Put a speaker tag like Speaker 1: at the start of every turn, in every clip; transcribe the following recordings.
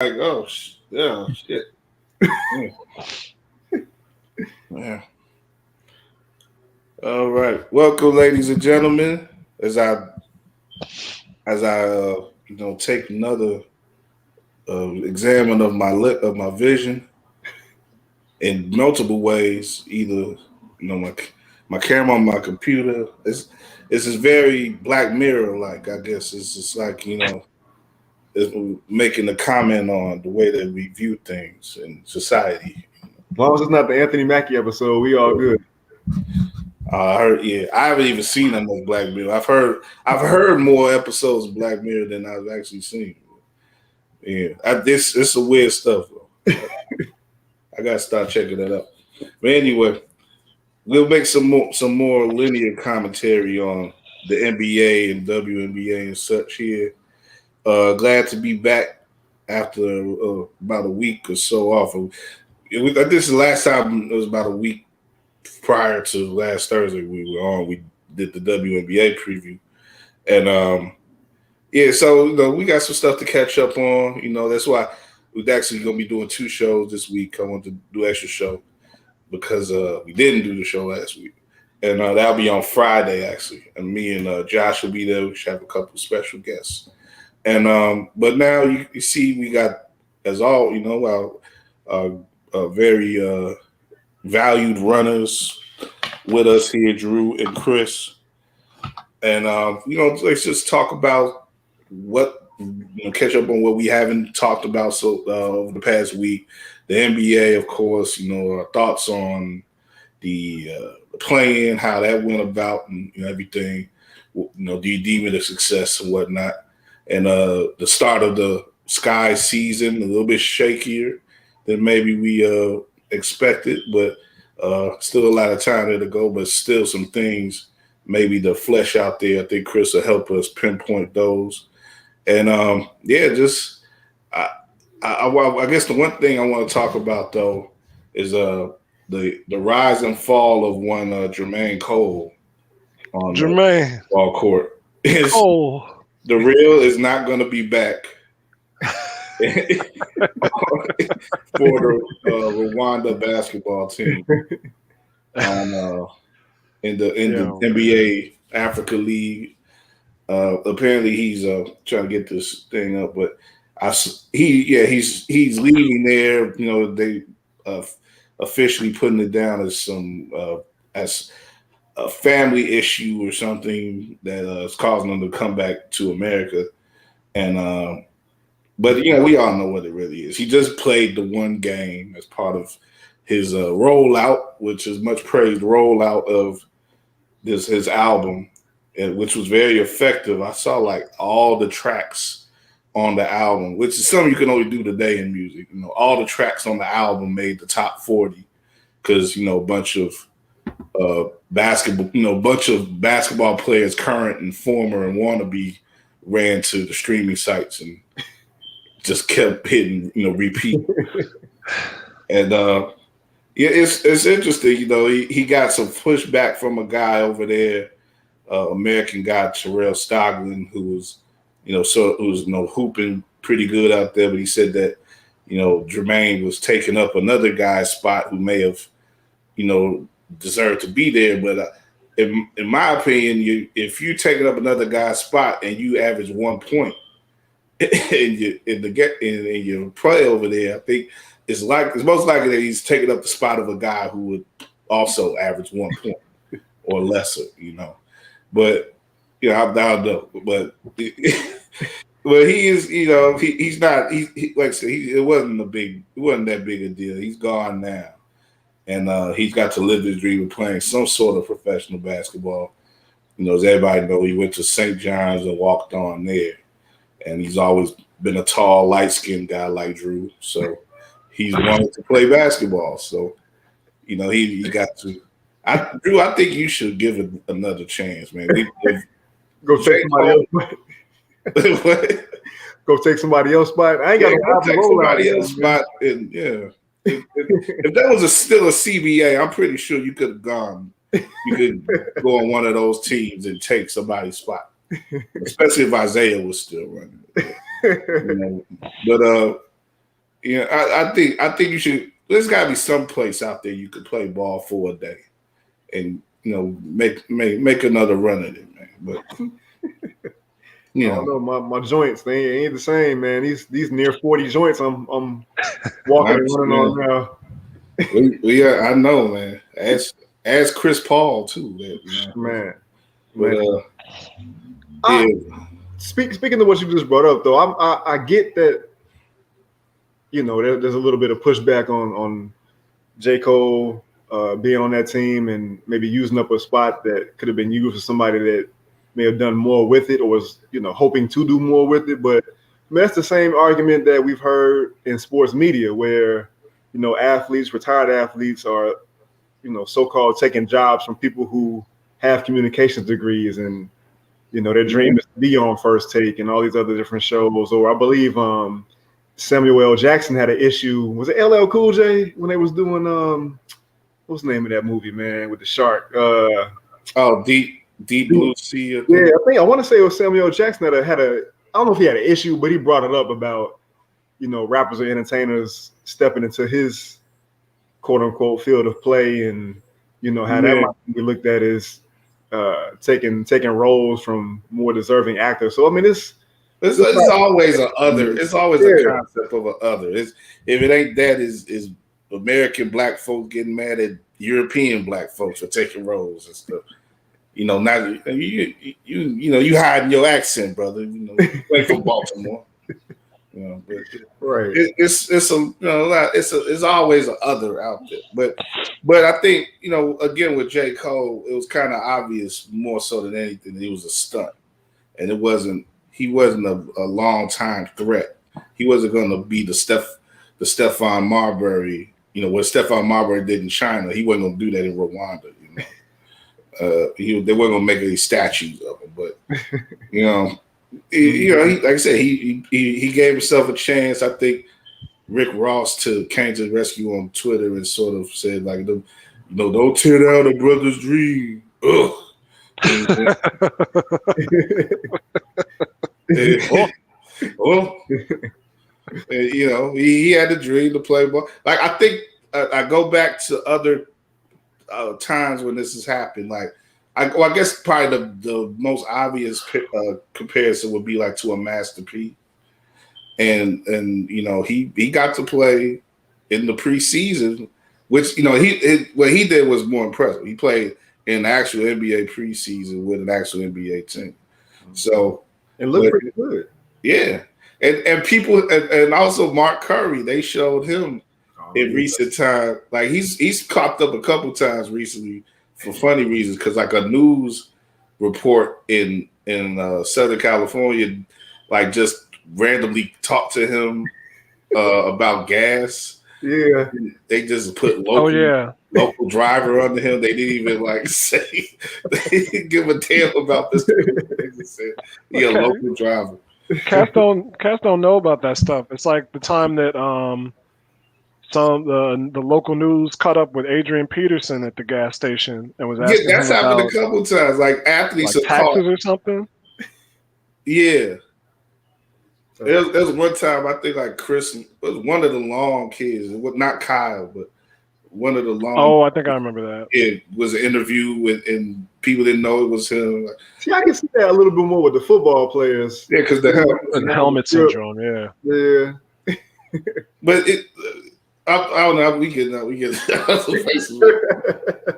Speaker 1: Like, oh, yeah, shit. Yeah. All right. Welcome, ladies and gentlemen. As I take another examine of my vision in multiple ways. Either my camera on my computer. It's just very Black Mirror like. I guess it's just like it's making a comment on the way that we view things in society.
Speaker 2: As long as it's not the Anthony Mackie episode, we all good.
Speaker 1: I heard, yeah. I haven't even seen enough Black Mirror. I've heard more episodes of Black Mirror than I've actually seen. Yeah, it's some weird stuff though. I gotta start checking that out. But anyway, we'll make some more linear commentary on the NBA and WNBA and such here. Glad to be back after about a week or so off. This is the last time. It was about a week prior to last Thursday we were on. We did the WNBA preview, and yeah, so we got some stuff to catch up on. That's why we're actually gonna be doing two shows this week. I want to do an extra show because we didn't do the show last week, and that'll be on Friday actually. And me and Josh will be there. We should have a couple of special guests. And but now you see we got as all our very valued runners with us here, Drew and Chris. And let's just talk about catch up on what we haven't talked about over the past week. The NBA, of course, our thoughts on the play-in, how that went about, and everything. Do you deem it a success and whatnot? And the start of the Sky season, a little bit shakier than maybe we expected, but still a lot of time there to go, but still some things maybe to flesh out there. I think Chris will help us pinpoint those. And I guess the one thing I want to talk about though is the rise and fall of one Jermaine Cole on the ball court. The real is not going to be back for the Rwanda basketball team in the NBA Africa League. Apparently, he's trying to get this thing up, but he's leaving there. They officially putting it down as a family issue or something that is causing him to come back to America. And but we all know what it really is. He just played the one game as part of his rollout, which is much praised rollout of his album, which was very effective. I saw like all the tracks on the album, which is something you can only do today in music. All the tracks on the album made the top 40 because a bunch of basketball players, current and former and wannabe, ran to the streaming sites and just kept hitting, repeat. And it's interesting. He got some pushback from a guy over there, American guy Terrell Stoglin, who was, hooping pretty good out there. But he said that, Jermaine was taking up another guy's spot who may have, deserved to be there. But in my opinion, if you're taking up another guy's spot and you average 1 point in your play over there, I think it's most likely that he's taking up the spot of a guy who would also average 1 point or lesser. But I don't know. But but he is, he's not. He like I said, it wasn't that big a deal. He's gone now. And he's got to live his dream of playing some sort of professional basketball. As everybody knows, he went to St. John's and walked on there. And he's always been a tall, light-skinned guy like Drew. So he's wanted to play basketball. So, he got to. Drew, I think you should give it another chance, man.
Speaker 2: Go take somebody else. Go take somebody else's spot. I ain't got to
Speaker 1: take somebody else's spot. And yeah. If that was still a CBA, I'm pretty sure you could have gone. You could go on one of those teams and take somebody's spot, especially if Isaiah was still running. But Yeah, I think you should. There's got to be some place out there you could play ball for a day, and make another run at it, man. But
Speaker 2: I don't know, my joints they ain't the same, man. These near 40 joints I'm walking and running on now.
Speaker 1: Yeah, I know, man. As Chris Paul too,
Speaker 2: Man.
Speaker 1: But
Speaker 2: yeah.
Speaker 1: yeah.
Speaker 2: Speaking of what you just brought up, though, I get that. There's a little bit of pushback on J. Cole being on that team and maybe using up a spot that could have been used for somebody that may have done more with it or was, hoping to do more with it. But that's the same argument that we've heard in sports media where, retired athletes are, so-called taking jobs from people who have communications degrees and, their dream is to be on First Take and all these other different shows. Or I believe Samuel L. Jackson had an issue. Was it LL Cool J when they was doing what's the name of that movie, man, with the shark?
Speaker 1: Deep Blue Sea.
Speaker 2: Yeah, I want to say it was Samuel L. Jackson that had I don't know if he had an issue, but he brought it up about rappers or entertainers stepping into his quote unquote field of play and how that might be looked at as taking roles from more deserving actors. So I mean it's
Speaker 1: always a other. It's always a concept of a other. If it ain't that, is American black folks getting mad at European black folks for taking roles and stuff. Not you hiding your accent, brother. You ain't from Baltimore. But
Speaker 2: right.
Speaker 1: It's always an other out there. But I think again with J. Cole, it was kind of obvious more so than anything that he was a stunt, and he wasn't a long time threat. He wasn't going to be the Stephon Marbury. What Stephon Marbury did in China, he wasn't going to do that in Rwanda. They weren't going to make any statues of him, but he, like I said, he gave himself a chance. I think Rick Ross came to the rescue on Twitter and sort of said like, don't tear down a brother's dream. Ugh. He had the dream to play ball. Like I think I go back to other times when this has happened. Like I guess probably the most obvious comparison would be like to a Master P, and he got to play in the preseason, which what he did was more impressive. He played in the actual NBA preseason with an actual NBA team, so
Speaker 2: it looked pretty good.
Speaker 1: Yeah, and people and also Mark Curry, they showed him in recent time. Like he's popped up a couple times recently for funny reasons because like a news report in Southern California, like just randomly talked to him about gas.
Speaker 2: Yeah,
Speaker 1: they just put local driver under him. They didn't even like say they didn't give a damn about this. They just said local driver.
Speaker 3: Cats don't know about that stuff. It's like the time that the local news caught up with Adrian Peterson at the gas station and was asking
Speaker 1: that's
Speaker 3: him
Speaker 1: happened
Speaker 3: about,
Speaker 1: a couple times, like athletes
Speaker 3: like taxes or something.
Speaker 1: Yeah, there's one time I think like Chris it was one of the long kids. It was not Kyle, but one of the long.
Speaker 3: Oh, I think I remember that.
Speaker 1: It was an interview and people didn't know it was him.
Speaker 2: See, I can see that a little bit more with the football players.
Speaker 1: Yeah, because the
Speaker 3: helmet syndrome. Yeah.
Speaker 2: Yeah.
Speaker 1: But I don't know. We get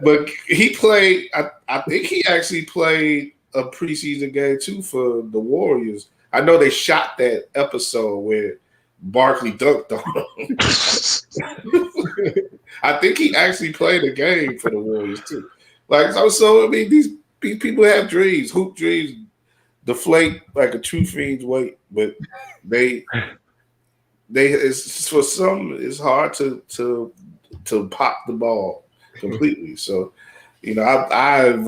Speaker 1: but he played. I think he actually played a preseason game too for the Warriors. I know they shot that episode where Barkley dunked on him. I think he actually played a game for the Warriors too. Like so I mean, these people have dreams. Hoop dreams deflate like a true fiend's weight, but they it's for some it's hard to pop the ball completely. So I've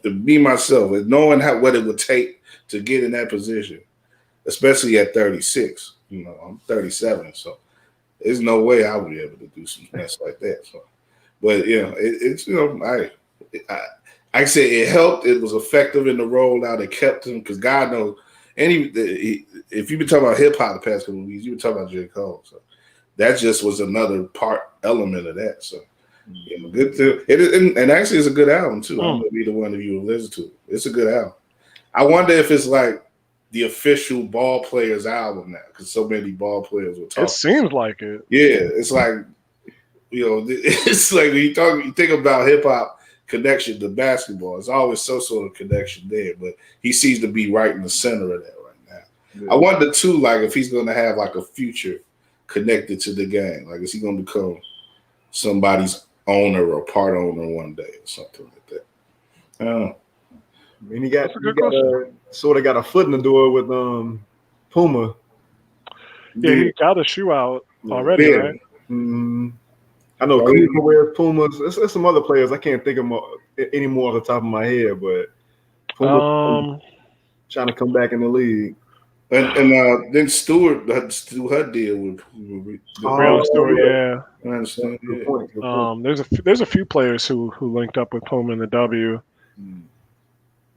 Speaker 1: me myself knowing what it would take to get in that position, especially at 36. I'm 37, so there's no way I would be able to do some mess like that. So, but it's I said it helped. It was effective in the rollout. It kept him because God knows if you've been talking about hip hop the past couple of weeks, you've been talking about J. Cole. So that just was another element of that. So good to it, and actually it's a good album too. I don't know if either one of you will listen to it. It's a good album. I wonder if it's like the official ball players album now, because so many ball players were talking.
Speaker 3: It seems like it.
Speaker 1: Yeah, it's like, it's like when you think about hip hop connection to basketball, it's always some sort of connection there, but he seems to be right in the center of that right now. Yeah. I wonder too, like if he's going to have like a future connected to the game, like is he going to become somebody's owner or part owner one day or something like that? I don't know.
Speaker 2: I mean, he got a foot in the door with Puma.
Speaker 3: Yeah, he got a shoe out already, right?
Speaker 2: Mm-hmm. I know Kuzma wears Pumas. There's some other players I can't think of any more off the top of my head, but Puma trying to come back in the league.
Speaker 1: And then Stewart her deal with
Speaker 3: Breonna Stewart, yeah.
Speaker 1: I understand.
Speaker 2: Good point.
Speaker 3: There's a few players who linked up with Puma in the W.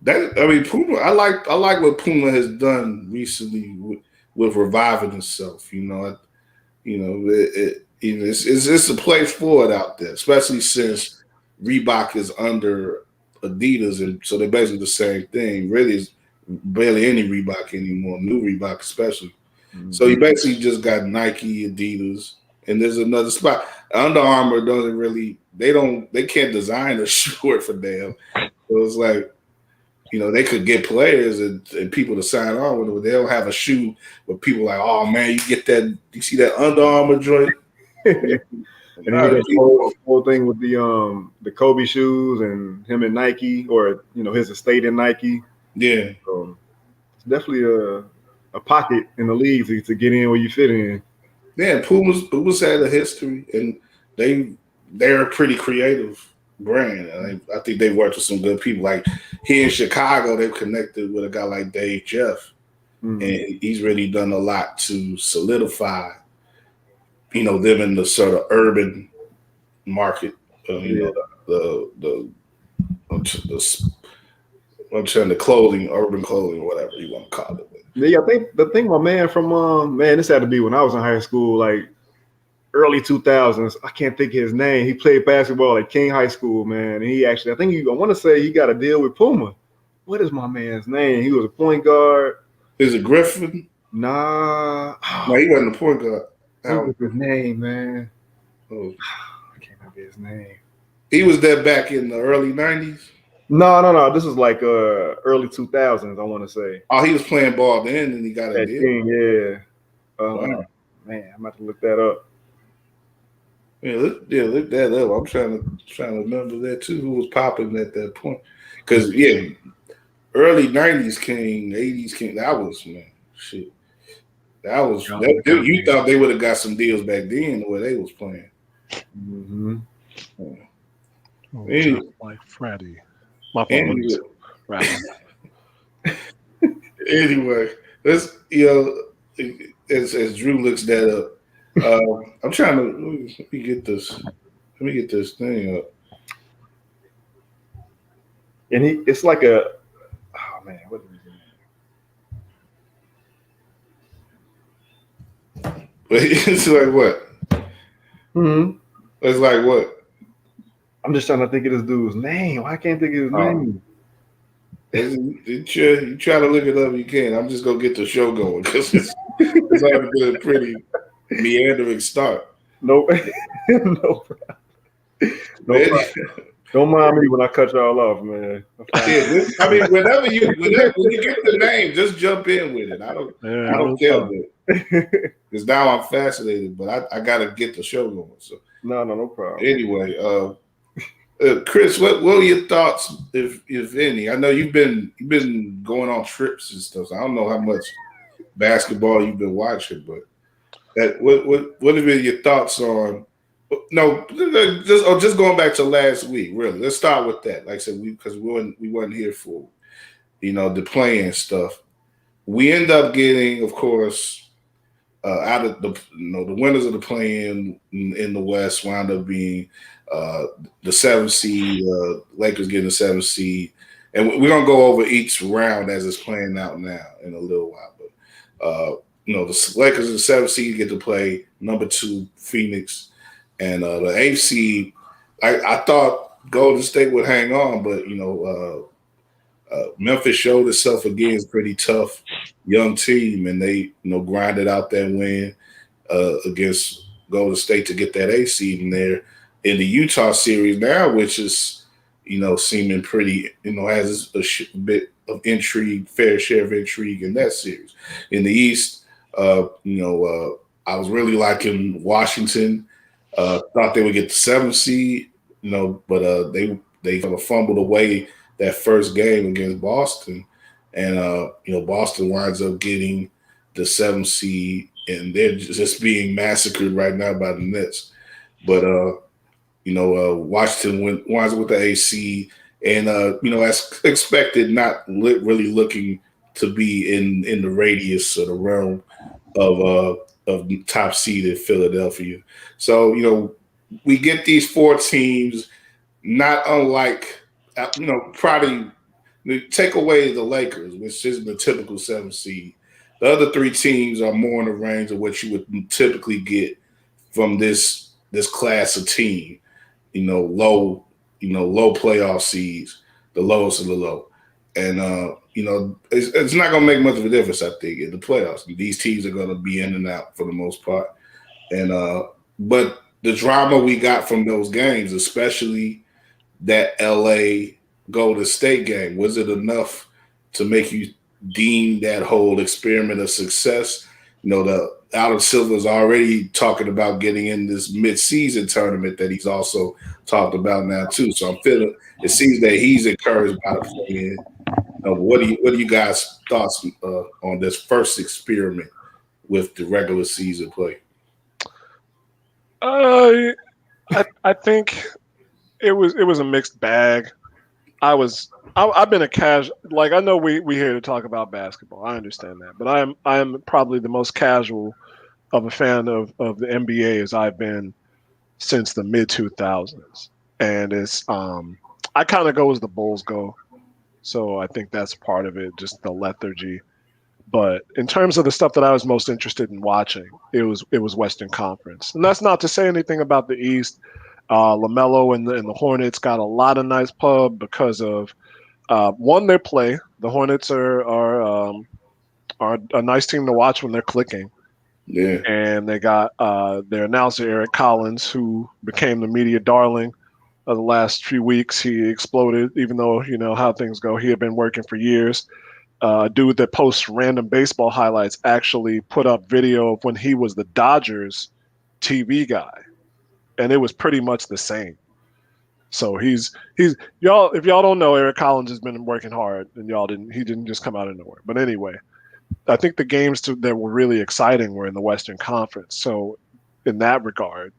Speaker 1: Puma. I like what Puma has done recently with reviving himself. It's a place for it out there, especially since Reebok is under Adidas, and so they're basically the same thing. Really, is barely any Reebok anymore. New Reebok, especially. Mm-hmm. So you basically just got Nike, Adidas, and there's another spot. Under Armour doesn't really. They can't design a short for them. So it's like, they could get players and people to sign on with it, but they don't have a shoe where people are like, oh man, you see that Under Armour joint?
Speaker 2: And he did the whole thing with the Kobe shoes and him and Nike, or his estate in Nike.
Speaker 1: Yeah,
Speaker 2: so it's definitely a pocket in the league to get in where you fit in.
Speaker 1: Yeah, Puma's had a history, and they're a pretty creative brand. I think they worked with some good people. Like here in Chicago, they've connected with a guy like Dave Jeff, and he's really done a lot to solidify, them in the sort of urban market. The clothing, urban clothing, or whatever you want to call it.
Speaker 2: Yeah, I think the thing, my man from this had to be when I was in high school, like early 2000s. I can't think of his name. He played basketball at King High School, man. And he actually, I want to say he got a deal with Puma. What is my man's name? He was a point guard.
Speaker 1: Is it Griffin?
Speaker 2: Nah.
Speaker 1: No, he wasn't a point guard.
Speaker 2: What was his name, man?
Speaker 1: Oh.
Speaker 2: I can't remember his name.
Speaker 1: He was there back in the early 90s?
Speaker 2: No. This is like early 2000s, I want to say.
Speaker 1: Oh, he was playing ball then and he got a deal?
Speaker 2: King, yeah. Wow. Man, I'm about to look that up.
Speaker 1: Yeah, look that up. I'm trying to remember that too. Who was popping at that point? Because early 90s King, 80s King. That was shit. That was you thought they would have got some deals back then where they was playing.
Speaker 2: Mm-hmm.
Speaker 3: Like Freddie. My fault.
Speaker 1: Anyway, let's as Drew looks that up. I'm trying to let me get this thing up.
Speaker 2: And it's like what is
Speaker 1: it? It's like what?
Speaker 2: Mm-hmm.
Speaker 1: It's like what?
Speaker 2: I'm just trying to think of this dude's name. I can't think of his name.
Speaker 1: You try to look it up, you can. I'm just gonna get the show going because it's already been a pretty meandering start.
Speaker 2: Nope. No problem. Don't mind me when I cut y'all off, man.
Speaker 1: Whenever you get the name, just jump in with it. I don't care because now I'm fascinated, but I gotta get the show going. So
Speaker 2: no problem.
Speaker 1: Anyway, Chris, what are your thoughts, if any? I know you've been going on trips and stuff. So I don't know how much basketball you've been watching, but what have been your thoughts on? No, just going back to last week. Really, let's start with that. Like I said, because we weren't here for the playing stuff. We end up getting, of course, out of the winners of the play-in in the West wound up being the 7th seed. Lakers getting the 7th seed, and we're gonna go over each round as it's playing out now in a little while. The Lakers in the 7th seed get to play number 2 Phoenix, and the 8th seed. I thought Golden State would hang on, but Memphis showed itself again as a pretty tough young team, and they grinded out that win against Golden State to get that 8th seed in there. In the Utah series now, which is seeming pretty, has a bit of intrigue, fair share of intrigue in that series. In the East, I was really liking Washington. Thought they would get the 7th seed, but they kind of fumbled away that first game against Boston, and Boston winds up getting the 7th seed, and they're just being massacred right now by the Nets. But Washington winds up with the 8th seed, and as expected, not really looking to be in the radius or the realm of top seeded Philadelphia. So we get these 4 teams, not unlike probably take away the Lakers, which isn't the typical 7th seed. The other 3 teams are more in the range of what you would typically get from this class of team. Low playoff seeds, the lowest of the low. And it's not going to make much of a difference, I think, in the playoffs. These teams are going to be in and out for the most part. And but the drama we got from those games, especially that LA Golden State game, was it enough to make you deem that whole experiment a success? The Adam Silver's already talking about getting in this mid-season tournament that he's also talked about now too. So I'm feeling it seems that he's encouraged by the play. What do you guys thoughts on this first experiment with the regular season play?
Speaker 3: I think it was a mixed bag. I've been a casual, like, I know we here to talk about basketball. I understand that, but I am probably the most casual of a fan of the NBA as I've been since the mid 2000s, and it's I kind of go as the Bulls go, so I think that's part of it, just the lethargy. But in terms of the stuff that I was most interested in watching, it was Western Conference, and that's not to say anything about the East. LaMelo and the Hornets got a lot of nice pub because of one, their play. The Hornets are a nice team to watch when they're clicking.
Speaker 1: Yeah,
Speaker 3: and they got their announcer Eric Collins, who became the media darling of the last few weeks. He exploded, even though how things go. He had been working for years. Dude that posts random baseball highlights actually put up video of when he was the Dodgers TV guy, and it was pretty much the same. So he's y'all. If y'all don't know, Eric Collins has been working hard, and he didn't just come out of nowhere. But anyway, I think the games that were really exciting were in the Western Conference. So in that regard,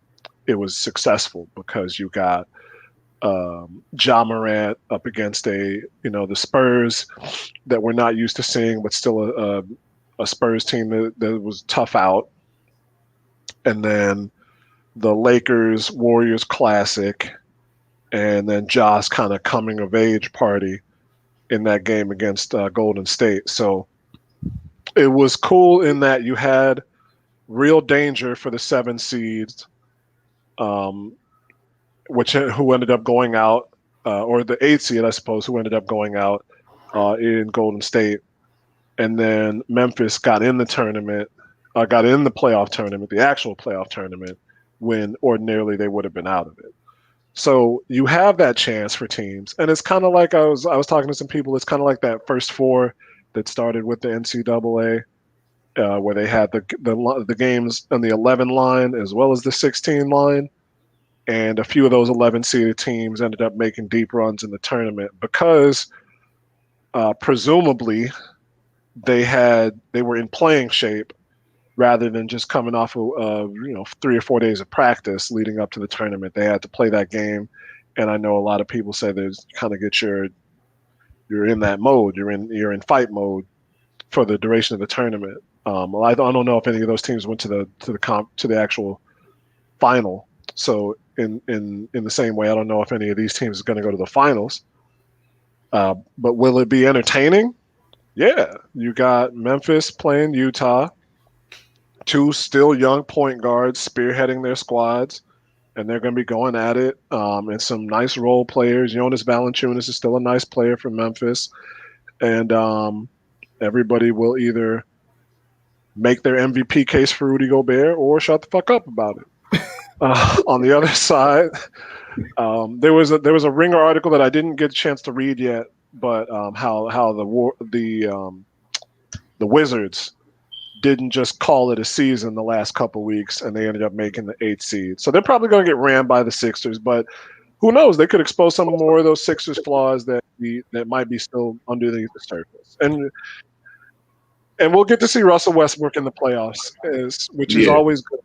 Speaker 3: it was successful because you got Ja Morant up against the Spurs that we're not used to seeing, but still a Spurs team that was tough out. And then the Lakers Warriors Classic, and then Ja's kind of coming of age party in that game against Golden State. So it was cool in that you had real danger for the 7 seeds, who ended up going out, or the 8 seed, I suppose, who ended up going out in Golden State. And then Memphis got in the tournament, got in the playoff tournament, the actual playoff tournament, when ordinarily they would have been out of it. So you have that chance for teams. And it's kind of like I was talking to some people, it's kind of like that first 4 that started with the NCAA, where they had the games on the 11 line as well as the 16 line, and a few of those 11 seeded teams ended up making deep runs in the tournament because presumably they were in playing shape rather than just coming off of 3 or 4 days of practice leading up to the tournament. They had to play that game, and I know a lot of people say there's kind of you're in that mode. You're in fight mode for the duration of the tournament. I don't know if any of those teams went to the actual final. So in the same way, I don't know if any of these teams is going to go to the finals. But will it be entertaining? Yeah, you got Memphis playing Utah, two still young point guards spearheading their squads, and they're going to be going at it. And some nice role players. Jonas Valanciunas is still a nice player for Memphis, and everybody will either make their MVP case for Rudy Gobert or shut the fuck up about it. On the other side, there was a Ringer article that I didn't get a chance to read yet, but how the Wizards didn't just call it a season the last couple weeks, and they ended up making the 8th seed. So they're probably going to get ran by the Sixers, but who knows? They could expose some more of those Sixers flaws that might be still underneath the surface, and we'll get to see Russell Westbrook in the playoffs, which is
Speaker 1: Yeah,
Speaker 3: always good.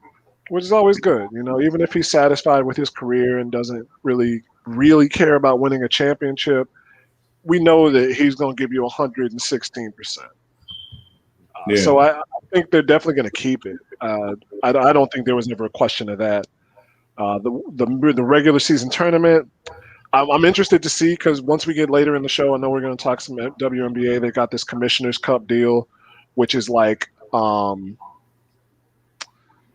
Speaker 3: Which is always good, even if he's satisfied with his career and doesn't really care about winning a championship. We know that he's going to give you 116%.
Speaker 1: yeah.
Speaker 3: So I think they're definitely going to keep it. I don't think there was ever a question of that. The regular season tournament, I'm interested to see because once we get later in the show, I know we're going to talk some WNBA. They got this Commissioner's Cup deal, which is like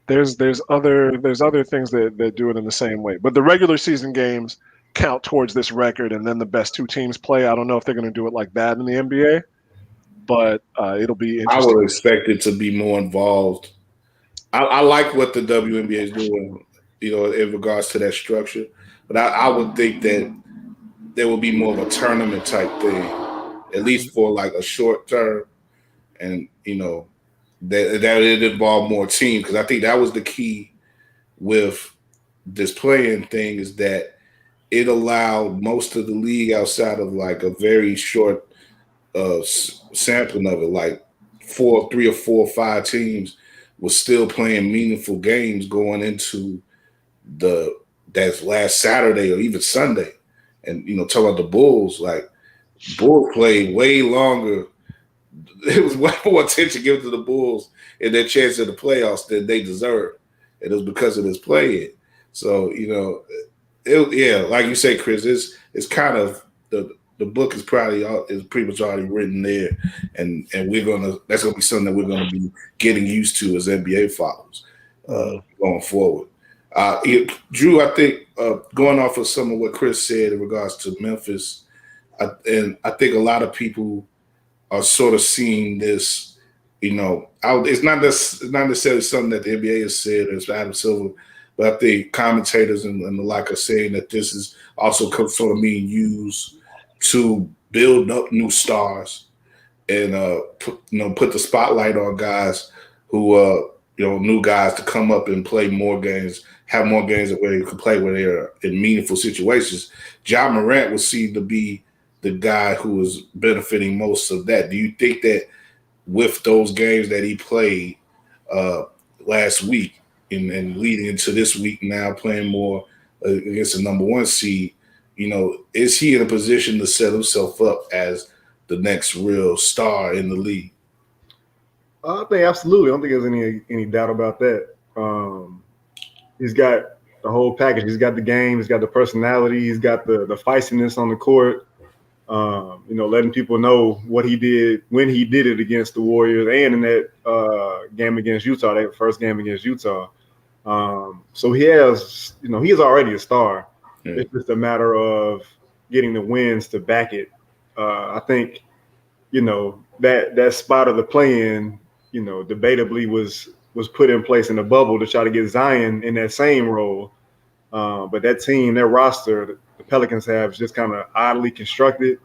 Speaker 3: there's other things that do it in the same way. But the regular season games count towards this record, and then the best two teams play. I don't know if they're going to do it like that in the NBA, but it'll be
Speaker 1: I
Speaker 3: interesting.
Speaker 1: would expect it to be more involved. I like what the WNBA is doing, in regards to that structure. But I would think that there will be more of a tournament type thing, at least for like a short term, and that it involve more teams because I think that was the key with this playing thing is that it allowed most of the league outside of like a very short sampling of it, like 3 or 4 or 5 teams was still playing meaningful games going into the that last Saturday or even Sunday. And talk about the Bulls, like Bulls played way longer. It was way more attention given to the Bulls and their chance in the playoffs than they deserved. And it was because of this playing. So, like you say, Chris, it's kind of the book is pretty much already written there, and that's gonna be something that we're gonna be getting used to as NBA followers going forward. Drew, I think going off of some of what Chris said in regards to Memphis, and I think a lot of people are sort of seeing this. It's not necessarily something that the NBA has said as Adam Silver, but I think commentators and the like are saying that this is also sort of being used to build up new stars and put the spotlight on guys who new guys to come up and play more games, have more games where they can play where they're in meaningful situations. Ja Morant was seen to be the guy who was benefiting most of that. Do you think that with those games that he played last week and leading into this week now playing more against the number 1 seed, is he in a position to set himself up as the next real star in the league?
Speaker 2: I think absolutely. I don't think there's any doubt about that. He's got the whole package. He's got the game. He's got the personality. He's got the feistiness on the court. Letting people know what he did when he did it against the Warriors and in that game against Utah, that first game against Utah. So he has, he is already a star. Yeah. It's just a matter of getting the wins to back it. I think, that spot of the play-in, debatably was put in place in the bubble to try to get Zion in that same role. But that team, their roster, the Pelicans have just kind of oddly constructed.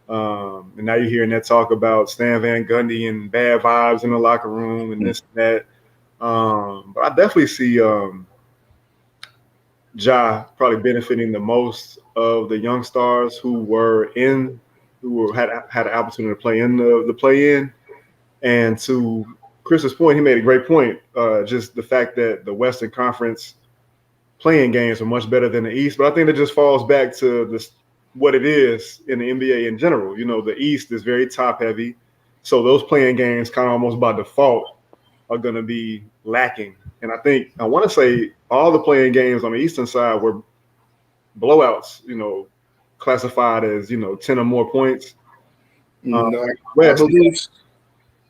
Speaker 2: And now you're hearing that talk about Stan Van Gundy and bad vibes in the locker room and this and that. But I definitely see Ja probably benefiting the most of the young stars who had an opportunity to play in the play-in. And to Chris's point, he made a great point. Just the fact that the Western Conference playing games are much better than the East, but I think that just falls back to what it is in the NBA in general. The East is very top heavy, so those playing games kind of almost by default are going to be lacking. And I want to say all the playing games on the Eastern side were blowouts, classified as 10 or more points.
Speaker 1: No,
Speaker 2: West.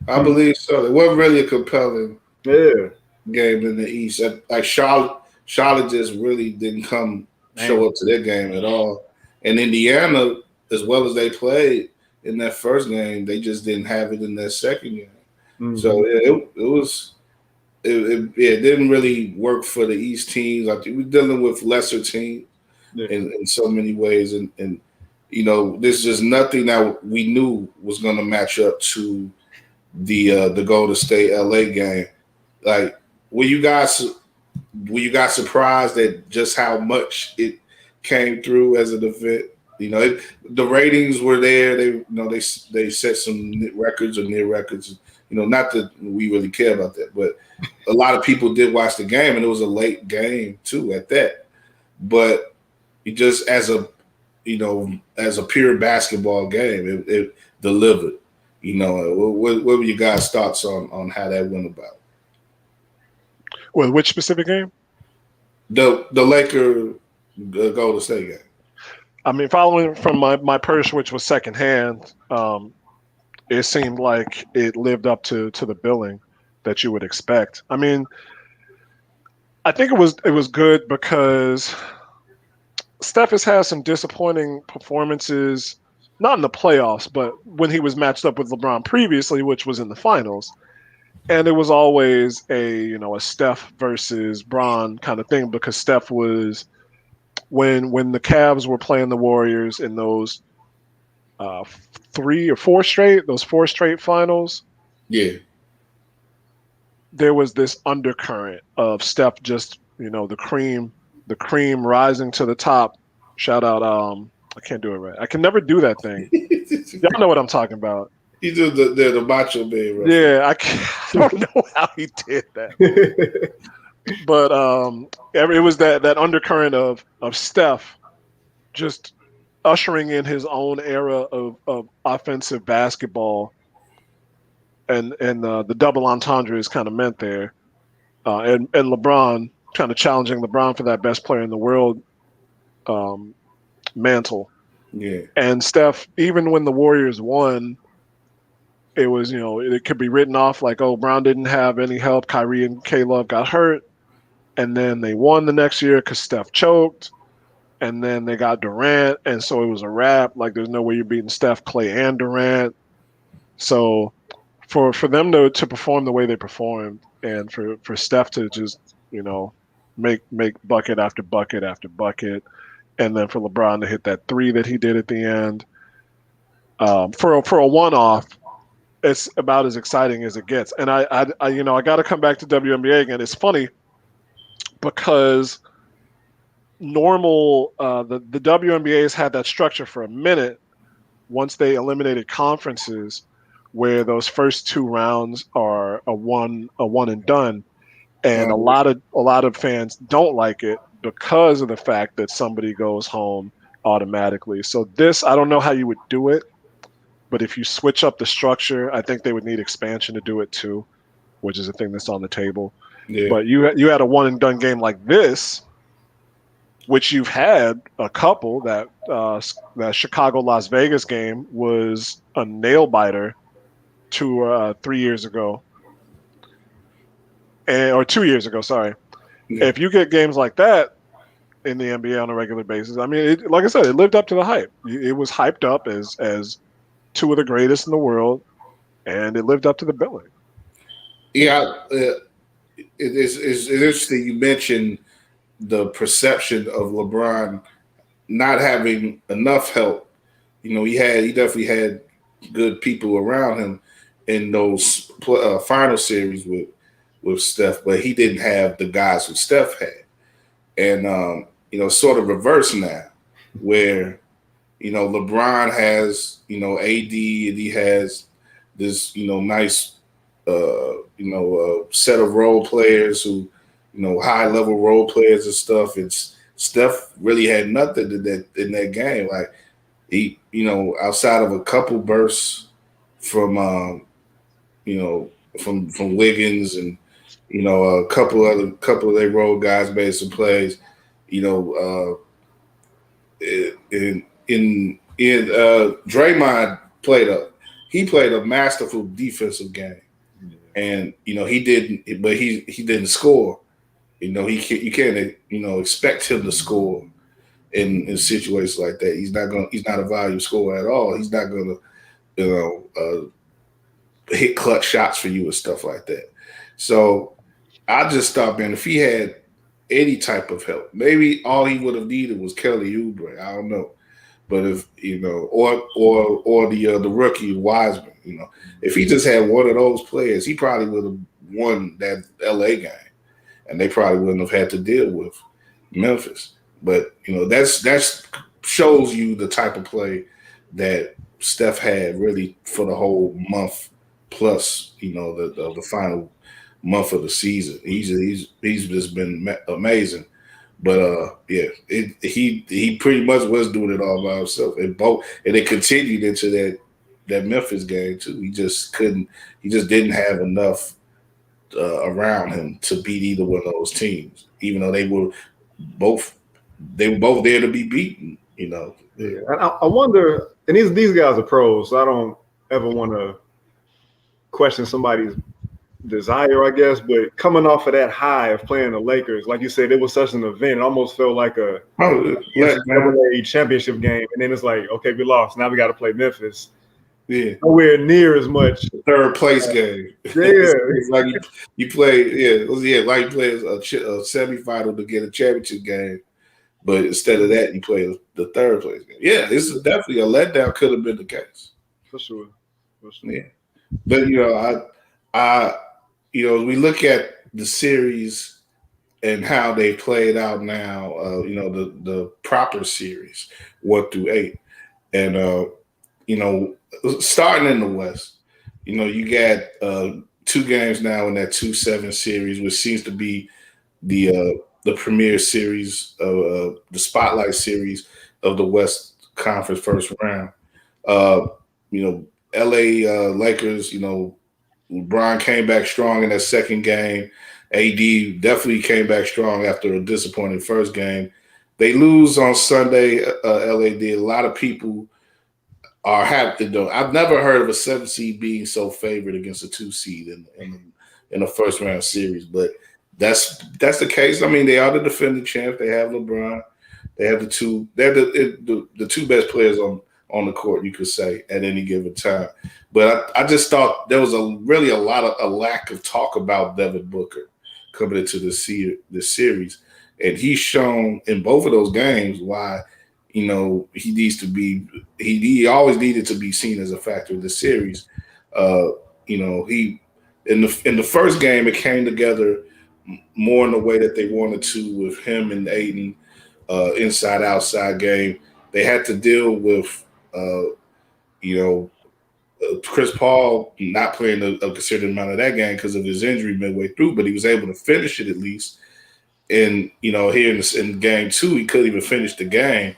Speaker 1: I believe so. It wasn't really a compelling
Speaker 2: Yeah.
Speaker 1: game in the East. Like Charlotte just really didn't show up to their game at all. And Indiana, as well as they played in that first game, they just didn't have it in that second game.
Speaker 2: Mm-hmm.
Speaker 1: So it didn't really work for the East teams. I think we're dealing with lesser teams in so many ways, and there's just nothing that we knew was going to match up to the Golden State LA game. Like, were you guys surprised at just how much it came through as an event? The ratings were there. They set some records or near records. Not that we really care about that, but a lot of people did watch the game, and it was a late game too at that. But it just as a pure basketball game, it delivered. What were you guys' thoughts on how that went about?
Speaker 3: Well, which specific game?
Speaker 1: The Laker Golden State game.
Speaker 3: I mean, following from my purse, which was secondhand, it seemed like it lived up to the billing that you would expect. I mean, I think it was good because Steph has had some disappointing performances, not in the playoffs, but when he was matched up with LeBron previously, which was in the finals. And it was always a Steph versus Bron kind of thing because Steph was when the Cavs were playing the Warriors in those 4 straight finals.
Speaker 1: Yeah,
Speaker 3: there was this undercurrent of Steph just the cream rising to the top. Shout out I can't do it right. I can never do that thing. Y'all know what I'm talking about.
Speaker 1: He did the Macho Man. Right?
Speaker 3: Yeah, I don't know how he did that. But it was that undercurrent of Steph just ushering in his own era of offensive basketball, and the double entendre is kind of meant there, and LeBron kind of challenging LeBron for that best player in the world mantle.
Speaker 1: Yeah,
Speaker 3: and Steph, even when the Warriors won, it was it could be written off like, oh, Brown didn't have any help. Kyrie and K-Love got hurt. And then they won the next year because Steph choked. And then they got Durant. And so it was a wrap. Like, there's no way you're beating Steph, Clay, and Durant. So for them to perform the way they performed, and for Steph to just, make bucket after bucket after bucket, and then for LeBron to hit that 3 that he did at the end, for a one-off, it's about as exciting as it gets. And I got to come back to WNBA again. It's funny because the WNBA has had that structure for a minute once they eliminated conferences, where those first 2 rounds are a one and done, and a lot of fans don't like it because of the fact that somebody goes home automatically. So this, I don't know how you would do it, but if you switch up the structure, I think they would need expansion to do it too, which is a thing that's on the table.
Speaker 1: yeah.
Speaker 3: But you had a one and done game like this, which you've had a couple. That Chicago Las Vegas game was a nail biter 3 years ago, or 2 years ago. Sorry. Yeah. If you get games like that in the NBA on a regular basis, I mean, like I said, it lived up to the hype. It was hyped up as 2 of the greatest in the world, and it lived up to the billing.
Speaker 1: Yeah, it's interesting you mentioned the perception of LeBron not having enough help. He definitely had good people around him in those final series with Steph, but he didn't have the guys who Steph had. And sort of reverse now, where LeBron has AD, and he has this nice set of role players who high level role players and stuff. It's Steph really had nothing in that game. Like, he outside of a couple bursts from from Wiggins, and a couple of their role guys made some plays. In Draymond played he played a masterful defensive game, and he didn't, but he didn't score. You can't expect him to score in situations like that. He's not a value scorer at all. He's not gonna hit clutch shots for you and stuff like that. So I just thought, man, if he had any type of help, maybe all he would have needed was Kelly Oubre. I don't know. But if or the rookie Wiseman, if he just had one of those players, he probably would have won that LA game, and they probably wouldn't have had to deal with Memphis. But that's shows you the type of play that Steph had really for the whole month plus, the final month of the season. He's just been amazing. But he pretty much was doing it all by himself, and it continued into that Memphis game too. He just didn't have enough around him to beat either one of those teams, even though they were both there to be beaten.
Speaker 2: Yeah, and I wonder, and these guys are pros, so I don't ever want to question somebody's desire, I guess, but coming off of that high of playing the Lakers, like you said, it was such an event. It almost felt like a NCAA championship game, and then it's like, okay, we lost. Now we got to play Memphis.
Speaker 1: Yeah,
Speaker 2: nowhere near as much.
Speaker 1: Third place game.
Speaker 2: Yeah,
Speaker 1: it's like you play. Like you play a semifinal to get a championship game, but instead of that, you play the third place game. Yeah, this is definitely a letdown. Could have been the case
Speaker 2: for sure.
Speaker 1: Yeah, but I we look at the series and how they played out now, the proper series 1-8, and starting in the West, you got 2 games now in that 2-7 series, which seems to be the premier series of the spotlight series of the West Conference first round. LA Lakers, LeBron came back strong in that second game. AD definitely came back strong after a disappointing first game. They lose on Sunday. LA did. A lot of people are happy though. I've never heard of a 7 seed being so favored against a 2 seed in a first round series, but that's the case. I mean, they are the defending champ. They have LeBron. They have the two best players on the court, you could say, at any given time. But I just thought there was a lack of talk about Devin Booker coming into this series. And he's shown in both of those games why, he always needed to be seen as a factor in the series. He in the first game, it came together more in the way that they wanted to with him and Aiden, inside-outside game. They had to deal with Chris Paul not playing a considerable amount of that game because of his injury midway through, but he was able to finish it at least. And here in game 2, he couldn't even finish the game.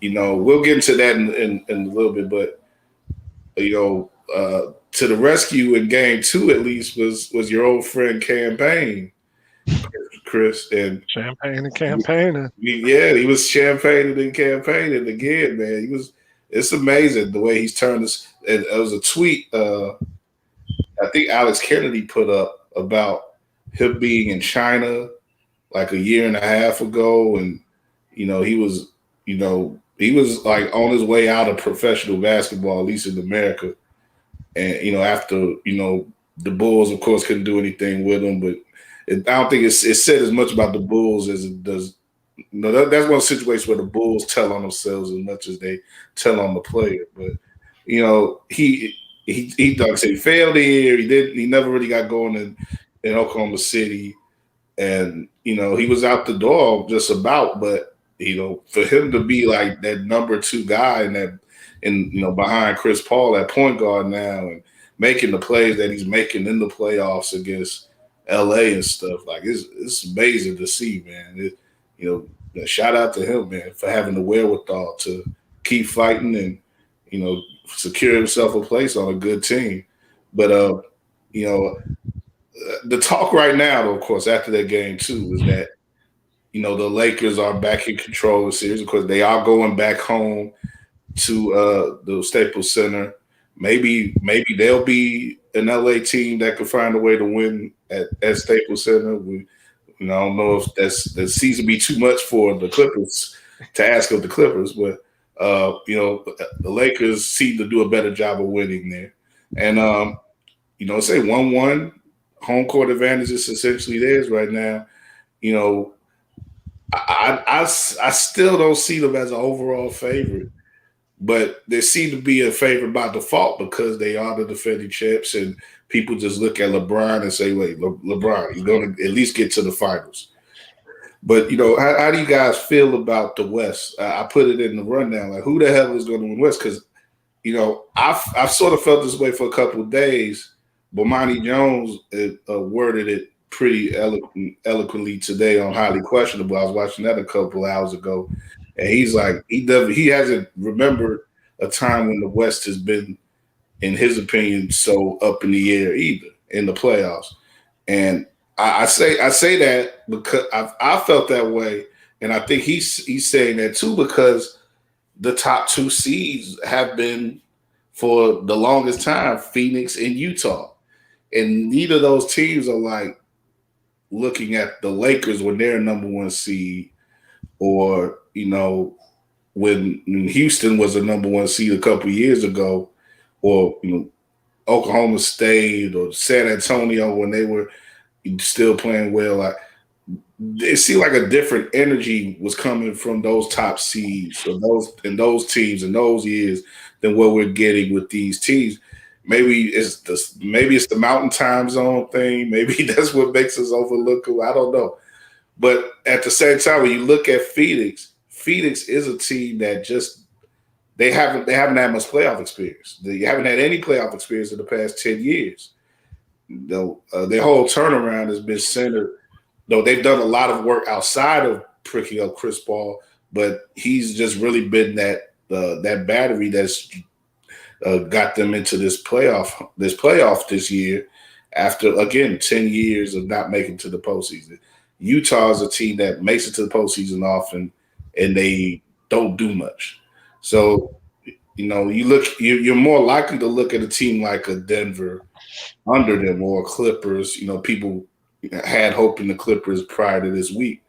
Speaker 1: We'll get into that in a little bit, but to the rescue in game 2 at least was your old friend Campaign, Chris, and
Speaker 3: champagne and campaigning.
Speaker 1: He was champagning and campaigning again, man. It's amazing the way he's turned this. And it was a tweet I think Alex Kennedy put up about him being in China like a year and a half ago, and he was like on his way out of professional basketball, at least in America. And after the Bulls, of course, couldn't do anything with him, but I don't think it's said as much about the Bulls as it does. That's one situation where the Bulls tell on themselves as much as they tell on the player. But he like I said, he failed here. He never really got going in Oklahoma City, and he was out the door just about. But for him to be like that number 2 guy and behind Chris Paul at point guard now and making the plays that he's making in the playoffs against LA and stuff, like it's amazing to see, man. Shout out to him, man, for having the wherewithal to keep fighting and secure himself a place on a good team. But the talk right now, though, of course, after that game too, is that the Lakers are back in control of the series because they are going back home to the Staples Center. maybe they'll be an LA team that could find a way to win at Staples Center. I don't know if that seems to be too much for the Clippers to ask of the Clippers, but the Lakers seem to do a better job of winning there. And say 1-1, home court advantage is essentially theirs right now. I still don't see them as an overall favorite, but they seem to be a favorite by default because they are the defending champs, and people just look at LeBron and say, "Wait, LeBron, you're going to at least get to the finals." But how do you guys feel about the West? I put it in the rundown. Like, who the hell is going to win West? Because I've sort of felt this way for a couple of days. Bomani Jones worded it pretty eloquently today on Highly Questionable. I was watching that a couple hours ago, and he's like, he hasn't remembered a time when the West has been, in his opinion, so up in the air either in the playoffs. And I say that because I felt that way, and I think he's saying that too because the top two seeds have been for the longest time Phoenix and Utah, and neither of those teams are like looking at the Lakers when they're number one seed, or when Houston was a number one seed a couple of years ago, or Oklahoma State or San Antonio when they were still playing well. Like, it seemed like a different energy was coming from those top seeds or those teams in those years than what we're getting with these teams. Maybe it's the Mountain Time Zone thing. Maybe that's what makes us overlook them. I don't know. But at the same time, when you look at Phoenix is a team that just they haven't had much playoff experience. They haven't had any playoff experience in the past 10 years. Their whole turnaround has been centered. Though they've done a lot of work outside of pricking up Chris Paul, but he's just really been that battery that's got them into this playoff this year after, again, 10 years of not making to the postseason. Utah is a team that makes it to the postseason often, and they don't do much. So, you're more likely to look at a team like a Denver under them or Clippers. People had hope in the Clippers prior to this week.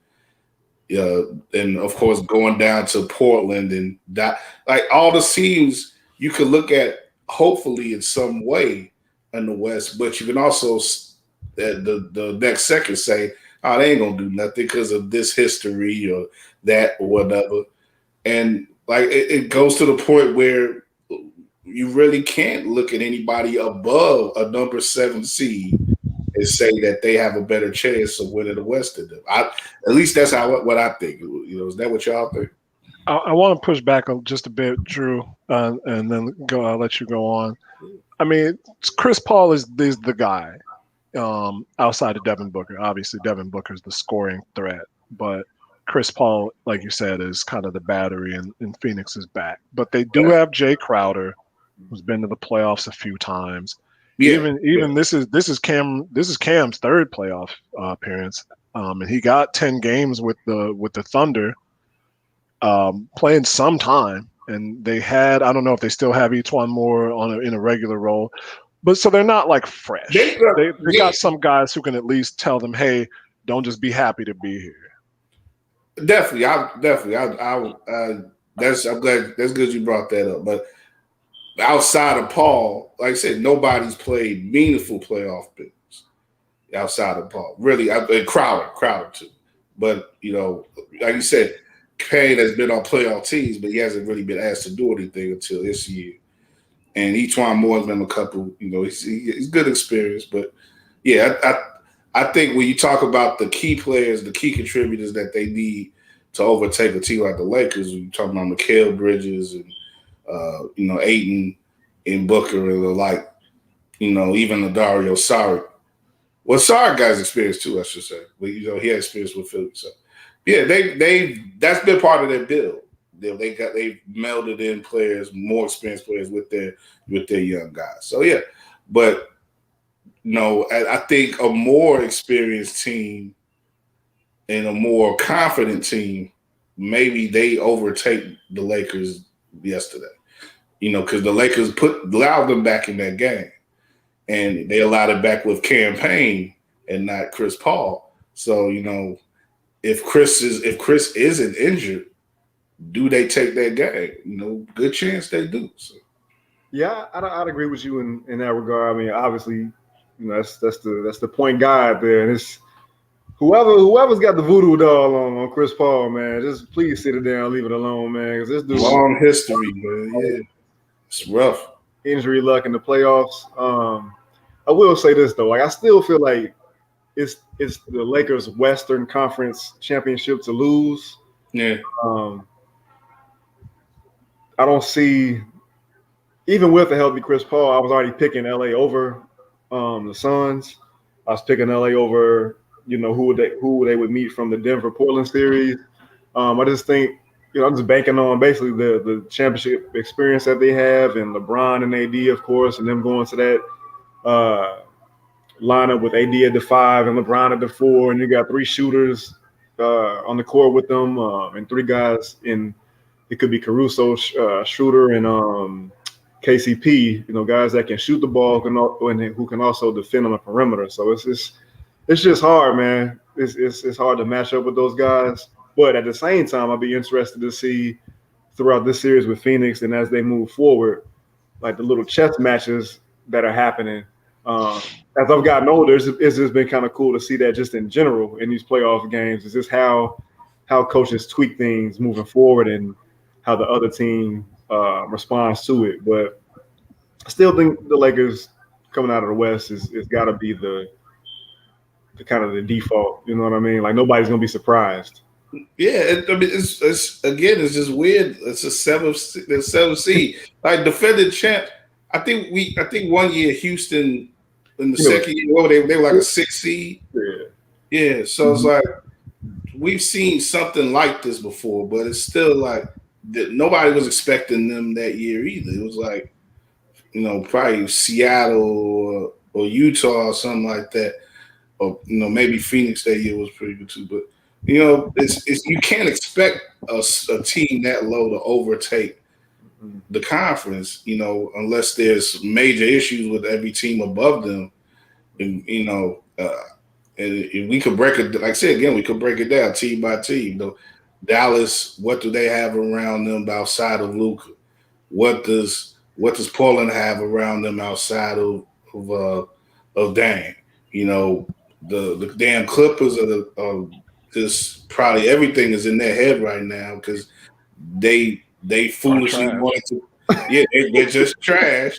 Speaker 1: And of course, going down to Portland and that, like all the teams you could look at hopefully in some way in the West, but you can also the next second say, "Oh, they ain't gonna do nothing because of this history or that or whatever." And like it goes to the point where you really can't look at anybody above a number 7 seed and say that they have a better chance of winning the West than them. At least that's what I think. Is that what y'all think?
Speaker 3: I want to push back just a bit, Drew, and then I'll let you go on. I mean, Chris Paul is the guy outside of Devin Booker. Obviously, Devin Booker is the scoring threat, but Chris Paul, like you said, is kind of the battery, and Phoenix is back. But they do have Jay Crowder, who's been to the playoffs a few times.
Speaker 1: Yeah,
Speaker 3: even this is Cam's third playoff appearance, and he got 10 games with the Thunder, playing some time. And they had, I don't know if they still have each one more in a regular role, but so they're not like fresh. They got some guys who can at least tell them, hey, don't just be happy to be here.
Speaker 1: Definitely. I'm glad that's good you brought that up. But outside of Paul, like I said, nobody's played meaningful playoff games outside of Paul. Really, Crowder too. But like you said, Payne has been on playoff teams, but he hasn't really been asked to do anything until this year. And E'Twaun Moore's been a couple. He's good experience, but yeah, I think when you talk about the key players, the key contributors that they need to overtake a team like the Lakers, you're talking about Mikal Bridges and Ayton and Booker and the like, even the Dario Saric. Well, Saric got experience too, I should say. But he had experience with Philly. So yeah, that's been part of their build. They melded in players, more experienced players with their young guys. So yeah, but I think a more experienced team and a more confident team, maybe they overtake the Lakers yesterday. because the Lakers allowed them back in that game, and they allowed it back with campaign and not Chris Paul. So if Chris isn't injured, do they take that game? Good chance they do. So.
Speaker 2: Yeah, I'd agree with you in that regard. I mean, obviously, that's the point guard there, and it's whoever's got the voodoo doll on Chris Paul, man. Just please sit it down, leave it alone, man. Because this dude
Speaker 1: long history, man. Yeah, it's rough.
Speaker 2: Injury luck in the playoffs. I will say this though, like I still feel like it's the Lakers' Western Conference championship to lose.
Speaker 1: Yeah.
Speaker 2: I don't see. Even with a healthy Chris Paul, I was already picking LA over the Suns. I was picking LA over, who they would meet from the Denver-Portland series. I just think, I'm just banking on basically the championship experience that they have, and LeBron and AD, of course, and them going to that lineup with AD at the 5 and LeBron at the 4, and you got 3 shooters on the court with them, and 3 guys in. It could be Caruso, Schroeder, and KCP, guys that can shoot the ball and who can also defend on the perimeter. So it's just hard, man. It's hard to match up with those guys. But at the same time, I'll be interested to see throughout this series with Phoenix and as they move forward, like the little chess matches that are happening. As I've gotten older, it's just been kind of cool to see that just in general in these playoff games. Is just how coaches tweak things moving forward and how the other team responds to it. But I still think the Lakers coming out of the West is got to be the kind of the default. You know what I mean? Like nobody's gonna be surprised.
Speaker 1: Yeah, it's just weird. It's a 7 seed, like defending champ. I think 1 year Houston in the second year, they were like a 6 seed. Yeah. So it's like we've seen something like this before, but it's still like that nobody was expecting them that year either. It was like, probably Seattle or Utah or something like that, or maybe Phoenix that year was pretty good too. But it's you can't expect a team that low to overtake the conference, unless there's major issues with every team above them, and and we could break it. Like I said again, we could break it down team by team. Dallas, what do they have around them outside of Luka? What does Portland have around them outside of Dame? The damn Clippers are just probably everything is in their head right now because they foolishly wanted to. Yeah, they're just trash.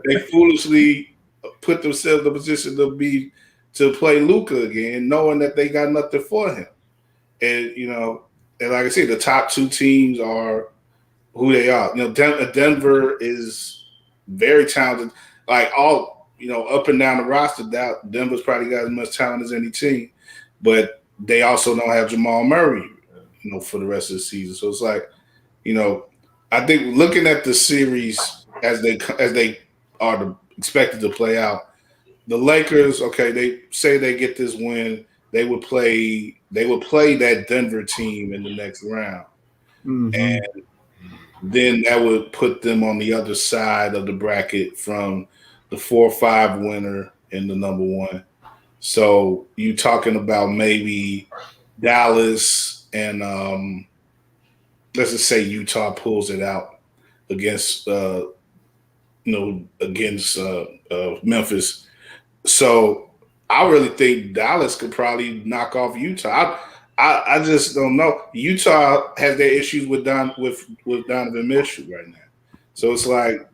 Speaker 1: They foolishly put themselves in the position to play Luka again, knowing that they got nothing for him. And and like I said, the top 2 teams are who they are. Denver is very talented. Like all, up and down the roster, Denver's probably got as much talent as any team, but they also don't have Jamal Murray, for the rest of the season. So it's like, I think looking at the series as they are expected to play out, the Lakers, okay, they say they get this win, they would play that Denver team in the next round. Mm-hmm. And then that would put them on the other side of the bracket from the 4-5 winner and the number 1. So you talking about maybe Dallas and let's just say Utah pulls it out against Memphis. So I really think Dallas could probably knock off Utah. I just don't know. Utah has their issues with Donovan Mitchell right now. So it's like,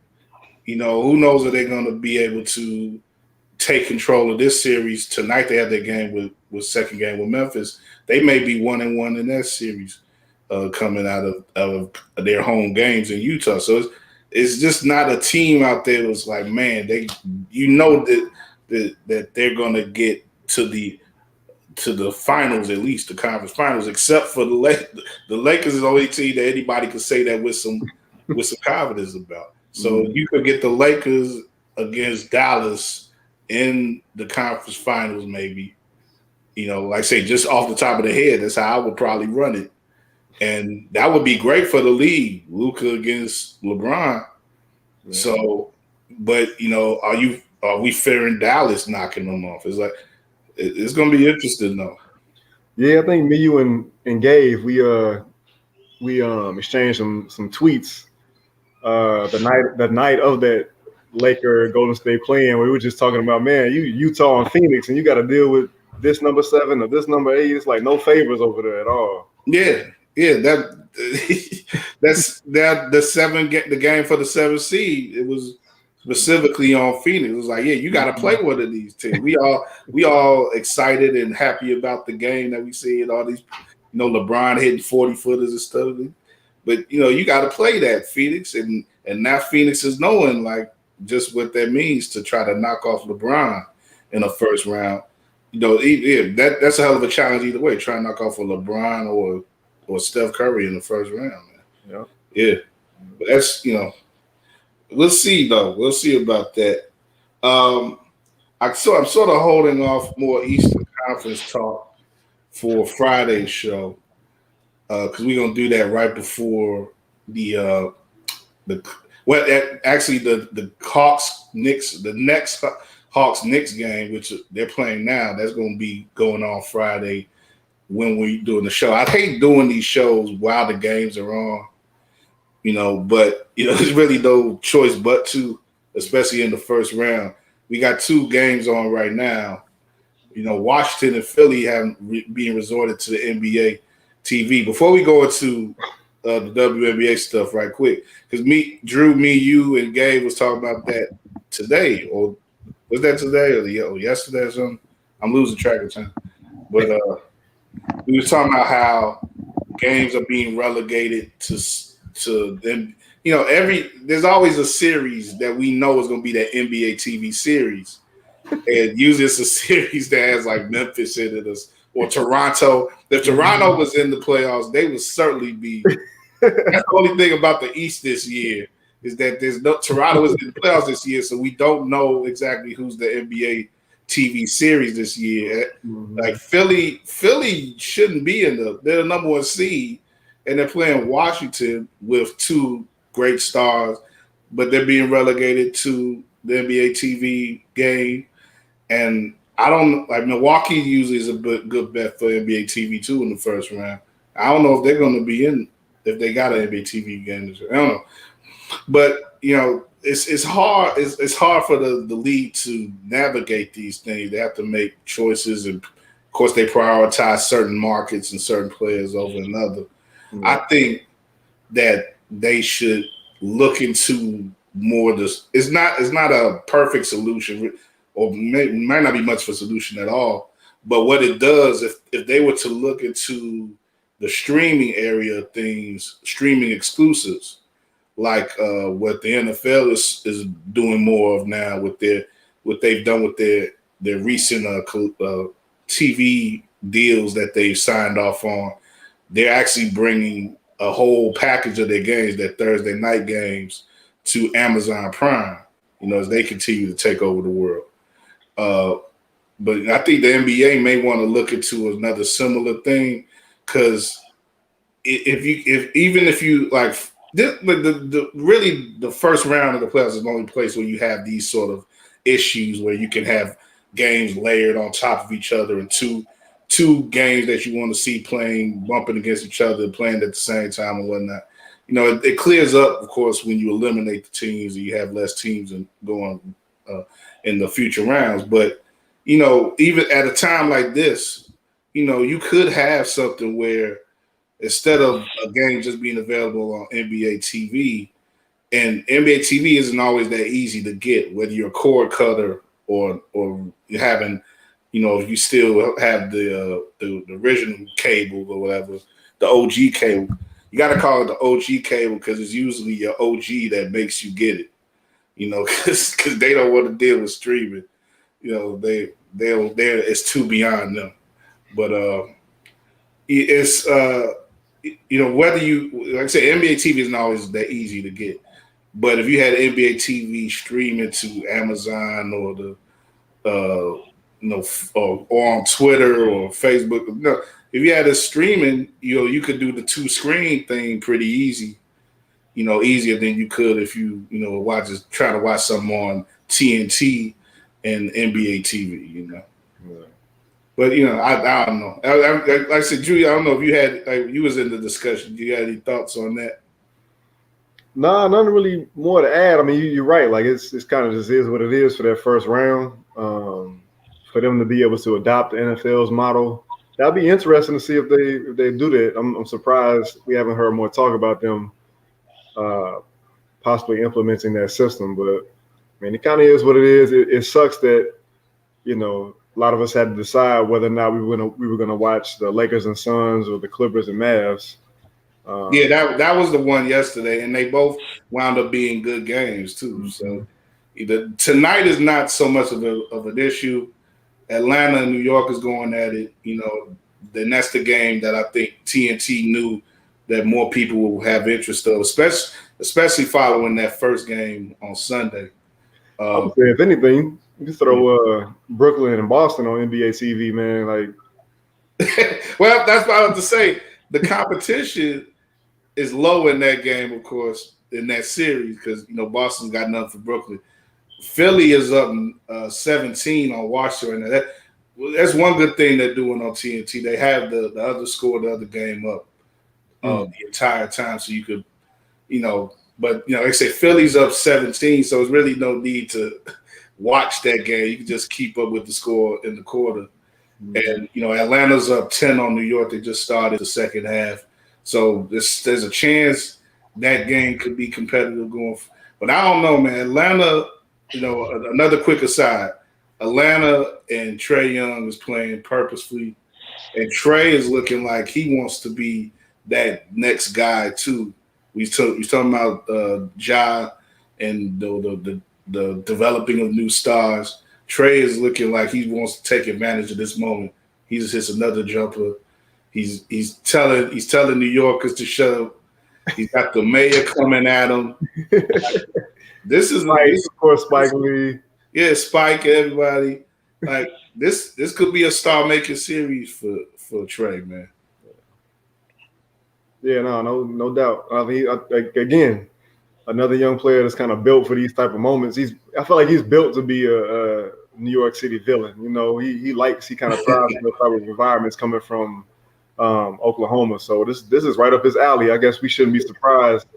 Speaker 1: who knows if they're going to be able to take control of this series tonight. They have their game with second game with Memphis. They may be 1-1 in that series coming out of their home games in Utah. So it's just not a team out there that's like, man, that they're going to get to the finals, at least the conference finals, except for the Lakers is the only team that anybody could say that with some confidence about. So you could get the Lakers against Dallas in the conference finals, maybe. Like I say, just off the top of the head, that's how I would probably run it. And that would be great for the league. Luka against LeBron. So, but are we fearing Dallas knocking them off? It's like it's going to be interesting though.
Speaker 2: Yeah, I think me, you, and Gabe, we exchanged some tweets the night of that Laker Golden State playing. We were just talking about, man, you Utah and Phoenix, and you got to deal with this number 7 or this number 8. It's like no favors over there at all.
Speaker 1: Yeah, that's the game for the 7th seed. It was specifically on Phoenix. It was like, yeah, you got to play one of these teams. We all excited and happy about the game that we see and all these, LeBron hitting 40-footers and stuff. But you got to play that Phoenix, and now Phoenix is knowing like just what that means to try to knock off LeBron in the first round. That's a hell of a challenge either way. Try to knock off a LeBron or Steph Curry in the first round, man. Yeah. But that's we'll see though. We'll see about that. I'm sort of holding off more Eastern Conference talk for Friday's show because we're gonna do that right before the Hawks Knicks, the next Hawks Knicks game, which they're playing now. That's gonna be going on Friday when we're doing the show. I hate doing these shows while the games are on, but there's really no choice but to, especially in the first round. We got 2 games on right now. Washington and Philly being resorted to the NBA TV. Before we go into the WNBA stuff right quick, because Drew, you, and Gabe was talking about that today, or was that today or yesterday or something? I'm losing track of time. But we were talking about how games are being relegated to them. There's always a series that we know is going to be that NBA TV series. And usually it's a series that has like Memphis in it or Toronto. If Toronto was in the playoffs, they would certainly be. That's the only thing about the East this year is that Toronto is in the playoffs this year, so we don't know exactly who's the NBA TV series this year. Like Philly shouldn't be they're the number 1 seed, and they're playing Washington with 2 great stars, but they're being relegated to the NBA TV game. And I don't like Milwaukee usually is a good bet for NBA TV too in the first round. I don't know if they're going to be in if they got an NBA TV game this year. I don't know, but it's hard. It's hard for the league to navigate these things. They have to make choices, and of course they prioritize certain markets and certain players over another. I think that they should look into more. It's not a perfect solution, or might not be much of a solution at all. But what it does, if they were to look into the streaming area of things, streaming exclusives, like what the NFL is doing more of now with what they've done with their recent TV deals that they've signed off on. They're actually bringing a whole package of their games, their Thursday night games, to Amazon Prime, as they continue to take over the world. But I think the NBA may want to look into another similar thing, because if you like the first round of the playoffs is the only place where you have these sort of issues where you can have games layered on top of each other, and two games that you want to see bumping against each other, playing at the same time and whatnot. It clears up, of course, when you eliminate the teams and you have less teams and going in the future rounds. But even at a time like this, you could have something where instead of a game just being available on NBA TV, and NBA TV isn't always that easy to get, whether you're a cord cutter or you're having, if you still have the original cable or whatever, the OG cable, you got to call it the OG cable because it's usually your OG that makes you get it, because they don't want to deal with streaming. It's too beyond them. But it's whether you, like I said, NBA TV isn't always that easy to get. But if you had NBA TV streaming to Amazon or or on Twitter or Facebook, if you had it streaming, you could do the 2 screen thing pretty easy, easier than you could if you try to watch something on TNT and NBA TV.
Speaker 2: Yeah.
Speaker 1: But I don't know. Like I said, Julia, I don't know if you had you was in the discussion. Do you have any thoughts on that?
Speaker 2: Nah, nothing really more to add. I mean, you're right. Like it's kind of just is what it is for that first round. For them to be able to adopt the NFL's model, that'd be interesting to see if they do that. I'm surprised we haven't heard more talk about them possibly implementing that system. But I mean, it kind of is what it is. It sucks that a lot of us had to decide whether or not we were gonna watch the Lakers and Suns or the Clippers and Mavs.
Speaker 1: Yeah, that was the one yesterday, and they both wound up being good games too.
Speaker 2: Mm-hmm.
Speaker 1: So tonight is not so much of an issue. Atlanta and New York is going at it. Then that's the game that I think TNT knew that more people will have interest of, especially following that first game on Sunday.
Speaker 2: I would say, if anything, you can throw Brooklyn and Boston on NBA TV, man. Like,
Speaker 1: well, that's what I have to say. The competition is low in that game, of course, in that series because Boston's got nothing for Brooklyn. Philly is up 17 on Washington. That's one good thing they're doing on TNT. They have the other score, the other game up the entire time, so you could, But they say Philly's up 17, so there's really no need to watch that game. You can just keep up with the score in the quarter. And Atlanta's up 10 on New York. They just started the second half, so there's a chance that game could be competitive going. But I don't know, man. Atlanta. Another quick aside, Atlanta and Trae Young is playing purposefully, and Trae is looking like he wants to be that next guy too. He's talking about Ja and the developing of new stars. Trae is looking like he wants to take advantage of this moment. He just hits another jumper. He's telling New Yorkers to shut up. He's got the mayor coming at him. This is
Speaker 2: of course, Spike Lee.
Speaker 1: Yeah, Spike, everybody. Like this could be a star-making series for Trae, man.
Speaker 2: Yeah, no doubt. I mean, again, another young player that's kind of built for these type of moments. I feel like he's built to be a New York City villain. He kind of thrives in the type of environments coming from Oklahoma. So this is right up his alley. I guess we shouldn't be surprised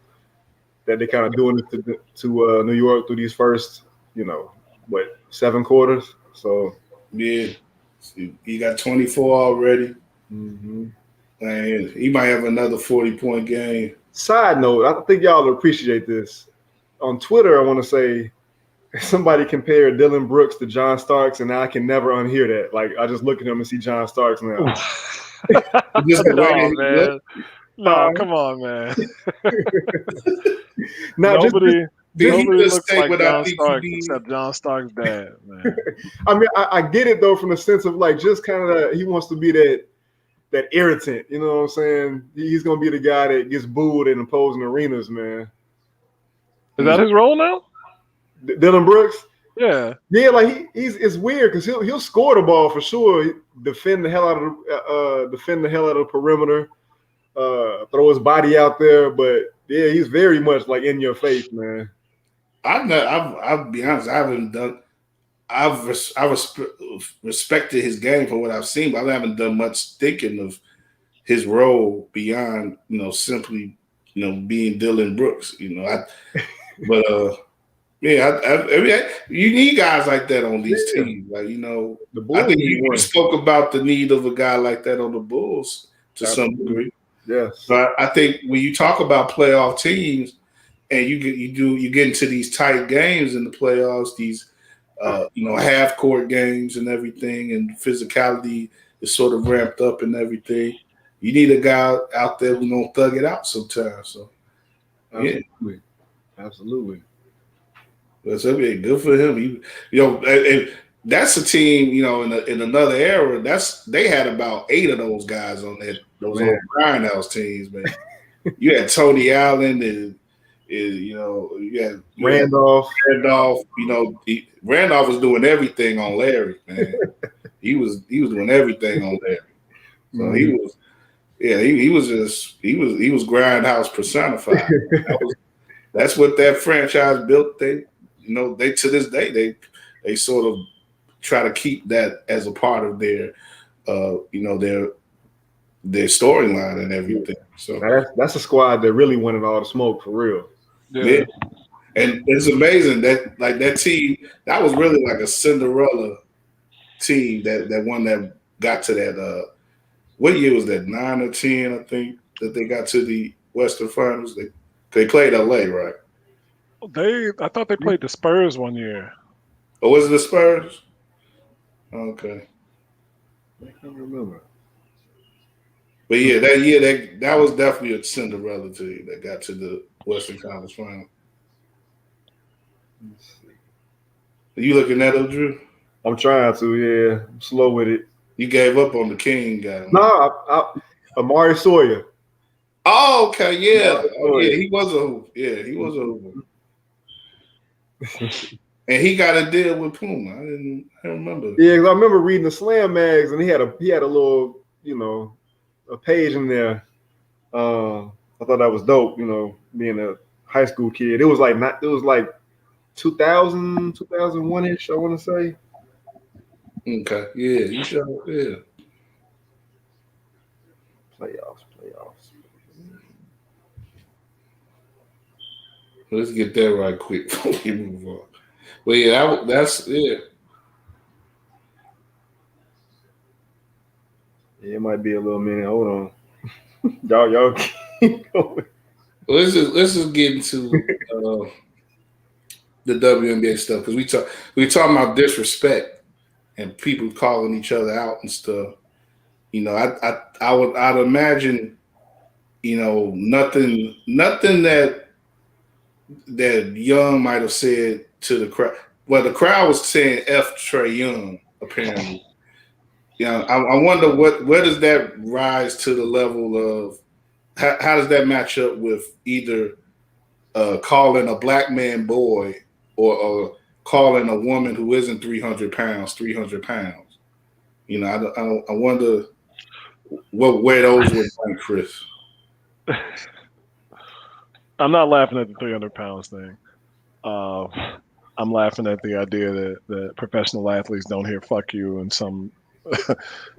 Speaker 2: that they're kind of doing it to New York through these first, 7 quarters. So
Speaker 1: yeah, he got 24 already.
Speaker 2: Mm-hmm.
Speaker 1: And he might have another 40-point game.
Speaker 2: Side note, I think y'all will appreciate this. On Twitter, I want to say somebody compared Dylan Brooks to John Starks, and I can never unhear that. Like, I just look at him and see John Starks now.
Speaker 3: Man. No, come on, man.
Speaker 2: Nobody
Speaker 3: looks like John Starks except John Starks' dad, man.
Speaker 2: I mean, I get it though, from the sense of like just kind of he wants to be that irritant. You know what I'm saying? He's gonna be the guy that gets booed in opposing arenas, man.
Speaker 3: Is that his role now?
Speaker 2: Dylan Brooks?
Speaker 3: Yeah.
Speaker 2: Yeah, like it's weird because he'll score the ball for sure, defend the hell out of the perimeter. Throw his body out there, but yeah, he's very much like in your face, man.
Speaker 1: I'll be honest, I haven't done. I've respected his game for what I've seen, but I haven't done much thinking of his role beyond simply being Dylan Brooks. Yeah, you need guys like that on these teams. Like
Speaker 2: the Bulls,
Speaker 1: I think you spoke about the need of a guy like that on the Bulls to some degree.
Speaker 2: Yes,
Speaker 1: but I think when you talk about playoff teams and you get into these tight games in the playoffs, these half court games and everything, and physicality is sort of ramped up and everything. You need a guy out there who's gonna thug it out sometimes. So
Speaker 2: absolutely.
Speaker 1: That's good for him. That's a team. In another era, they had about 8 of those guys on those old grindhouse teams, man. You had Tony Allen and you had
Speaker 2: Randolph.
Speaker 1: Randolph was doing everything on Larry, man. he was doing everything on Larry. So he was grindhouse personified. that's what that franchise built. They to this day they sort of try to keep that as a part of their their storyline and everything. So
Speaker 2: Now that's a squad that really wanted all the smoke for real.
Speaker 1: yeah. And it's amazing that like that team, that was really like a Cinderella team that one that got to that what year was that? 9 or 10, I think, that they got to the Western Finals. They played LA, right?
Speaker 3: I thought they played the Spurs one year.
Speaker 1: Or was it the Spurs? Okay.
Speaker 2: I can't remember.
Speaker 1: But yeah, that year that was definitely a Cinderella team that got to the Western Conference Final. Are you looking at it, Drew?
Speaker 2: I'm trying to, yeah. I'm slow with it.
Speaker 1: You gave up on the King guy.
Speaker 2: No, Amari Sawyer.
Speaker 1: Oh, okay, yeah. Oh, yeah, he was a hoop. Yeah, he was a hoop. And he got a deal with Puma. I didn't remember.
Speaker 2: Yeah, 'cause I remember reading the Slam mags, and he had a little, a page in there. I thought that was dope. Being a high school kid, it was like 2000, 2001-ish. I want to say.
Speaker 1: Okay, yeah, you sure? Yeah.
Speaker 2: Playoffs.
Speaker 1: Let's get that right quick before we move on. But yeah, that's yeah.
Speaker 2: Yeah, it might be a little minute. Hold on. y'all keep going.
Speaker 1: Let's just get into the WNBA stuff because we talking about disrespect and people calling each other out and stuff. I'd imagine, nothing that Young might have said to the crowd. Well, the crowd was saying F Trae Young, apparently. I wonder where does that rise to the level of how does that match up with either calling a black man boy or calling a woman who isn't 300 pounds 300 pounds? I wonder where those would rank, Chris.
Speaker 3: I'm not laughing at the 300 pounds thing. I'm laughing at the idea that professional athletes don't hear "fuck you" and some.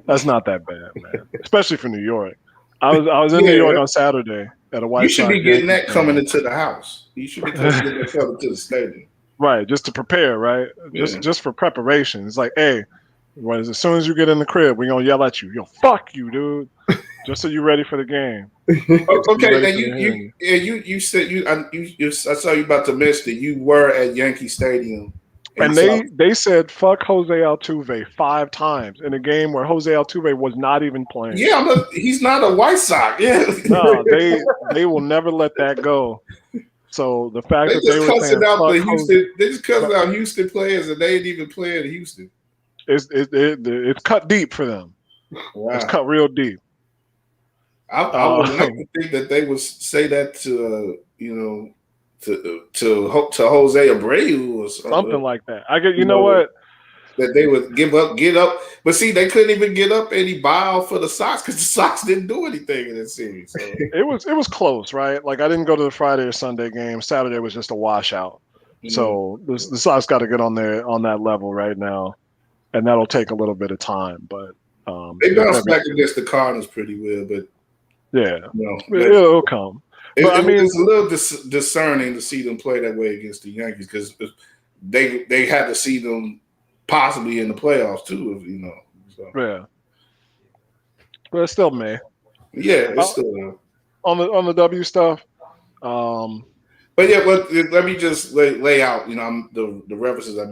Speaker 3: That's not that bad, man. Especially for New York. I was in New York on Saturday at a White Sox.
Speaker 1: You should be getting that coming into the house. You should be getting that coming to the stadium.
Speaker 3: Right, just to prepare, right? Just for preparation. It's like, hey, as soon as you get in the crib, we're gonna yell at you. Yo, fuck you, dude. Just so you're ready for the game.
Speaker 1: Okay, now you said I saw you about to mention that you were at Yankee Stadium.
Speaker 3: And they said fuck Jose Altuve 5 times in a game where Jose Altuve was not even playing.
Speaker 1: Yeah, he's not a White Sox. Yeah,
Speaker 3: no, they will never let that go. So the fact that they were saying
Speaker 1: they just cussing out Houston players and they ain't even playing in Houston.
Speaker 3: It's cut deep for them. Wow. It's cut real deep.
Speaker 1: I would like to think that they would say that to Jose Abreu or
Speaker 3: something like that. You know what?
Speaker 1: That they would get up. But see, they couldn't even get up any buyout for the Sox because the Sox didn't do anything in that series. So.
Speaker 3: It was close, right? Like I didn't go to the Friday or Sunday game. Saturday was just a washout. Mm-hmm. So the Sox got to get on that level right now, and that'll take a little bit of time. But
Speaker 1: they bounced back against the Cardinals pretty well, but
Speaker 3: yeah, it'll come.
Speaker 1: It's a little discerning to see them play that way against the Yankees because they had to see them possibly in the playoffs too, So.
Speaker 3: Yeah, but it's still May.
Speaker 1: Yeah, it's still
Speaker 3: on the W stuff.
Speaker 1: But yeah, let me just lay out. The references I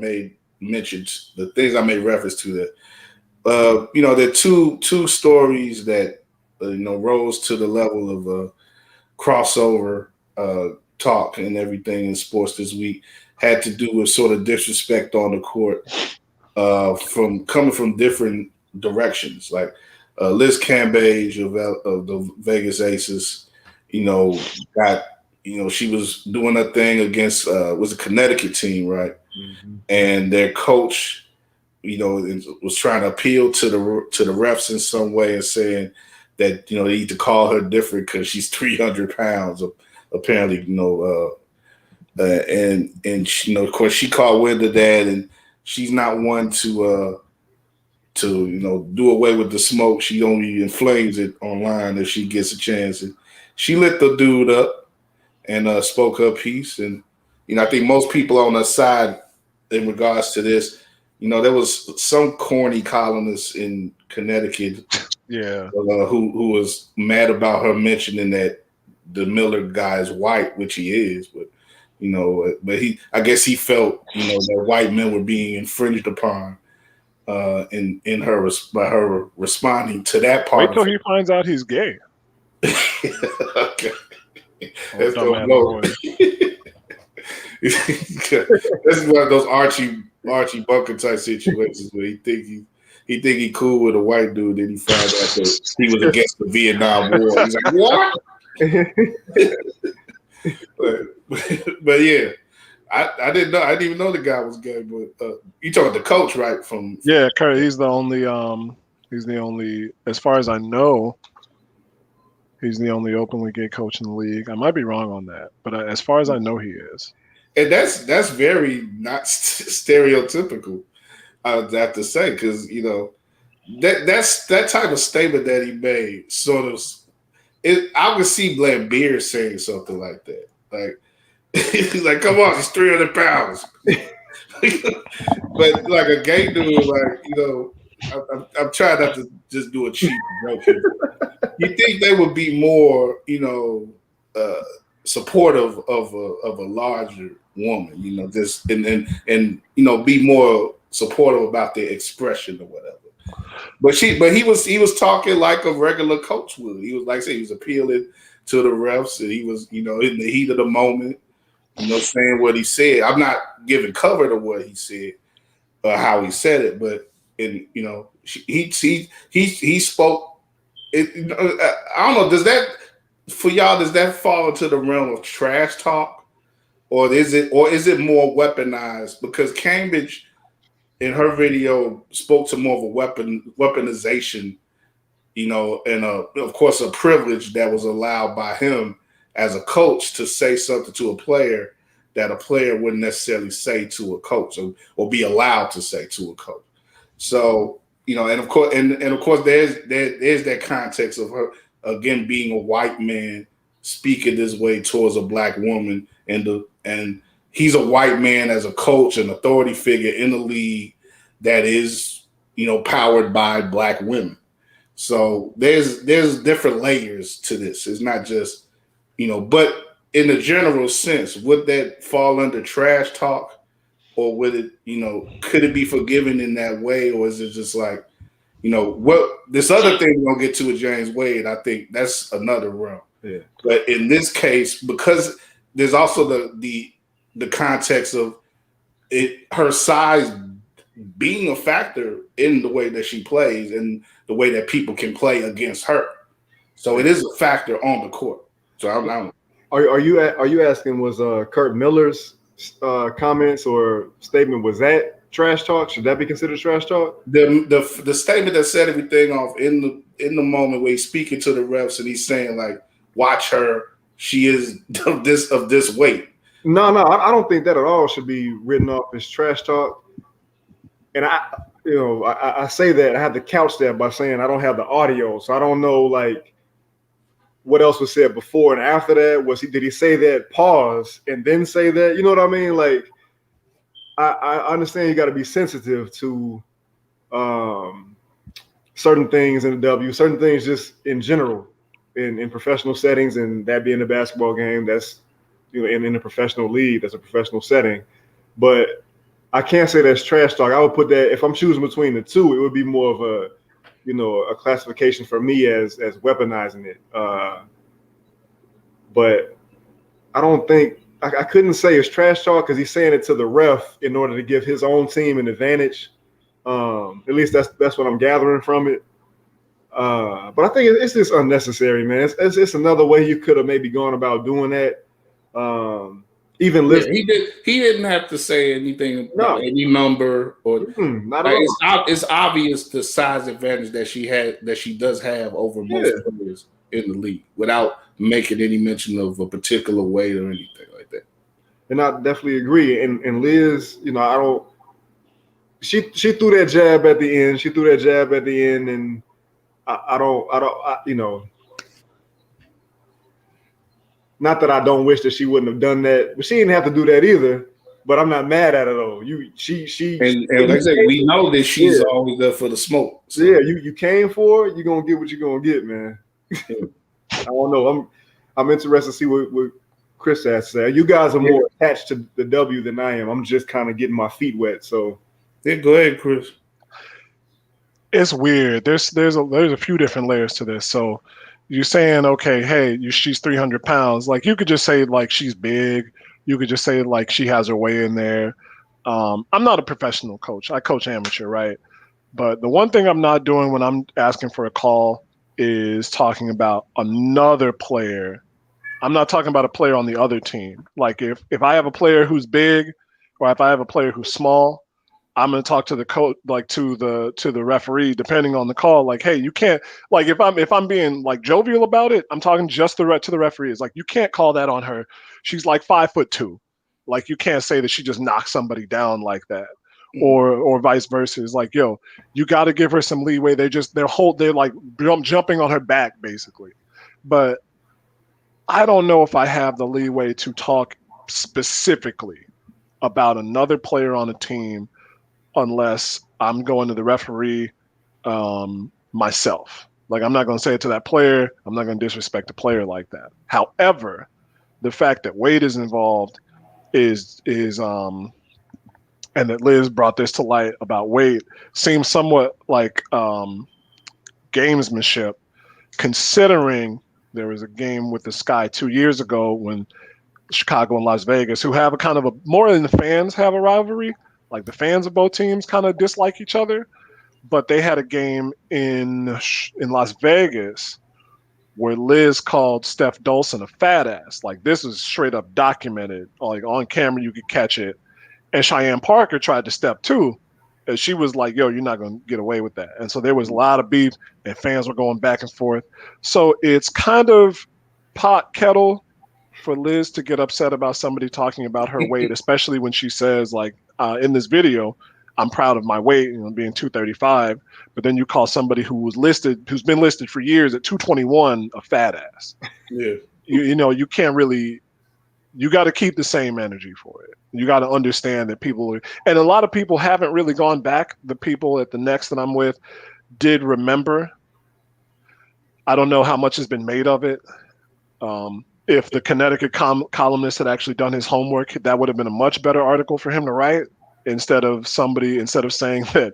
Speaker 1: mentioned the things I made reference to that. There are two stories that rose to the level of crossover talk and everything in sports this week had to do with sort of disrespect on the court from coming from different directions. Like Liz Cambage of the Vegas Aces, got she was doing a thing against was a Connecticut team, right? Mm-hmm. And their coach, was trying to appeal to the refs in some way and saying that they need to call her different because she's 300 pounds. Apparently, and she, of course, she caught wind of that, and she's not one to do away with the smoke. She only inflames it online if she gets a chance. And she lit the dude up and spoke her piece. And I think most people on her side in regards to this, there was some corny columnist in Connecticut, who was mad about her mentioning that the Miller guy is white, which he is, but I guess he felt that white men were being infringed upon in her by her responding to that part.
Speaker 3: Wait till he finds out he's gay.
Speaker 1: Okay.
Speaker 3: That's no.
Speaker 1: That's one of those Archie Bunker type situations where he think he cool with a white dude, then he found out that he was against the Vietnam War. He's like, what? but yeah, I didn't know. I didn't even know the guy was gay. But you talking the coach, right?
Speaker 3: Kurt. He's the only. He's the only, as far as I know, he's the only openly gay coach in the league. I might be wrong on that, but as far as I know, he is.
Speaker 1: And that's very not stereotypical. I would have to say, because that's that type of statement that he made. Sort of, I would see Beer saying something like that. Like, he's like, "Come on, he's 300 pounds." But like a gay dude, I'm trying not to just do a cheap joke here. You think they would be more, supportive of a larger woman, just and be more supportive about their expression or whatever. But he was talking like a regular coach would. He was like I said, he was appealing to the refs, and he was, in the heat of the moment, saying what he said. I'm not giving cover to what he said or how he said it, but he spoke. I don't know. Does that fall into the realm of trash talk, or is it more weaponized? Because Cambridge, in her video, spoke to more of a weaponization, and of course a privilege that was allowed by him as a coach to say something to a player that a player wouldn't necessarily say to a coach or be allowed to say to a coach. So. And of course, there's that context of her again being a white man speaking this way towards a black woman, and he's a white man as a coach, an authority figure in the league that is powered by black women. So there's different layers to this. It's not just but in the general sense, would that fall under trash talk? Or would it, could it be forgiven in that way? Or is it just like, what this other thing we're going to get to with James Wade, I think that's another realm.
Speaker 2: Yeah.
Speaker 1: But in this case, because there's also the context of her size being a factor in the way that she plays and the way that people can play against her. So it is a factor on the court. So I don't.
Speaker 2: Are you asking, was Kurt Miller's comments or statement, was that trash talk? Should that be considered trash talk?
Speaker 1: The statement that set everything off in the moment where he's speaking to the refs and he's saying like, watch her, she is of this weight.
Speaker 2: No, I don't think that at all should be written off as trash talk. And I say that, I have to couch that by saying I don't have the audio, so I don't know like what else was said before and after that. Did he say that, pause, and then say that? You know what I mean? Like, I understand you got to be sensitive to certain things in the W, certain things just in general, in professional settings, and that being a basketball game, that's in a professional league, that's a professional setting. But I can't say that's trash talk. I would put that, if I'm choosing between the two, it would be more of a classification for me as weaponizing it. But I don't think I couldn't say it's trash talk because he's saying it to the ref in order to give his own team an advantage. At least that's what I'm gathering from it. But I think it's just unnecessary, man. It's another way you could have maybe gone about doing that. Even listening.
Speaker 1: He didn't have to say anything about any number or
Speaker 2: not at all.
Speaker 1: It's obvious the size advantage that she does have over most players in the league without making any mention of a particular weight or anything like that.
Speaker 2: And I definitely agree. And Liz, you know, I don't. She threw that jab at the end. She threw that jab at the end, and you know, not that I don't wish that she wouldn't have done that, but she didn't have to do that either. But I'm not mad at her though.
Speaker 1: And like I said, we know that she's
Speaker 2: yeah,
Speaker 1: always there for the smoke. So.
Speaker 2: yeah. You came for it. You're gonna get what you're gonna get, man. I don't know. I'm interested to see what Chris has to say. You guys are more attached to the W than I am. I'm just kind of getting my feet wet. So
Speaker 1: Yeah, go ahead, Chris.
Speaker 3: It's weird. There's a few different layers to this. So you're saying, okay, hey, she's 300 pounds. Like you could just say like she's big. You could just say like she has her way in there. I'm not a professional coach. I coach amateur, right? But the one thing I'm not doing when I'm asking for a call is talking about another player. I'm not talking about a player on the other team. Like if I have a player who's big or if I have a player who's small, I'm gonna talk to the coach, like to the referee, depending on the call. Like, hey, you can't like if I'm being like jovial about it, I'm talking just to the referee. It's like you can't call that on her. She's like 5'2". Like you can't say that she just knocked somebody down like that, or vice versa. It's like, yo, you got to give her some leeway. They're like jumping on her back basically, but I don't know if I have the leeway to talk specifically about another player on a team unless I'm going to the referee myself. Like I'm not going to say it to that player. I'm not going to disrespect a player like that. However, the fact that Wade is involved is and that Liz brought this to light about Wade seems somewhat like gamesmanship, considering there was a game with the Sky 2 years ago when Chicago and Las Vegas, who have a kind of a more than the fans have a rivalry. Like the fans of both teams kind of dislike each other, but they had a game in Las Vegas where Liz called Steph Dolson a fat ass. Like this is straight up documented. Like on camera, you could catch it. And Cheyenne Parker tried to step too. And she was like, yo, you're not going to get away with that. And so there was a lot of beef and fans were going back and forth. So it's kind of pot kettle for Liz to get upset about somebody talking about her weight, especially when she says, like, in this video, I'm proud of my weight, being 235. But then you call somebody who's been listed for years at 221 a fat ass.
Speaker 1: Yeah.
Speaker 3: You can't really. You got to keep the same energy for it. You got to understand that and a lot of people haven't really gone back. The people at the Next that I'm with did remember. I don't know how much has been made of it. If the Connecticut columnist had actually done his homework, that would have been a much better article for him to write instead of saying that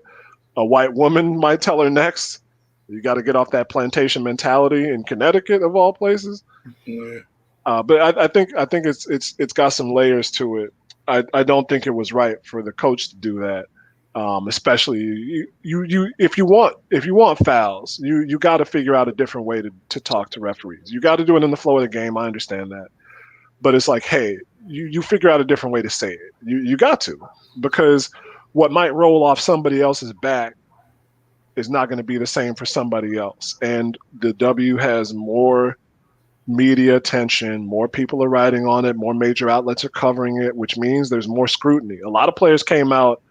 Speaker 3: a white woman might tell her next. You got to get off that plantation mentality in Connecticut of all places.
Speaker 1: Yeah.
Speaker 3: But I think it's got some layers to it. I don't think it was right for the coach to do that. Especially if you want fouls, you got to figure out a different way to talk to referees. You got to do it in the flow of the game. I understand that, but it's like, hey, you figure out a different way to say it. You got to, because what might roll off somebody else's back is not going to be the same for somebody else. And the W has more media attention, more people are writing on it, more major outlets are covering it, which means there's more scrutiny. A lot of players came out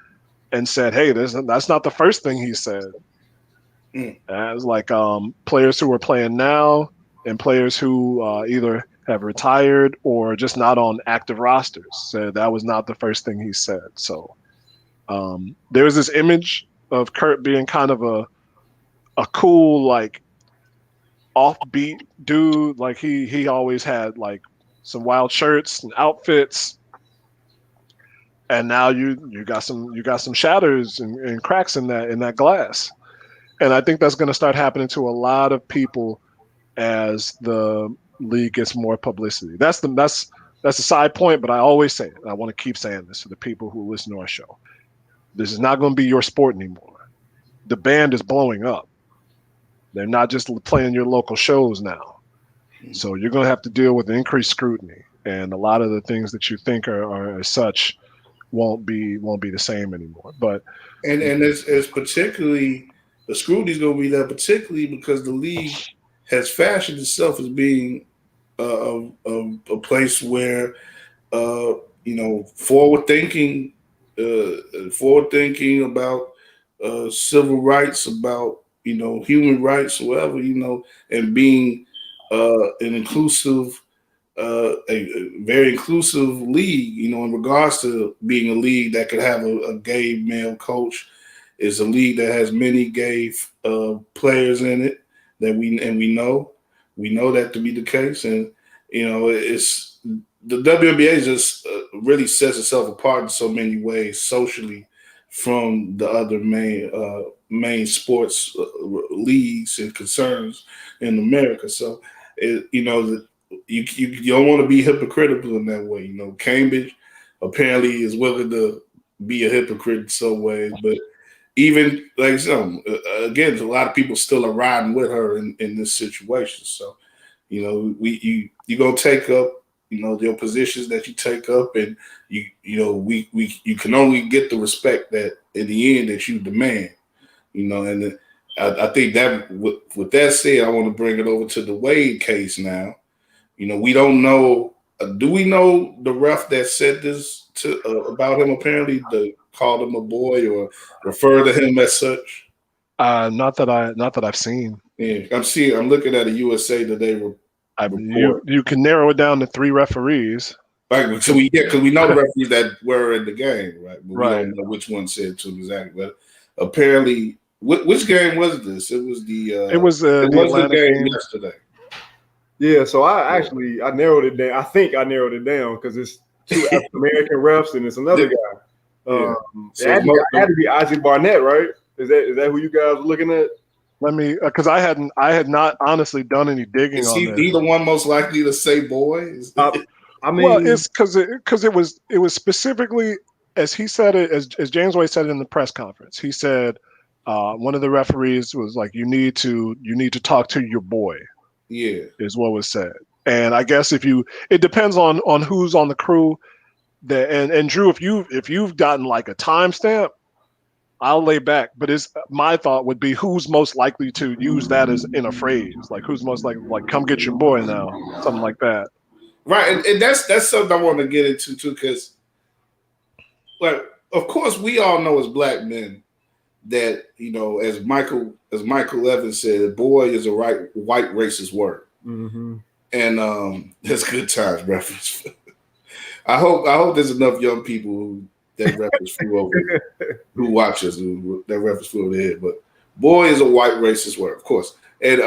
Speaker 3: and said, hey, that's not the first thing he said. As like players who are playing now and players who either have retired or just not on active rosters said that was not the first thing he said. So there was this image of Kurt being kind of a cool, like, offbeat dude. Like he always had like some wild shirts and outfits, and now you got some shatters and cracks in that glass. And I think that's going to start happening to a lot of people as the league gets more publicity. That's a side point, but I always say it. And I want to keep saying this to the people who listen to our show. This is not going to be your sport anymore. The band is blowing up. They're not just playing your local shows now. So you're going to have to deal with increased scrutiny, and a lot of the things that you think are as such won't be the same anymore. But
Speaker 1: and it's particularly the scrutiny's going to be there, particularly because the league has fashioned itself as being a place where forward thinking, about civil rights, about human rights, whatever, and being an inclusive, a very inclusive league, in regards to being a league that could have a gay male coach, is a league that has many gay players in it that we know that to be the case, and it's the WNBA just really sets itself apart in so many ways socially from the other main sports leagues and concerns in America. So, you don't want to be hypocritical in that way. Cambridge apparently is willing to be a hypocrite in some ways, but even like again, a lot of people still are riding with her in this situation. So, you gonna take up your positions that you take up, and you can only get the respect that in the end that you demand. And I think that with that said, I want to bring it over to the Wade case now. We don't know. Do we know the ref that said this to about him? Apparently, called him a boy or referred to him as such.
Speaker 3: Not that I've seen.
Speaker 1: Yeah, I'm looking at a USA Today report.
Speaker 3: You can narrow it down to 3 referees.
Speaker 1: Right, so because we know the referees that were in the game, right? But
Speaker 3: Right.
Speaker 1: we don't know which one said to him exactly. But apparently, which game was this? It was the
Speaker 3: Atlanta
Speaker 1: game
Speaker 3: game
Speaker 1: yesterday.
Speaker 2: Yeah, so I narrowed it down. I think I narrowed it down because it's 2 African American refs and it's another guy.
Speaker 1: Yeah.
Speaker 2: So it had to be Isaac Barnett, right? Is that who you guys were looking at?
Speaker 3: Let me, because I had not honestly done any digging
Speaker 1: Is
Speaker 3: on
Speaker 1: he
Speaker 3: this.
Speaker 1: the one most likely to say boy?
Speaker 2: I mean,
Speaker 3: Well, it's because it was specifically as he said it, as James Wade said it in the press conference. He said one of the referees was like, "You need to talk to your boy."
Speaker 1: Yeah,
Speaker 3: is what was said. And I guess it depends on who's on the crew. And Drew, if you've gotten like a timestamp, I'll lay back. But my thought would be who's most likely to use that as in a phrase, like who's most likely, like, come get your boy now, something like that.
Speaker 1: right. And that's something I want to get into too, because like, of course, we all know as black men that as Michael Evans said, boy is a white racist word.
Speaker 2: Mm-hmm.
Speaker 1: And that's good times reference. I hope there's enough young people that reference flew over who watches that reference flew over their head. But boy is a white racist word, of course. And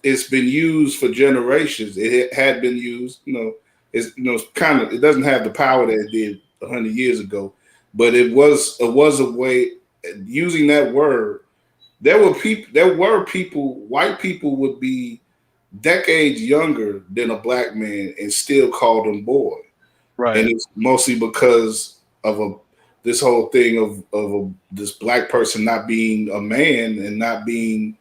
Speaker 1: it's been used for generations. It had been used, it's it doesn't have the power that it did 100 years ago, but it was a way using that word. There were people, white people would be decades younger than a black man and still call them boy.
Speaker 3: Right.
Speaker 1: And it's mostly because of this whole thing of this black person not being a man and not being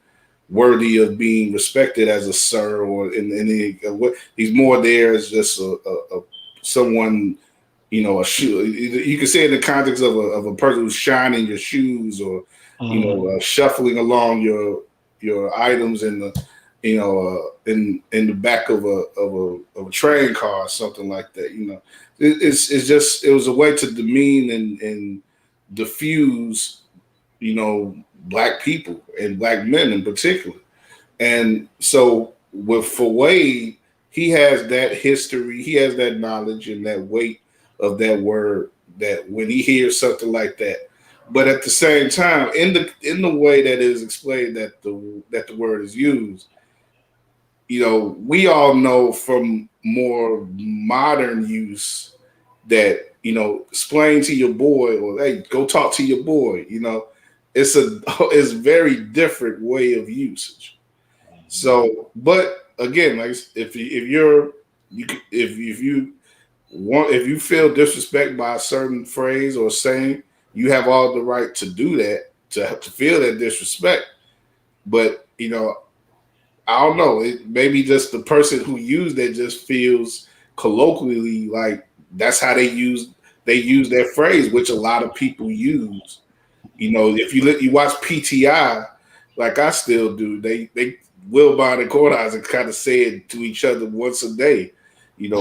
Speaker 1: worthy of being respected as a sir, or he's more there as just a someone, a shoe. You can say it in the context of a person who's shining your shoes, or shuffling along your items in the in the back of a train car or something like that. It was a way to demean and diffuse black people and black men in particular. And so for Wade, he has that history, he has that knowledge and that weight of that word, that when he hears something like that. But at the same time, in the way that it is explained that the word is used, we all know from more modern use that, explain to your boy, or hey, go talk to your boy, it's very different way of usage. So, but again, like if you feel disrespect by a certain phrase or saying, you have all the right to do that, to feel that disrespect. But I don't know. It maybe just the person who used it just feels colloquially like that's how they use that phrase, which a lot of people use. If you watch PTI, like I still do, they Wilbon and Cortez kind of say it to each other once a day.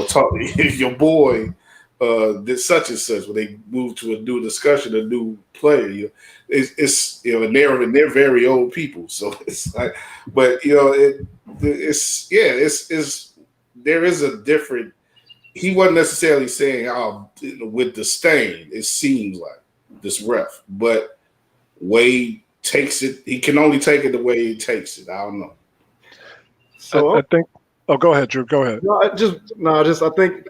Speaker 1: Talk your boy, this such and such when they move to a new discussion, a new player. It's and they're very old people, so it's like, but it's there is a different. He wasn't necessarily saying with disdain. It seems like this ref, but Wade takes it. He can only take it the way he takes it. I don't know.
Speaker 3: So I think. Oh, go ahead, Drew. Go ahead.
Speaker 2: I think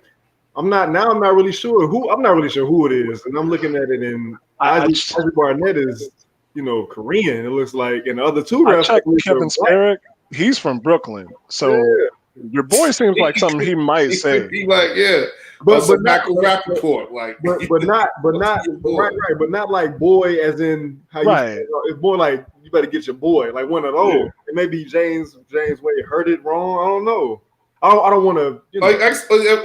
Speaker 2: I'm not really sure who. I'm not really sure who it is, and I'm looking at it, and Ozzy Barnett is, Korean. It looks like, and the other two refs.
Speaker 3: I checked Kevin Sparrick. He's from Brooklyn, so your boy seems like something he might say.
Speaker 1: He like, yeah. But Michael Rappaport, like,
Speaker 2: but not right, but not like boy as in how you.
Speaker 3: Right.
Speaker 2: It's more like you better get your boy, like one of those. Yeah. And maybe James Wade heard it wrong. I don't know. I don't want to.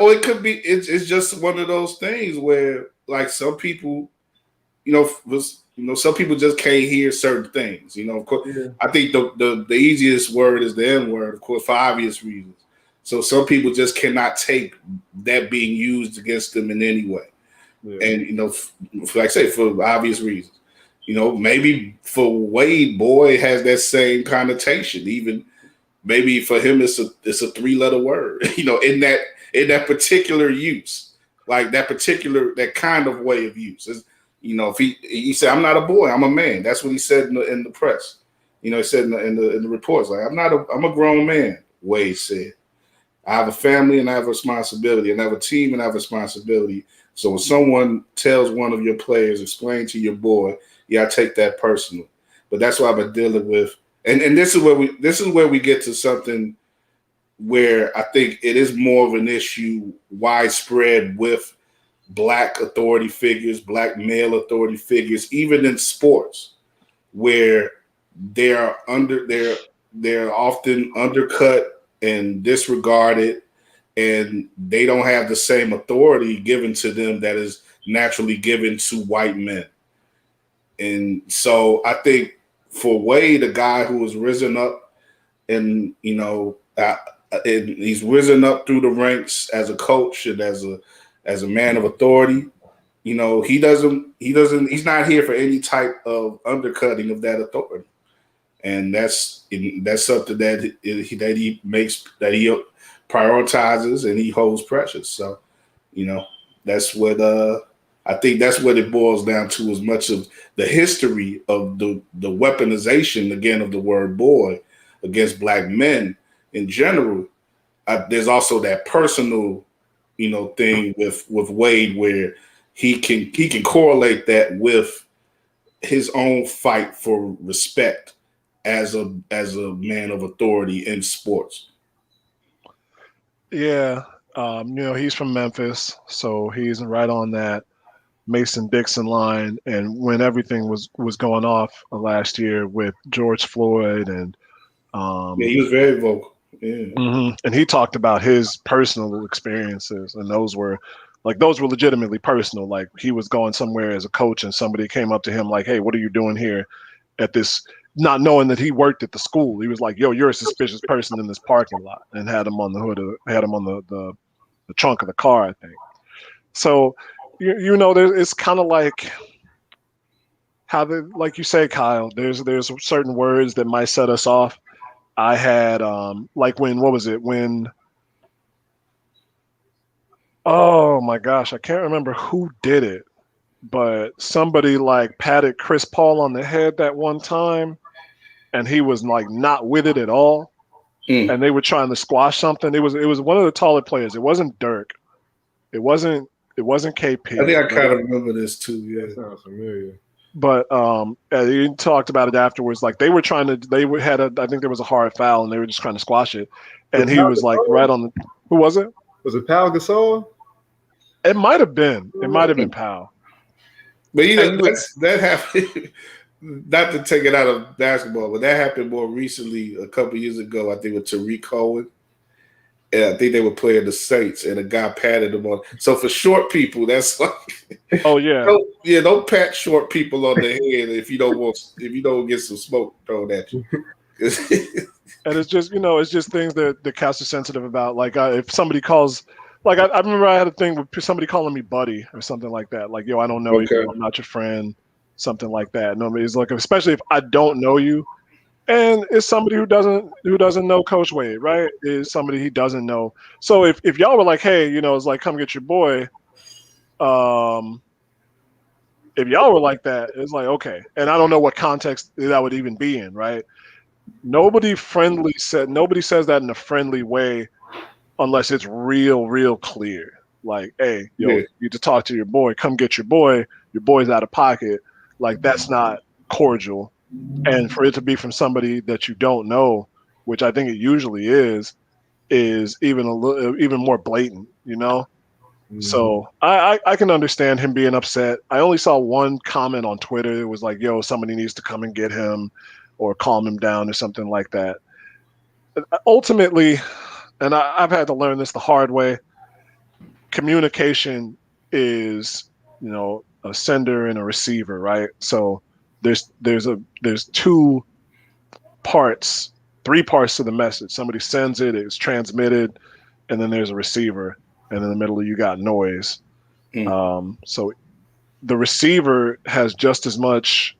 Speaker 1: Or it could be. It's just one of those things where, like, some people, some people just can't hear certain things. Of course, I think the easiest word is the N word, of course, for obvious reasons. So some people just cannot take that being used against them in any way. Yeah. And, like I say, for obvious reasons. Maybe for Wade, boy has that same connotation. Even maybe for him, it's a 3-letter word, in that particular use, like that kind of way of use. If he said, I'm not a boy, I'm a man. That's what he said in the press. He said in the reports, like, I'm a grown man, Wade said. I have a family and I have a responsibility, and I have a team and I have a responsibility. So when someone tells one of your players, explain to your boy, I take that personal. But that's what I've been dealing with. And this is where we get to something where I think it is more of an issue widespread with Black authority figures, Black male authority figures, even in sports, where they're often undercut and disregarded, and they don't have the same authority given to them that is naturally given to white men. And so I think for Wade, a guy who has risen up and, he's risen up through the ranks as a coach and as a man of authority, he's not here for any type of undercutting of that authority. And that's something that he prioritizes and he holds precious. So, that's what I think that's what it boils down to, as much of the history of the weaponization, again, of the word boy against Black men in general. There's also that personal, thing with Wade, where he can correlate that with his own fight for respect as a man of authority in sports.
Speaker 3: Yeah, he's from Memphis, so he's right on that Mason-Dixon line. And when everything was going off last year with George Floyd, and
Speaker 1: he was very vocal. Yeah.
Speaker 3: Mm-hmm. And he talked about his personal experiences, and those were legitimately personal. Like, he was going somewhere as a coach, and somebody came up to him like, "Hey, what are you doing here at this?" Not knowing that he worked at the school. He was like, "Yo, you're a suspicious person in this parking lot," and had him on the trunk of the car, I think. So, it's kind of like how like you say, Kyle, there's certain words that might set us off. I had like oh my gosh, I can't remember who did it, but somebody like patted Chris Paul on the head that one time, and he was like not with it at all. And they were trying to squash something. It was one of the taller players. It wasn't Dirk. It wasn't KP.
Speaker 1: I think I kind of remember this too. Yeah,
Speaker 2: that sounds familiar.
Speaker 3: But he talked about it afterwards. Like, I think there was a hard foul, and they were just trying to squash it. And he was like right on the. Who was it?
Speaker 2: Was it Pau Gasol?
Speaker 3: It might have been. It might have been Pau.
Speaker 1: But that happened. Not to take it out of basketball, but that happened more recently, a couple years ago. I think with Tariq Cohen. And I think they were playing the Saints, and a guy patted him on. So for short people, that's like,
Speaker 3: oh yeah,
Speaker 1: don't pat short people on the head if you don't get some smoke thrown at you.
Speaker 3: And it's just things that Cass is sensitive about. Like, if somebody calls like I remember I had a thing with somebody calling me buddy or something like that. Like, yo, I don't know you,
Speaker 1: Okay.
Speaker 3: I'm not your friend, something like that. No, it's like, especially if I don't know you, and it's somebody who doesn't know Coach Wade, right? Is somebody he doesn't know. So if y'all were like, hey, it's like, come get your boy. Um, if y'all were like that, it's like, okay. And I don't know what context that would even be in, right? Nobody says that in a friendly way unless it's real clear. Like, hey, yo,
Speaker 1: Yeah.
Speaker 3: you need to talk to your boy. Come get your boy. Your boy's out of pocket. Like, that's not cordial. And for it to be from somebody that you don't know, which I think it usually is even even more blatant, So I can understand him being upset. I only saw one comment on Twitter. It was like, yo, somebody needs to come and get him or calm him down or something like that. Ultimately, and I've had to learn this the hard way, communication is, a sender and a receiver, right? So there's two parts, three parts to the message. Somebody sends it, it's transmitted, and then there's a receiver, and in the middle you got noise. So the receiver has just as much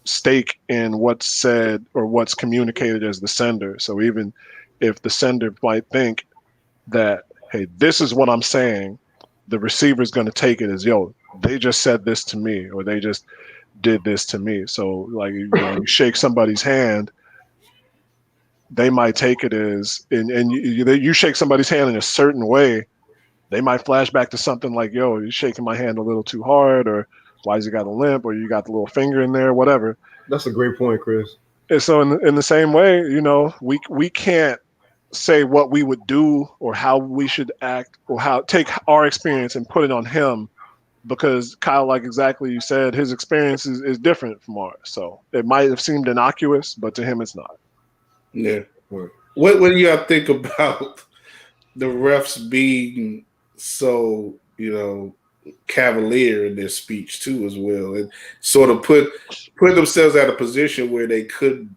Speaker 3: stake in what's said or what's communicated as the sender. So even if the sender might think that, hey, this is what I'm saying, the receiver is going to take it as, yo, they just said this to me, or they just did this to me. So like, you shake somebody's hand, they might take it as, and you shake somebody's hand in a certain way, they might flash back to something like, yo, you're shaking my hand a little too hard, or why has he got a limp, or you got the little finger in there, whatever.
Speaker 2: That's a great point, Chris.
Speaker 3: And so in the same way, we can't say what we would do or how we should act or how take our experience and put it on him, because Kyle, like exactly you said, his experience is different from ours. So it might have seemed innocuous, but to him it's not.
Speaker 1: Yeah. What do y'all think about the refs being so, cavalier in their speech too as well, and sort of put themselves at a position where they could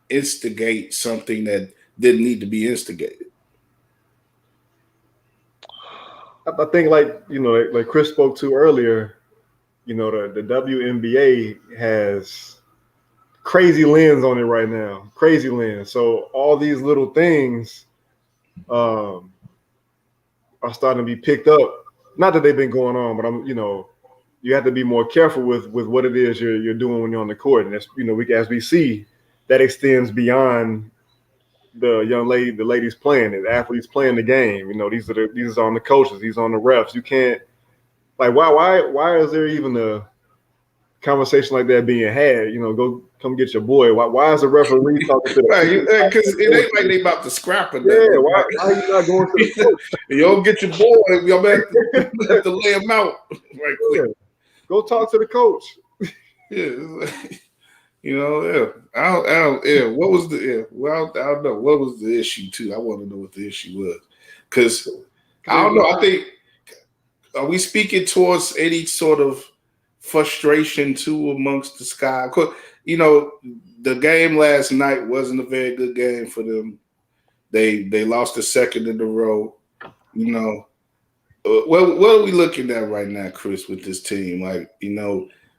Speaker 1: instigate something that didn't need to be instigated?
Speaker 2: I think, like Chris spoke to earlier, the WNBA has crazy lens on it right now, crazy lens. So all these little things are starting to be picked up. Not that they've been going on, but you have to be more careful with what it is you're doing when you're on the court. And that's, as we see, that extends beyond the ladies playing, the athletes playing the game. These are on the coaches, these are on the refs. You can't, like, why is there even a conversation like that being had? Go come get your boy. Why is the referee talking to the
Speaker 1: Right, because it ain't like they about to scrap or nothing.
Speaker 2: Yeah, why are you not going to the coach?
Speaker 1: You don't get your boy, y'all have to lay him out right quick.
Speaker 2: Go talk to the coach.
Speaker 1: Yeah. Yeah. I don't, yeah. What was the, yeah. Well, I don't know. What was the issue, too? I want to know what the issue was. Because, I don't know. I think, are we speaking towards any sort of frustration, too, amongst the Sky? The game last night wasn't a very good game for them. They lost the second in a row. What are we looking at right now, Chris, with this team? Like,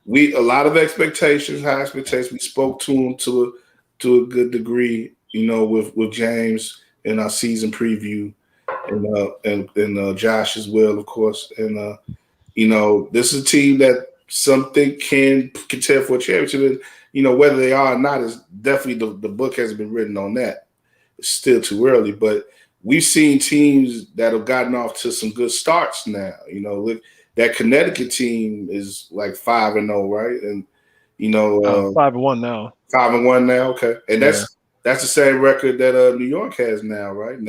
Speaker 1: we a lot of expectations, high expectations. We spoke to them to a good degree, with James in our season preview, and Josh as well, of course. And this is a team that something can contend for a championship. And, whether they are or not is definitely the book hasn't been written on that. It's still too early, but we've seen teams that have gotten off to some good starts now. Look, that Connecticut team is like 5-0, right? And
Speaker 3: 5-1 now.
Speaker 1: 5-1 now, okay. And that's the same record that New York has now, right? And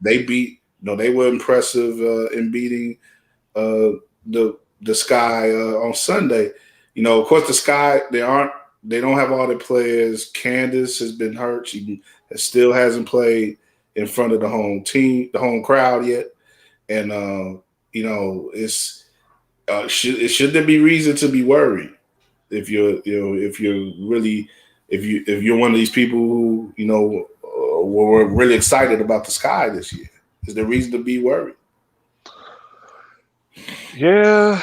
Speaker 1: they beat. They were impressive in beating the Sky on Sunday. Of course, the Sky they don't have all their players. Candace has been hurt. She still hasn't played in front of the home team, the home crowd yet. And it's should there be reason to be worried if you're one of these people who were really excited about the Sky this year? Is there reason to be worried?
Speaker 3: Yeah,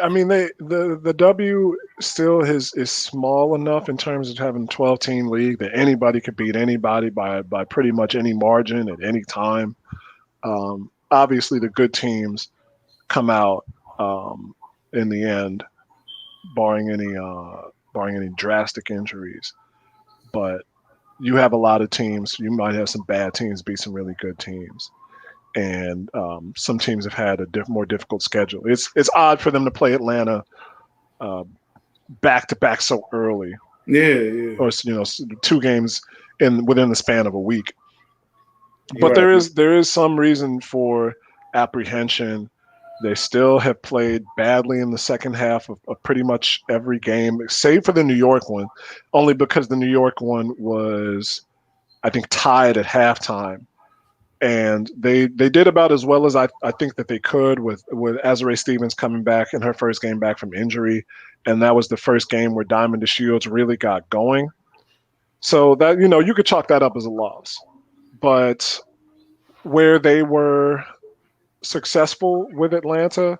Speaker 3: I mean the W still is small enough in terms of having a 12-team league that anybody could beat anybody by pretty much any margin at any time. Obviously, the good teams come out in the end, barring any drastic injuries. But you have a lot of teams. You might have some bad teams beat some really good teams, and some teams have had a more difficult schedule. It's odd for them to play Atlanta back to back so early,
Speaker 1: Yeah.
Speaker 3: or 2 games within the span of a week. But
Speaker 2: Right.
Speaker 3: there is some reason for apprehension. They still have played badly in the second half of pretty much every game, save for the New York one, only because the New York one was, I think, tied at halftime. And they did about as well as I think that they could with Azurá Stevens coming back in her first game back from injury. And that was the first game where Diamond DeShields really got going. So that, you could chalk that up as a loss. But where they were successful with Atlanta,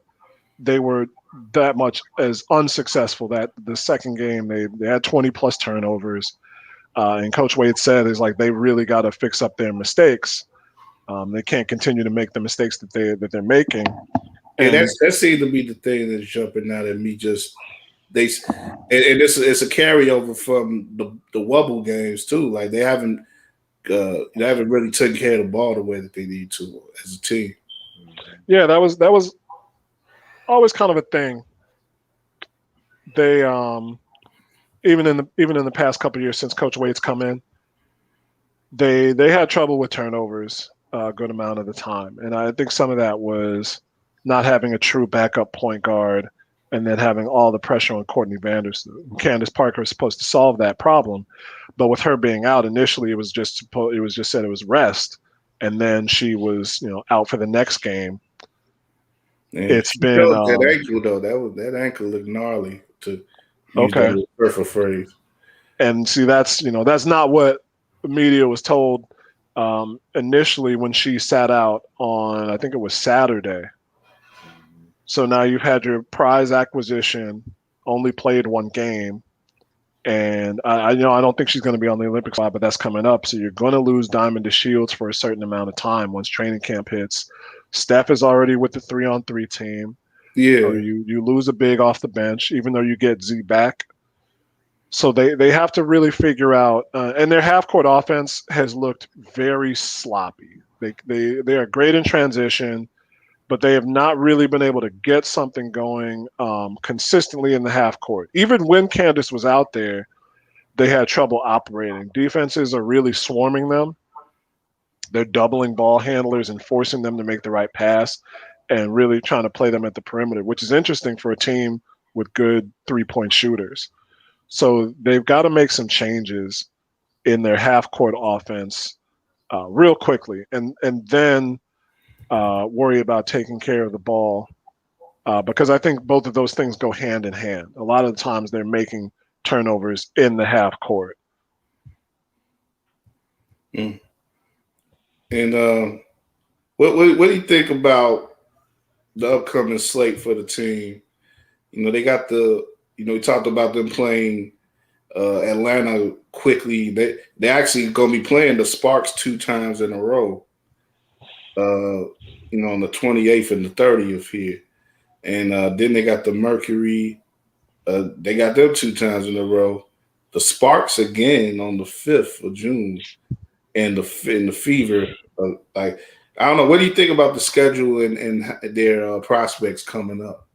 Speaker 3: they were that much as unsuccessful. That the second game they had 20 plus turnovers, and Coach Wade said is like they really got to fix up their mistakes. They can't continue to make the mistakes that they're making.
Speaker 1: And
Speaker 3: And
Speaker 1: that seemed to be the thing that's jumping out at me. Just it's a carryover from the Wubble games too. Like they haven't really taken care of the ball the way that they need to as a team.
Speaker 3: yeah, that was always kind of a thing. They even in the past couple of years since Coach Wade's come in, they had trouble with turnovers a good amount of the time, and I think some of that was not having a true backup point guard, and then having all the pressure on Courtney Vandersloot. Candace Parker was supposed to solve that problem, but with her being out initially, it was just said it was rest, and then she was out for the next game.
Speaker 1: And
Speaker 3: It's
Speaker 1: she
Speaker 3: been
Speaker 1: felt that ankle though. That ankle looked gnarly to use
Speaker 3: okay,
Speaker 1: that perfect phrase.
Speaker 3: and see that's not what the media was told initially when she sat out on, I think it was Saturday. So now you've had your prize acquisition, only played 1 game, and I don't think she's going to be on the Olympic squad, but that's coming up. So you're going to lose Diamond DeShields for a certain amount of time once training camp hits. Steph is already with the 3-on-3 team.
Speaker 1: Yeah.
Speaker 3: So you lose a big off the bench, even though you get Z back. So they have to really figure out, and their half court offense has looked very sloppy. They are great in transition, but they have not really been able to get something going consistently in the half court. Even when Candace was out there, they had trouble operating. Defenses are really swarming them. They're doubling ball handlers and forcing them to make the right pass and really trying to play them at the perimeter, which is interesting for a team with good 3-point shooters. So they've got to make some changes in their half court offense real quickly, and then worry about taking care of the ball, because I think both of those things go hand in hand. A lot of the times they're making turnovers in the half court.
Speaker 1: Mm. And what do you think about the upcoming slate for the team? They got we talked about them playing Atlanta quickly. They actually going to be playing the Sparks 2 times in a row. On the 28th and the 30th here, and then they got the Mercury. They got them 2 times in a row. The Sparks again on the 5th of June, and the Fever. Like I don't know. What do you think about the schedule and their prospects coming up?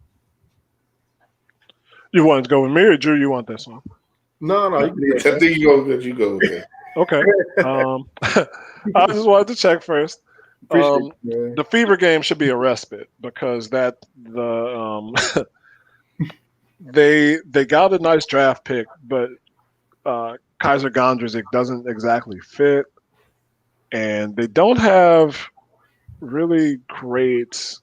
Speaker 3: You want to go with me or Drew? You want this one?
Speaker 2: No,
Speaker 1: I
Speaker 2: you
Speaker 1: think you go with that.
Speaker 3: Okay. I just wanted to check first.
Speaker 2: appreciate it,
Speaker 3: The Fever game should be a respite because they got a nice draft pick, but Kaiser Gondrzik doesn't exactly fit, and they don't have really great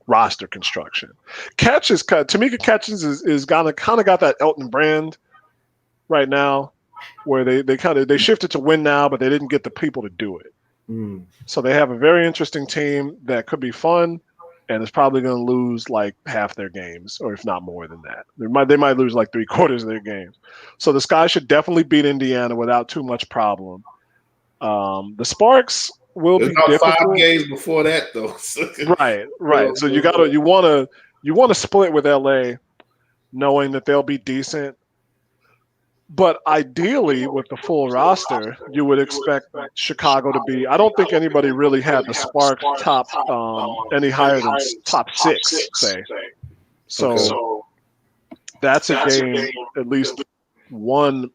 Speaker 3: roster construction. Tamika Catchings is kind of got that Elton Brand right now, where they shifted to win now, but they didn't get the people to do it.
Speaker 2: Mm.
Speaker 3: So they have a very interesting team that could be fun, and is probably going to lose like half their games, or if not more than that. They might lose like 3/4 of their games. So the Sky should definitely beat Indiana without too much problem. The Sparks will
Speaker 1: It's
Speaker 3: be
Speaker 1: about 5
Speaker 3: difficult.
Speaker 1: games before that, though.
Speaker 3: Right, right. So you want to split with LA, knowing that they'll be decent. But ideally, with the full roster, you would expect Chicago to be. I don't think anybody really had the Sparks top any higher than top six, say.
Speaker 1: Okay.
Speaker 3: So that's a game, at least one,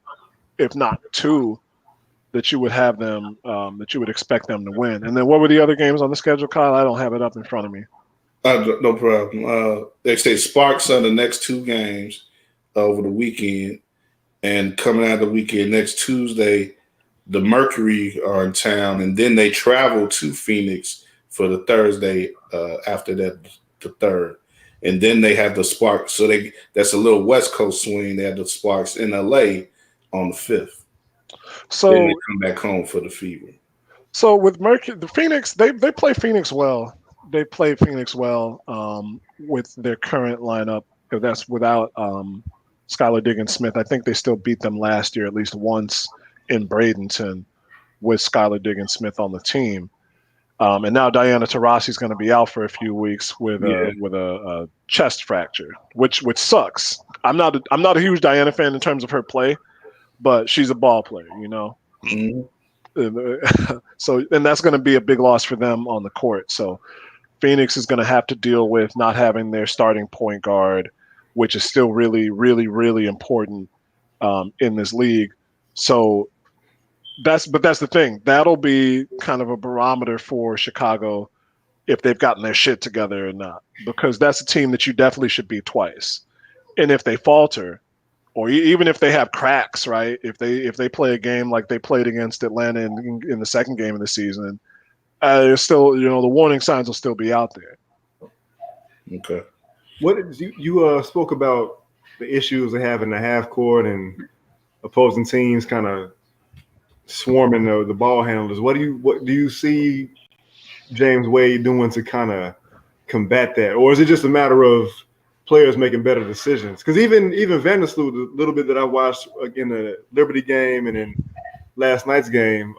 Speaker 3: if not two, that you would have them, that you would expect them to win. And then what were the other games on the schedule, Kyle? I don't have it up in front of me.
Speaker 1: No problem. They say Sparks are the next 2 games over the weekend, and coming out of the weekend next Tuesday, the Mercury are in town, and then they travel to Phoenix for the Thursday after that, the third, and then they have the Sparks. So that's a little West Coast swing. They have the Sparks in LA on the 5th. Then they
Speaker 3: So
Speaker 1: come back home for the Fever.
Speaker 3: So with Mercury, the Phoenix, they play Phoenix well. They play Phoenix well with their current lineup. If that's without Skylar Diggins Smith, I think they still beat them last year at least once in Bradenton with Skylar Diggins Smith on the team. And now Diana Taurasi is going to be out for a few weeks with
Speaker 1: Yeah.
Speaker 3: a chest fracture, which sucks. I'm not a huge Diana fan in terms of her play, but she's a ball player, you know.
Speaker 1: Mm-hmm.
Speaker 3: So, and that's going to be a big loss for them on the court. So Phoenix is going to have to deal with not having their starting point guard, which is still really, really, really important in this league. So that's the thing. That'll be kind of a barometer for Chicago if they've gotten their shit together or not, because that's a team that you definitely should beat twice. And if they falter, or even if they have cracks, right? If they play a game like they played against Atlanta in the second game of the season, there's still, the warning signs will still be out there.
Speaker 1: Okay.
Speaker 2: What did you spoke about the issues they have in the half court and opposing teams kind of swarming the ball handlers. What do you see James Wade doing to kind of combat that, or is it just a matter of players making better decisions? Because even Vandersloot, the little bit that I watched in the Liberty game and in last night's game,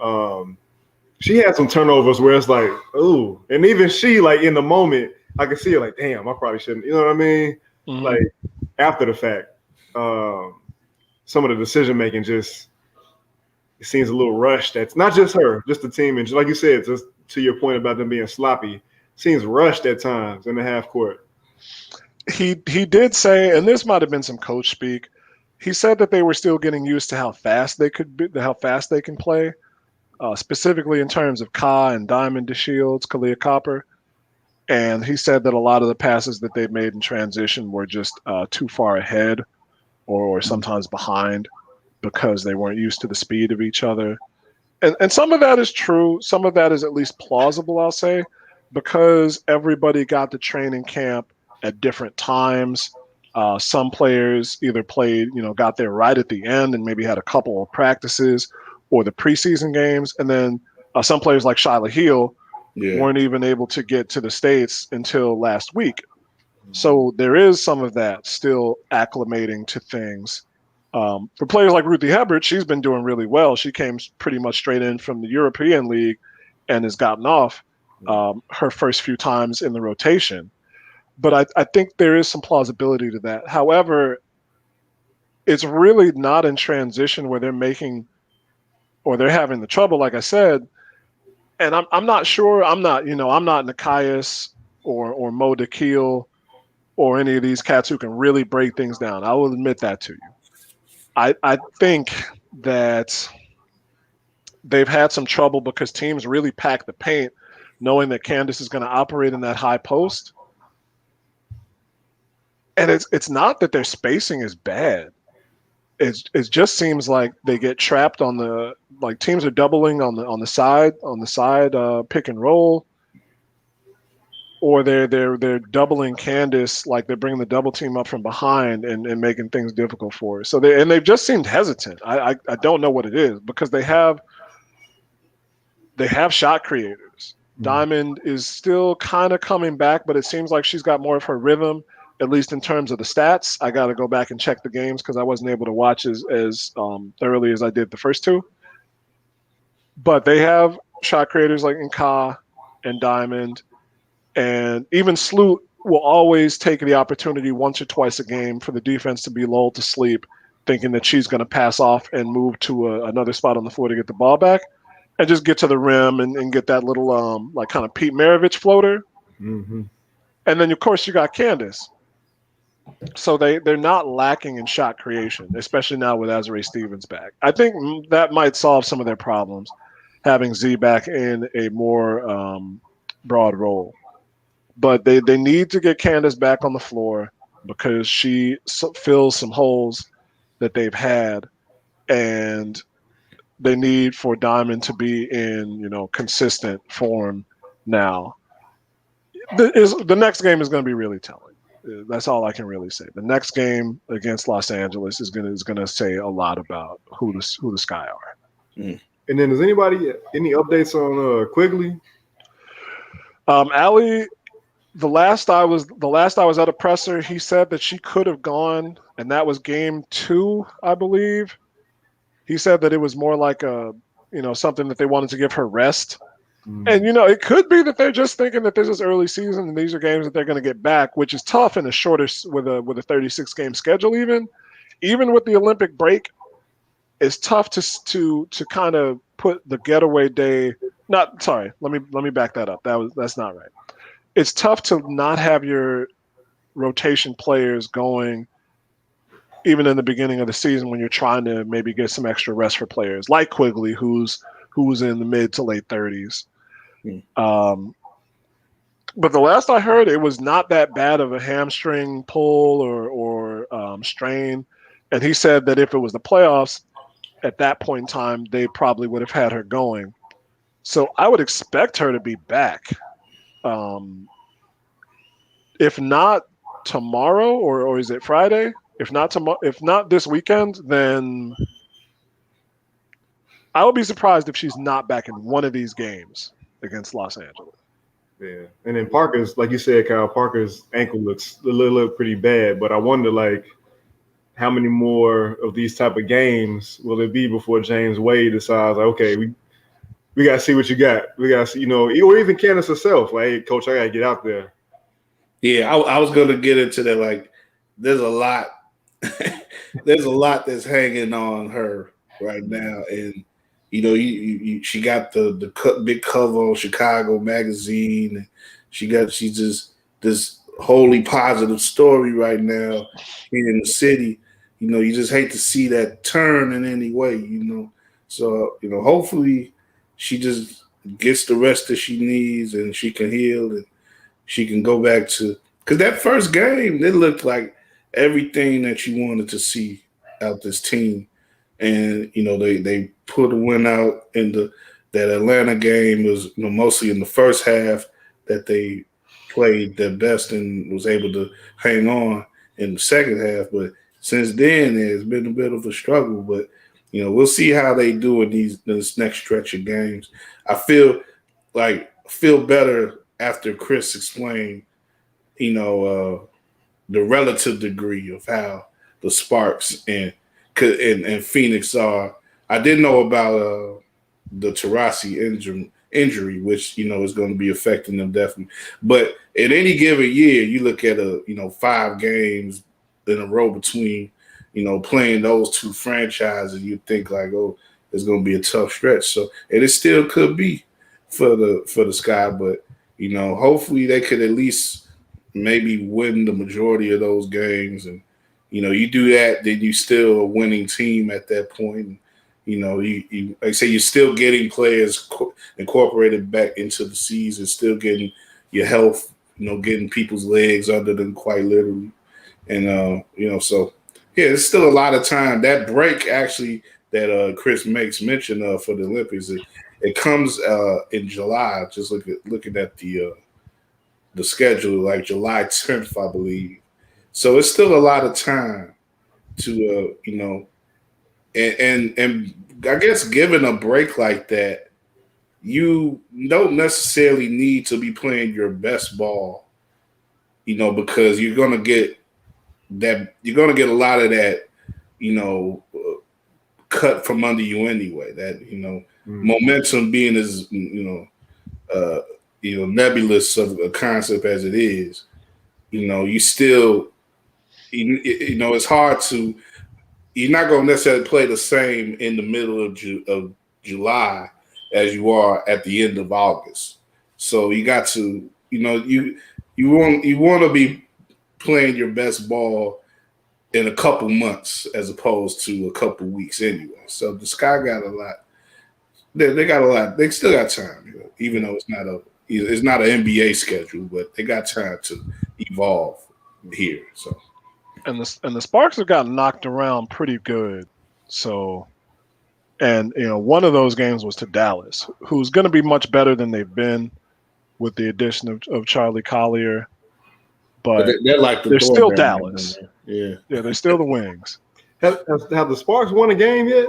Speaker 2: she had some turnovers where it's like, ooh, and even she, like, in the moment, I could see it like, damn, I probably shouldn't. You know what I mean?
Speaker 3: Mm-hmm.
Speaker 2: Like after the fact, some of the decision making just it seems a little rushed. That's not just her, just the team, and just like you said, just to your point about them being sloppy, seems rushed at times in the half court.
Speaker 3: He did say, and this might have been some coach speak. He said that they were still getting used to how fast they can play, specifically in terms of Ka and Diamond DeShields, Kalia Copper. And he said that a lot of the passes that they've made in transition were just too far ahead or sometimes behind because they weren't used to the speed of each other. And some of that is true. Some of that is at least plausible, I'll say, because everybody got to training camp at different times. Some players either got there right at the end and maybe had a couple of practices or the preseason games. And then some players like Shyla Heal weren't even able to get to the States until last week. So there is some of that still acclimating to things. For players like Ruthie Hebert, she's been doing really well. She came pretty much straight in from the European League and has gotten off her first few times in the rotation. But I think there is some plausibility to that. However, it's really not in transition where they're making or they're having the trouble, like I said. And I'm not sure. I'm not Nikias or Mo Dakhil or any of these cats who can really break things down. I will admit that to you. I think that they've had some trouble because teams really pack the paint knowing that Candace is going to operate in that high post. And it's not that their spacing is bad. It just seems like they get trapped on the teams are doubling on the side pick and roll, or they're doubling Candace, like they're bringing the double team up from behind and making things difficult for her. So they've just seemed hesitant. I don't know what it is because they have they have shot creators. Diamond is still kind of coming back, but it seems like she's got more of her rhythm, at least in terms of the stats. I got to go back and check the games because I wasn't able to watch as thoroughly as I did the first two. But they have shot creators like Nka and Diamond, and even Sloot will always take the opportunity once or twice a game for the defense to be lulled to sleep, thinking that she's going to pass off and move to another spot on the floor to get the ball back. And just get to the rim and get that little like kind of Pete Maravich floater.
Speaker 2: Mm-hmm.
Speaker 3: And then of course you got Candace. So they're not lacking in shot creation, especially now with Azurá Stevens back. I think that might solve some of their problems, having Z back in a more broad role. But they need to get Candace back on the floor because she fills some holes that they've had, and they need for Diamond to be in, consistent form now. The next game is going to be really telling. That's all I can really say. The next game against Los Angeles is going to say a lot about who the Sky are.
Speaker 2: And then, does anybody any updates on Quigley?
Speaker 3: Allie, the last I was at a presser, he said that she could have gone, and that was game 2, I believe. He said that it was more like something that they wanted to give her rest. And, it could be that they're just thinking that this is early season and these are games that they're going to get back, which is tough in a shorter, with a 36-game schedule even with the Olympic break. It's tough to kind of put the getaway day. Let me back that up. That's not right. It's tough to not have your rotation players going even in the beginning of the season when you're trying to maybe get some extra rest for players like Quigley, who's in the mid to late 30s. But the last I heard, it was not that bad of a hamstring pull or strain. And he said that if it was the playoffs at that point in time, they probably would have had her going. So I would expect her to be back. If not tomorrow, or is it Friday? If not this weekend, then I would be surprised if she's not back in one of these games against Los Angeles.
Speaker 2: Yeah, and then Parker's, like you said, Kyle, Parker's ankle looks pretty bad. But I wonder, like, how many more of these type of games will it be before James Wade decides, like, okay, we gotta see what you got. We gotta see, or even Candace herself, like, hey, coach, I gotta get out there.
Speaker 1: Yeah, I was gonna get into that. Like, there's a lot. There's a lot that's hanging on her right now, and she got the big cover on Chicago magazine, and she's just this wholly positive story right now here in the city. You just hate to see that turn in any way. So hopefully she just gets the rest that she needs and she can heal and she can go back to, because that first game it looked like everything that you wanted to see out this team. And, they put a win out in that Atlanta game. Was, mostly in the first half that they played their best and was able to hang on in the second half. But since then, it's been a bit of a struggle. But, we'll see how they do in this next stretch of games. I feel better after Chris explained, the relative degree of how the Sparks and Phoenix are. I didn't know about the Taurasi injury, which is going to be affecting them definitely. But in any given year, you look at 5 games in a row between playing those two franchises, you think like, oh, it's going to be a tough stretch. So, and it still could be for the Sky, but hopefully they could at least maybe win the majority of those games. And you do that, then you still a winning team at that point. You like I say, you're still getting players incorporated back into the season, still getting your health, getting people's legs under them quite literally. And so yeah, it's still a lot of time. That break actually that Chris makes mention of for the Olympics, it comes in July. Just looking at the schedule, like July 10th, I believe. So it's still a lot of time to, and I guess given a break like that, you don't necessarily need to be playing your best ball, because you're gonna get a lot of that, cut from under you anyway. That momentum being as nebulous of a concept as it is, you still it's hard to. You're not going to necessarily play the same in the middle of July as you are at the end of August. So you got to, you want to be playing your best ball in a couple months as opposed to a couple weeks anyway. So the Sky got a lot. They got a lot. They still got time, even though it's not an NBA schedule, but they got time to evolve here. So.
Speaker 3: And the Sparks have gotten knocked around pretty good. So, and one of those games was to Dallas, who's going to be much better than they've been with the addition of Charlie Collier. But
Speaker 1: they're like
Speaker 3: they're still Dallas.
Speaker 1: Yeah,
Speaker 3: they're still the Wings.
Speaker 2: Have the Sparks won a game yet?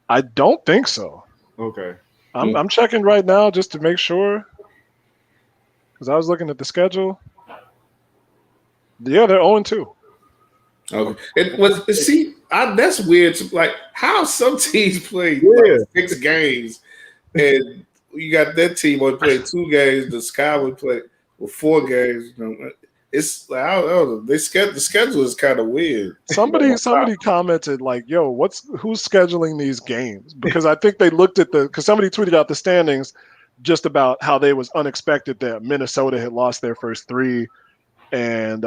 Speaker 3: I don't think so.
Speaker 2: Okay.
Speaker 3: I'm checking right now just to make sure, because I was looking at the schedule. Yeah, they're 0-2.
Speaker 1: Okay. That's weird. Like how some teams play 6 games, and you got that team only play 2 games. The Sky would play 4 games. It's like I don't know. The schedule is kind of weird.
Speaker 3: Somebody commented like, "Yo, who's scheduling these games?" Because I think they looked at because somebody tweeted out the standings just about how they was unexpected that Minnesota had lost their first 3, and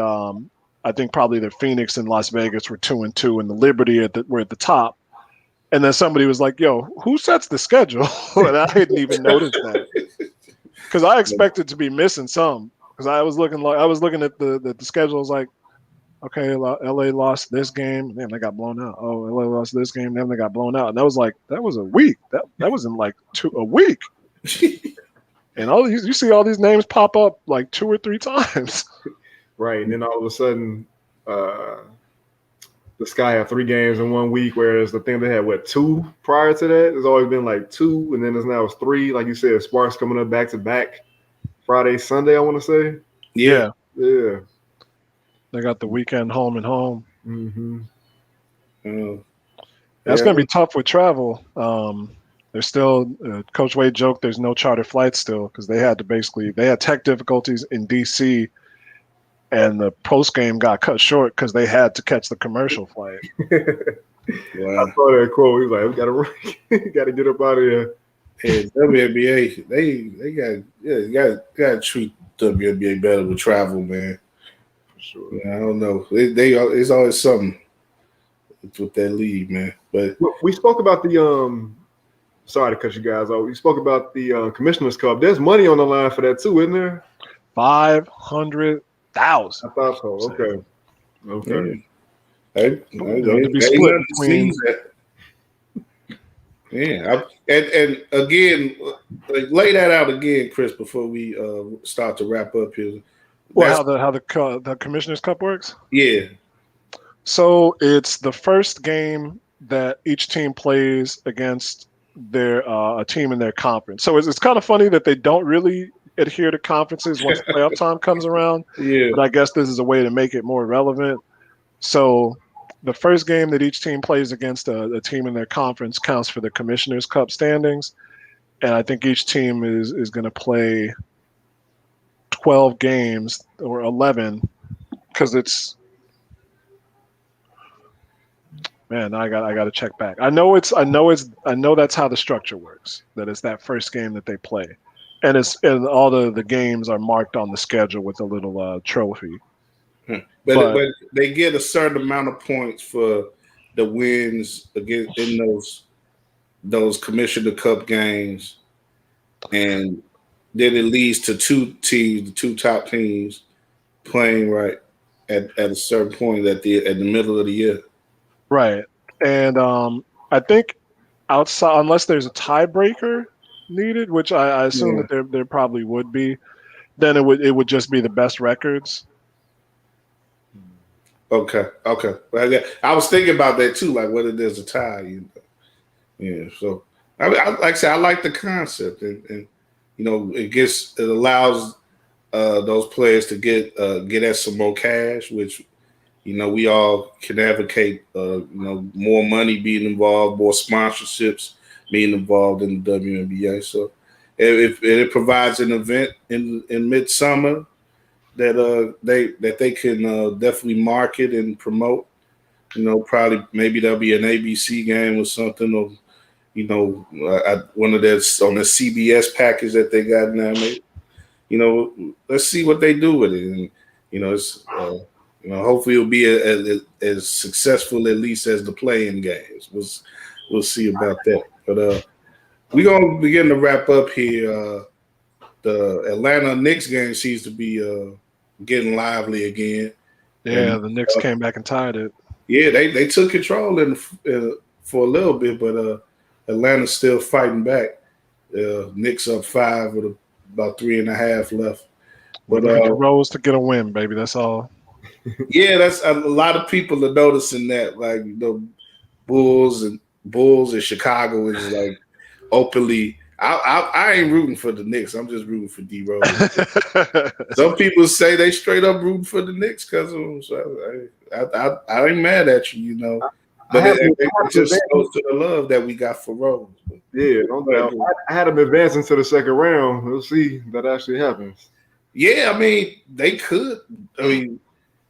Speaker 3: I think probably the Phoenix and Las Vegas were 2-2, and the Liberty were at the top. And then somebody was like, "Yo, who sets the schedule?" And I didn't even notice that because I expected to be missing some. Because I was looking at the schedule. I was like, okay, LA lost this game, then they got blown out. Oh, LA lost this game, then they got blown out. And that was a week. That was in like a week. And all you see all these names pop up like 2 or 3 times.
Speaker 2: Right, and then all of a sudden, the Sky had 3 games in 1 week, whereas the thing they had 2 prior to that. It's always been like 2, and then now it's 3. Like you said, Sparks coming up back to back, Friday, Sunday. I want to say.
Speaker 3: Yeah.
Speaker 2: They
Speaker 3: got the weekend home and home.
Speaker 2: Mm-hmm.
Speaker 3: That's going to be tough with travel. There's still Coach Wade joked there's no charter flights still because they had tech difficulties in DC. And the post game got cut short because they had to catch the commercial flight.
Speaker 2: Wow. I saw that quote. He was like, "We gotta get up out of here."
Speaker 1: Hey, WNBA, they got to treat WNBA better with travel, man.
Speaker 2: For sure.
Speaker 1: I don't know. It's always something with that league, man. But
Speaker 2: we spoke about the Sorry to cut you guys off. We spoke about the Commissioner's Cup. There's money on the line for that too, isn't there?
Speaker 3: 500,000.
Speaker 2: I thought so. Okay.
Speaker 3: To be split between.
Speaker 1: Yeah, and again, lay that out again, Chris, before we start to wrap up here.
Speaker 3: Well, how the Commissioner's Cup works?
Speaker 1: Yeah.
Speaker 3: So it's the first game that each team plays against a team in their conference. So it's kind of funny that they don't really adhere to conferences once playoff time comes around.
Speaker 1: Yeah.
Speaker 3: But I guess this is a way to make it more relevant. So the first game that each team plays against a team in their conference counts for the Commissioner's Cup standings. And I think each team is going to play 12 games or 11 because it's – man, I got to check back. I know that's how the structure works, that it's that first game that they play. And all the games are marked on the schedule with a little trophy.
Speaker 1: But they get a certain amount of points for the wins against in those Commissioner Cup games, and then it leads to 2 teams, the 2 top teams, playing right at a certain point at the middle of the year. Right,
Speaker 3: and I think outside, unless there's a tiebreaker needed, which I assume that there probably would be, then it would just be the best records.
Speaker 1: Okay. Well, I was thinking about that too. Like whether there's a tie. Yeah. So, all like I said, I like the concept, and it allows those players to get at some more cash, which we all can advocate. More money being involved, more sponsorships being involved in the WNBA. So if it provides an event in midsummer that they can definitely market and promote. Probably maybe there'll be an ABC game or something, or one of those on the CBS package that they got now. Maybe, let's see what they do with it, and it's hopefully it'll be as successful at least as the playing games. We'll see about that, but we're gonna begin to wrap up here. The Atlanta Knicks game seems to be getting lively again.
Speaker 3: Yeah,
Speaker 1: And,
Speaker 3: the Knicks came back and tied it.
Speaker 1: Yeah, they took control for a little bit, but Atlanta's still fighting back. Knicks up 5 with about 3.5 left.
Speaker 3: But
Speaker 1: But
Speaker 3: Rose to get a win, baby. That's all.
Speaker 1: yeah, that's a lot of people are noticing that. Like the Bulls in Chicago is like openly. I ain't rooting for the Knicks. I'm just rooting for D Rose. Some people say they straight up rooting for the Knicks because of them. So I ain't mad at you, But it just goes to the love that we got for Rose.
Speaker 2: Yeah, no doubt. I had them advancing to the second round. We'll see if that actually happens.
Speaker 1: Yeah, I mean, they could. I mean,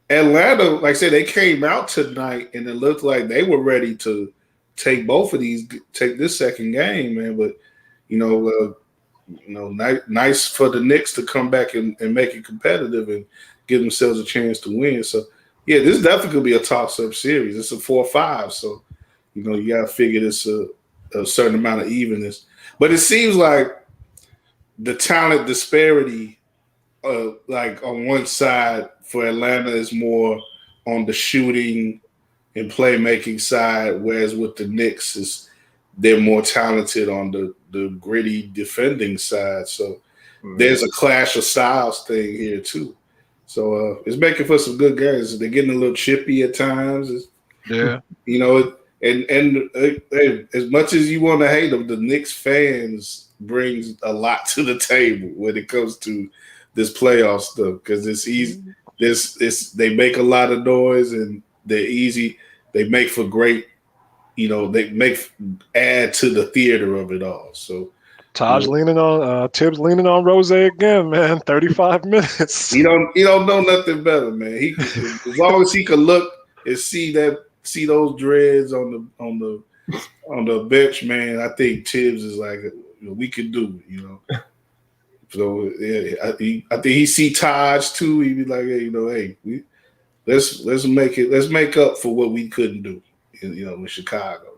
Speaker 1: Atlanta, like I said, they came out tonight and it looked like they were ready to take this second game, man. But nice for the Knicks to come back and make it competitive and give themselves a chance to win. So, yeah, this definitely could be a toss-up series. It's a 4-5, so you got to figure this a certain amount of evenness. But it seems like the talent disparity, like on one side for Atlanta, is more on the shooting and playmaking side, whereas with the Knicks they're more talented on the gritty defending side. So there's a clash of styles thing here too. So it's making for some good games. They're getting a little chippy at times.
Speaker 3: Yeah.
Speaker 1: And as much as you want to hate them, the Knicks fans brings a lot to the table when it comes to this playoff stuff because it's easy. They make a lot of noise and they're easy. They make for great. They add to the theater of it all. So
Speaker 3: Tibbs leaning on Rose again, man. 35 minutes.
Speaker 1: He don't know nothing better, man. He as long as he could look and see those dreads on the bench, man. I think Tibbs is like we could do it, So yeah, I think he see Taj too. He be like, hey, let's make up for what we couldn't do, in Chicago,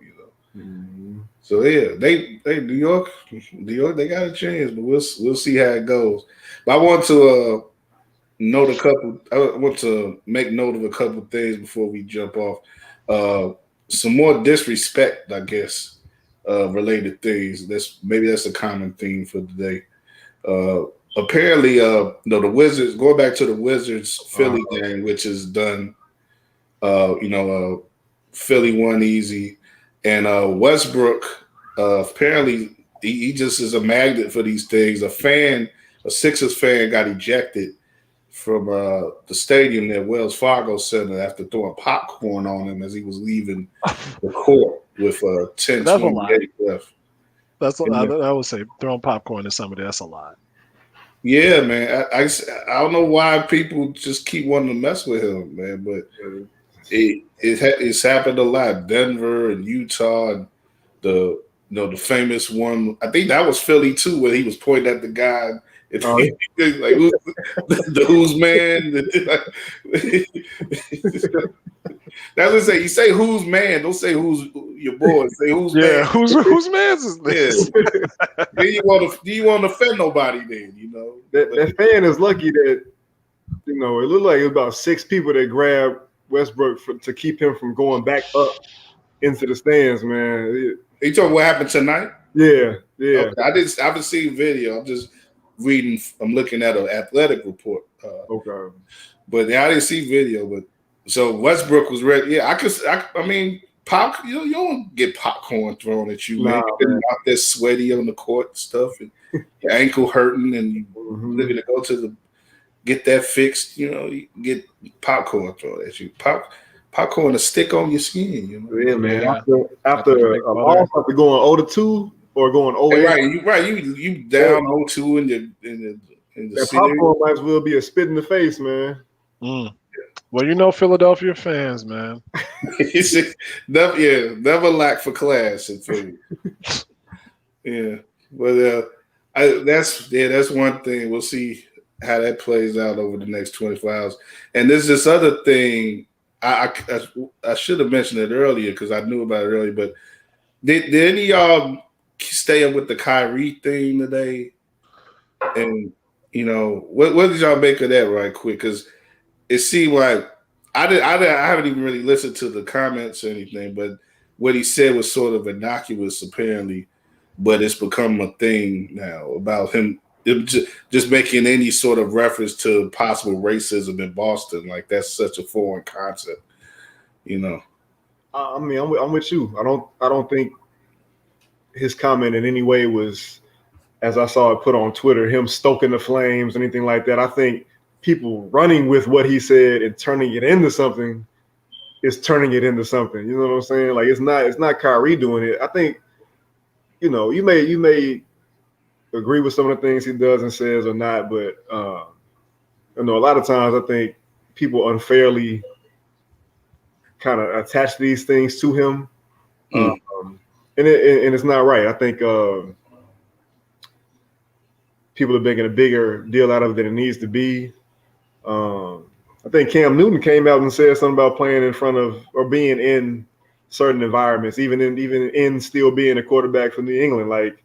Speaker 2: Mm-hmm.
Speaker 1: So yeah, they New York, they got a chance, but we'll see how it goes. But I want to make note of a couple things before we jump off. Some more disrespect, I guess, related things. That's a common theme for today. Apparently, the Wizards, going back to the Wizards Philly game, which is done. Philly won easy, and Westbrook apparently he just is a magnet for these things. A Sixers fan, got ejected from the stadium at Wells Fargo Center after throwing popcorn on him as he was leaving the court with 10:28 left.
Speaker 3: That's what I would say. Throwing popcorn to somebody, that's a lot.
Speaker 1: Yeah, man. I don't know why people just keep wanting to mess with him, man. But it's happened a lot. Denver and Utah, and the famous one. I think that was Philly too, where he was pointing at the guy. Like who's man? That's what I say. You say who's man. Don't say who's your boy. Say who's man.
Speaker 3: Yeah, whose man's is this?
Speaker 1: Yeah. Then you want to offend nobody. Then
Speaker 2: that fan is lucky that it looked like it was about 6 people that grabbed Westbrook to keep him from going back up into the stands. Man,
Speaker 1: you talking what happened tonight?
Speaker 2: Yeah.
Speaker 1: Okay. I haven't seen video. I'm just reading. I'm looking at an athletic report.
Speaker 2: Okay.
Speaker 1: But I didn't see video. But so Westbrook was ready. Yeah, I mean, you don't get popcorn thrown at you, man.
Speaker 2: Nah,
Speaker 1: You've been out there sweaty on the court and stuff, and your ankle hurting, and you looking to go to get that fixed. You get popcorn thrown at you. Popcorn to stick on your skin.
Speaker 2: Yeah, man.
Speaker 3: Yeah.
Speaker 2: After a loss, after going 0-2 or going 0-8,
Speaker 1: You down 0-2 in the
Speaker 2: that
Speaker 1: series.
Speaker 2: popcorn might as well be a spit in the face, man.
Speaker 3: Well, Philadelphia fans, man.
Speaker 1: never lack for class in Philly. Yeah, but that's one thing. We'll see how that plays out over the next 24 hours. And there's this other thing. I should have mentioned it earlier because I knew about it earlier. But did any of y'all stay up with the Kyrie thing today? And what did y'all make of that right quick? Because it seemed like I haven't even really listened to the comments or anything, but what he said was sort of innocuous apparently, but it's become a thing now about him just making any sort of reference to possible racism in Boston. Like that's such a foreign concept,
Speaker 2: I mean, I'm with you. I don't think his comment in any way was, as I saw it put on Twitter, him stoking the flames, anything like that. I think people running with what he said and turning it into something is turning it into something. You know what I'm saying? Like it's not Kyrie doing it. I think, you may agree with some of the things he does and says or not, but a lot of times I think people unfairly kind of attach these things to him, and it's not right. I think people are making a bigger deal out of it than it needs to be. I think Cam Newton came out and said something about playing in front of or being in certain environments, even in still being a quarterback for New England. Like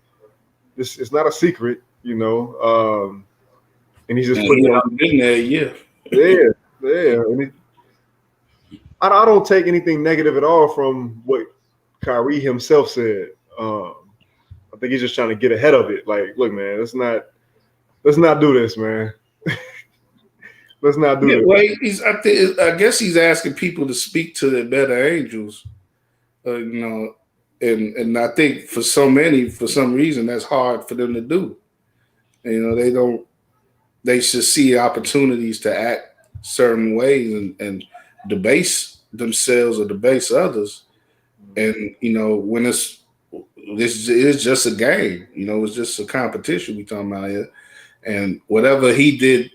Speaker 2: this, it's not a secret, and he's just putting it out
Speaker 1: there. Yeah.
Speaker 2: And I don't take anything negative at all from what Kyrie himself said. I think he's just trying to get ahead of it. Like, look, man, let's not do this, man. Let's not do this.
Speaker 1: Well, I guess he's asking people to speak to their better angels, and I think for some reason, that's hard for them to do. They should see opportunities to act certain ways and debase themselves or debase others. And, when this is just a game, it's just a competition we talking about here. And whatever he did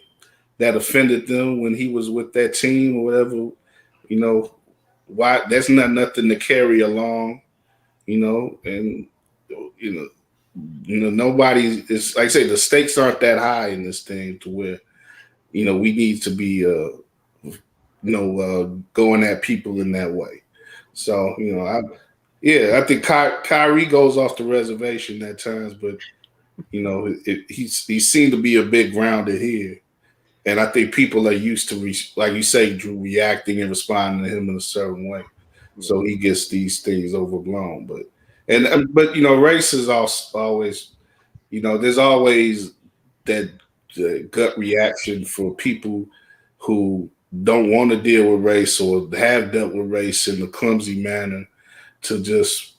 Speaker 1: that offended them when he was with that team or whatever, why that's nothing to carry along, and nobody is, like I say, the stakes aren't that high in this thing to where, we need to be going at people in that way. So, I think Kyrie goes off the reservation at times, but he seemed to be a bit grounded here. And I think people are used to, like you say, Drew, reacting and responding to him in a certain way. So he gets these things overblown. But race is also always, there's always that gut reaction for people who don't want to deal with race or have dealt with race in a clumsy manner to just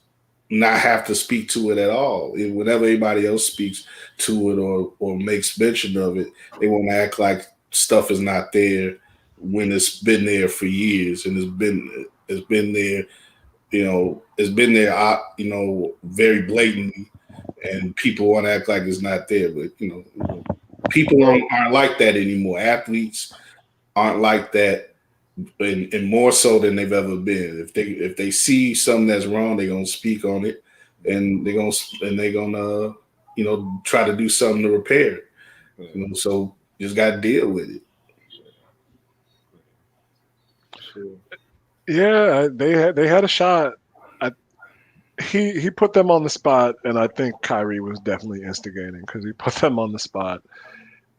Speaker 1: not have to speak to it at all. Whenever anybody else speaks to it or makes mention of it, they want to act like stuff is not there when it's been there for years and it's been there, it's been there, very blatantly, and people want to act like it's not there. But people aren't like that anymore. Athletes aren't like that, and more so than they've ever been. If they see something that's wrong, they're gonna speak on it, and they're gonna try to do something to repair it. So you just got to deal with it.
Speaker 3: Yeah, they had a shot. He put them on the spot, and I think Kyrie was definitely instigating because he put them on the spot,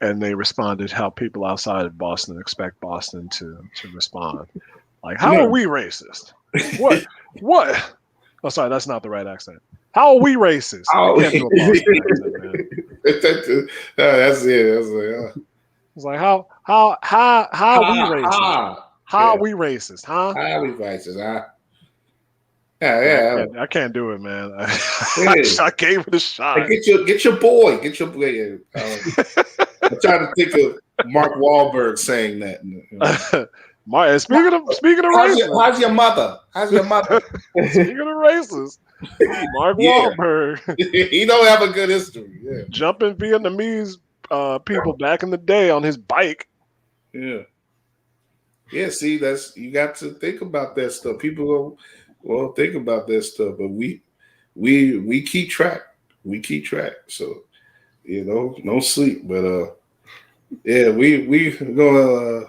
Speaker 3: and they responded how people outside of Boston expect Boston to respond. Like, how are we racist? What? What? Oh, sorry, that's not the right accent. How are we racist?
Speaker 1: Oh,
Speaker 3: I can't do a Boston accent, man.
Speaker 1: That's it.
Speaker 3: It's like how are we racist? How are we racist? Huh?
Speaker 1: How are we racist? Huh? Yeah.
Speaker 3: I can't do it, man.
Speaker 1: Yeah.
Speaker 3: I gave it a shot.
Speaker 1: Hey, get your boy. I'm trying to think of Mark Wahlberg saying that.
Speaker 3: Speaking of racist,
Speaker 1: How's your mother? How's your mother?
Speaker 3: speaking of racist, Mark
Speaker 1: Yeah.
Speaker 3: Wahlberg
Speaker 1: He don't have a good history. Yeah.
Speaker 3: jumping Vietnamese people back in the day on his bike.
Speaker 1: Yeah. Yeah, see, you got to think about that stuff. People don't think about that stuff, but we keep track. We keep track. So, no sleep. But yeah, we gonna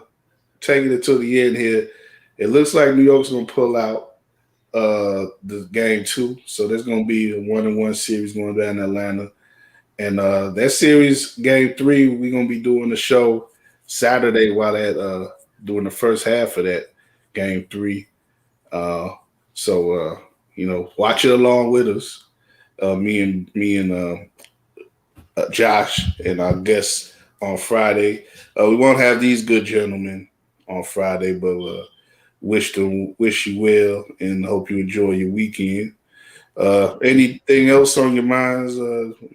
Speaker 1: take it to the end here. It looks like New York's gonna pull out the game 2. So there's gonna be a 1-1 series going down in Atlanta. And that series, game 3, we're gonna be doing the show Saturday while that doing the first half of that game 3. So watch it along with us. Me and Josh and our guests on Friday. We won't have these good gentlemen on Friday, but wish you well and hope you enjoy your weekend. Anything else on your minds?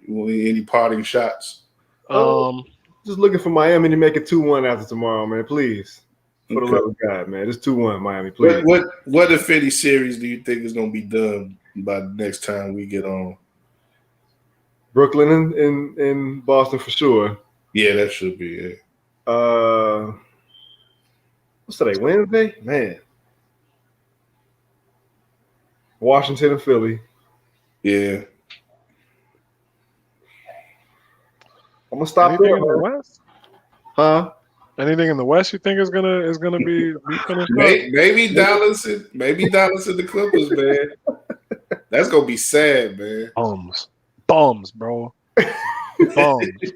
Speaker 1: Any parting shots?
Speaker 2: Just looking for Miami to make it 2-1 after tomorrow, man. Please. For the
Speaker 1: Okay.
Speaker 2: love of God, man. Just 2-1, Miami, please.
Speaker 1: What if any series do you think is going to be done by the next time we get on?
Speaker 2: Brooklyn and Boston for sure.
Speaker 1: Yeah, that should be it.
Speaker 2: What's today? Wednesday? Man. Washington and Philly.
Speaker 1: Yeah.
Speaker 2: I'm gonna stop
Speaker 3: Anything
Speaker 2: there.
Speaker 3: in the West?
Speaker 2: Huh?
Speaker 3: Anything in the West you think is gonna be finished up?
Speaker 1: Maybe Dallas and the Clippers, man. That's gonna be sad, man.
Speaker 3: Bums, bro. Bums.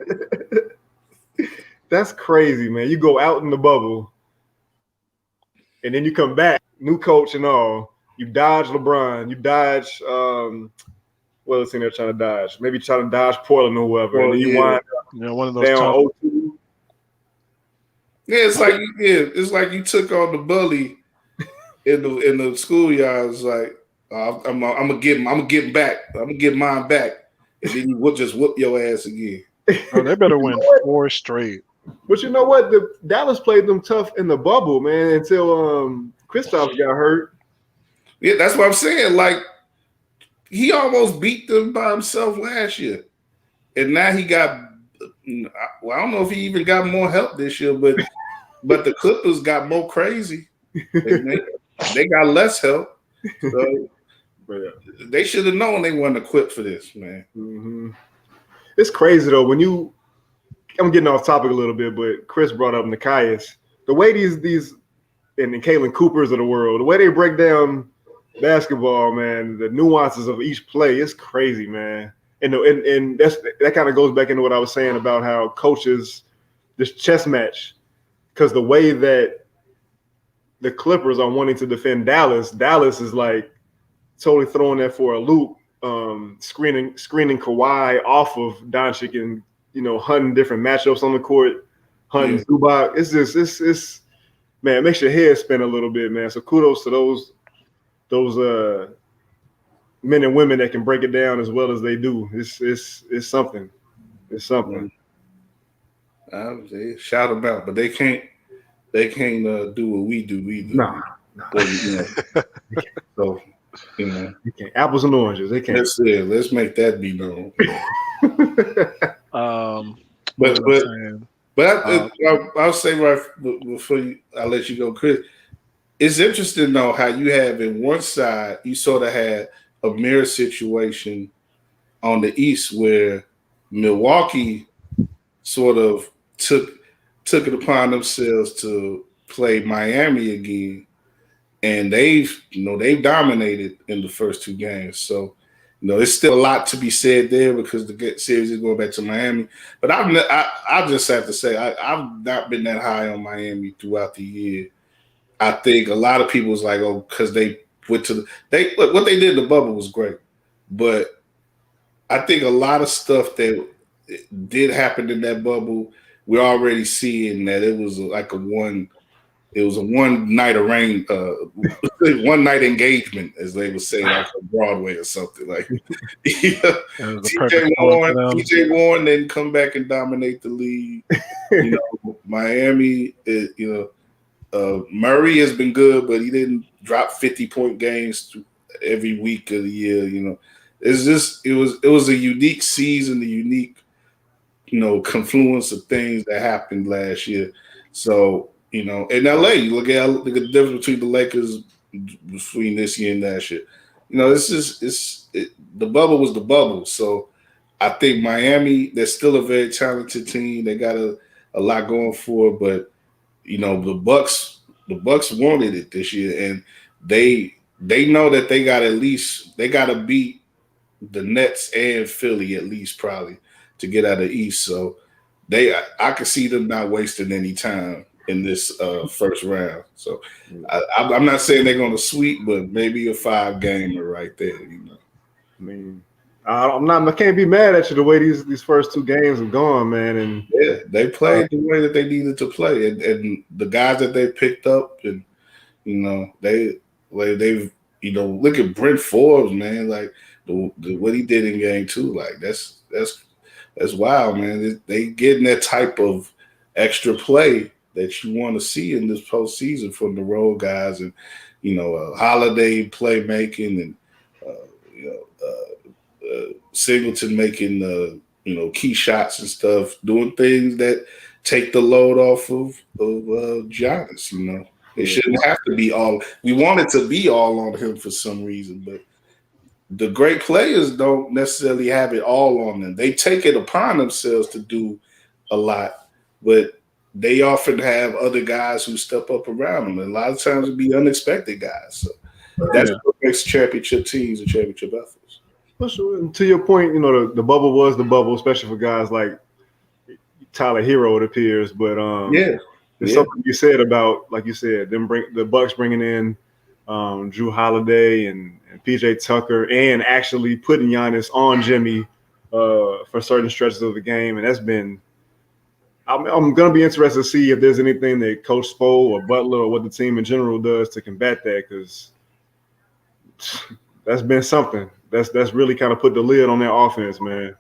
Speaker 2: That's crazy, man. You go out in the bubble, and then you come back, new coach and all. You dodge LeBron. You dodge what else in there trying to dodge? Maybe trying to dodge Portland or whoever. And then you wind up
Speaker 3: one of those
Speaker 2: down
Speaker 3: tough.
Speaker 2: 0-2.
Speaker 1: Yeah, it's like you took on the bully in the schoolyard. It's like I'm gonna get back. I'm gonna get mine back, and then you just whoop your ass again.
Speaker 3: Oh, they better win 4 straight.
Speaker 2: But you know what? The Dallas played them tough in the bubble, man, until Kristaps got hurt.
Speaker 1: Yeah, that's what I'm saying. Like he almost beat them by himself last year, and now he got. Well, I don't know if he even got more help this year, but the Clippers got more crazy. They got less help. So they should have known they weren't equipped for this, man.
Speaker 2: Mm-hmm. It's crazy though. I'm getting off topic a little bit, but Chris brought up Nikias. The way these and the Kalen Coopers of the world, the way they break down basketball, man, the nuances of each play, it's crazy, man. And that kind of goes back into what I was saying about how coaches, this chess match, because the way that the Clippers are wanting to defend Dallas is like totally throwing that for a loop, screening Kawhi off of Doncic and hunting different matchups on the court, hunting Zubac. It's man, it makes your head spin a little bit, man. So kudos to those men and women that can break it down as well as they do. It's something. It's something.
Speaker 1: They shout them out, but they can't do what we do.
Speaker 2: No.
Speaker 1: So
Speaker 2: they can't. Apples and oranges. They can't.
Speaker 1: Let's make that be known. But I'll say right before I let you go, Chris. It's interesting though how you have in one side you sort of had a mirror situation on the East where Milwaukee sort of took it upon themselves to play Miami again, and they've dominated in the first 2 games. So there's still a lot to be said there because the series is going back to Miami. But I just have to say I've not been that high on Miami throughout the year. I think a lot of people was like, oh, because they went to what they did in the bubble was great, but I think a lot of stuff that did happen in that bubble, we're already seeing that it was like a one it was a one night one night engagement, as they would say, like on Broadway or something. Like yeah.
Speaker 3: It was a perfect storm for them.
Speaker 1: TJ Warren didn't come back and dominate the league. Miami, Murray has been good, but he didn't drop 50-point games every week of the year. It's just it was a unique season, a unique confluence of things that happened last year. So in LA, you look at the difference between the Lakers between this year and last year. The bubble was the bubble. So I think Miami, they're still a very talented team. They got a lot going for it, but the Bucks wanted it this year, and they know that they got to beat the Nets and Philly at least probably to get out of the East. So I could see them not wasting any time in this first round. So I'm not saying they're going to sweep, but maybe a 5-gamer right there.
Speaker 2: I mean, I can't be mad at you the way these first 2 games have gone, man. And
Speaker 1: yeah, they played the way that they needed to play, and the guys that they picked up, and they've look at Brent Forbes, man, like what he did in game 2, like that's wild, man. They getting that type of extra play that you want to see in this postseason from the role guys, and Holiday playmaking, and Singleton making key shots and stuff, doing things that take the load off of Giannis. It shouldn't have to be all. We want it to be all on him for some reason, but the great players don't necessarily have it all on them. They take it upon themselves to do a lot, but they often have other guys who step up around them. And a lot of times it'd be unexpected guys. So that's what makes championship teams and championship efforts.
Speaker 2: To your point, the bubble was the bubble, especially for guys like Tyler Hero, it appears. But there's something you said about, like you said, the Bucks bringing in Drew Holiday and PJ Tucker, and actually putting Giannis on Jimmy for certain stretches of the game, and that's been. I'm going to be interested to see if there's anything that Coach Spo or Butler or what the team in general does to combat that, because that's been something. That's really kind of put the lid on their offense, man.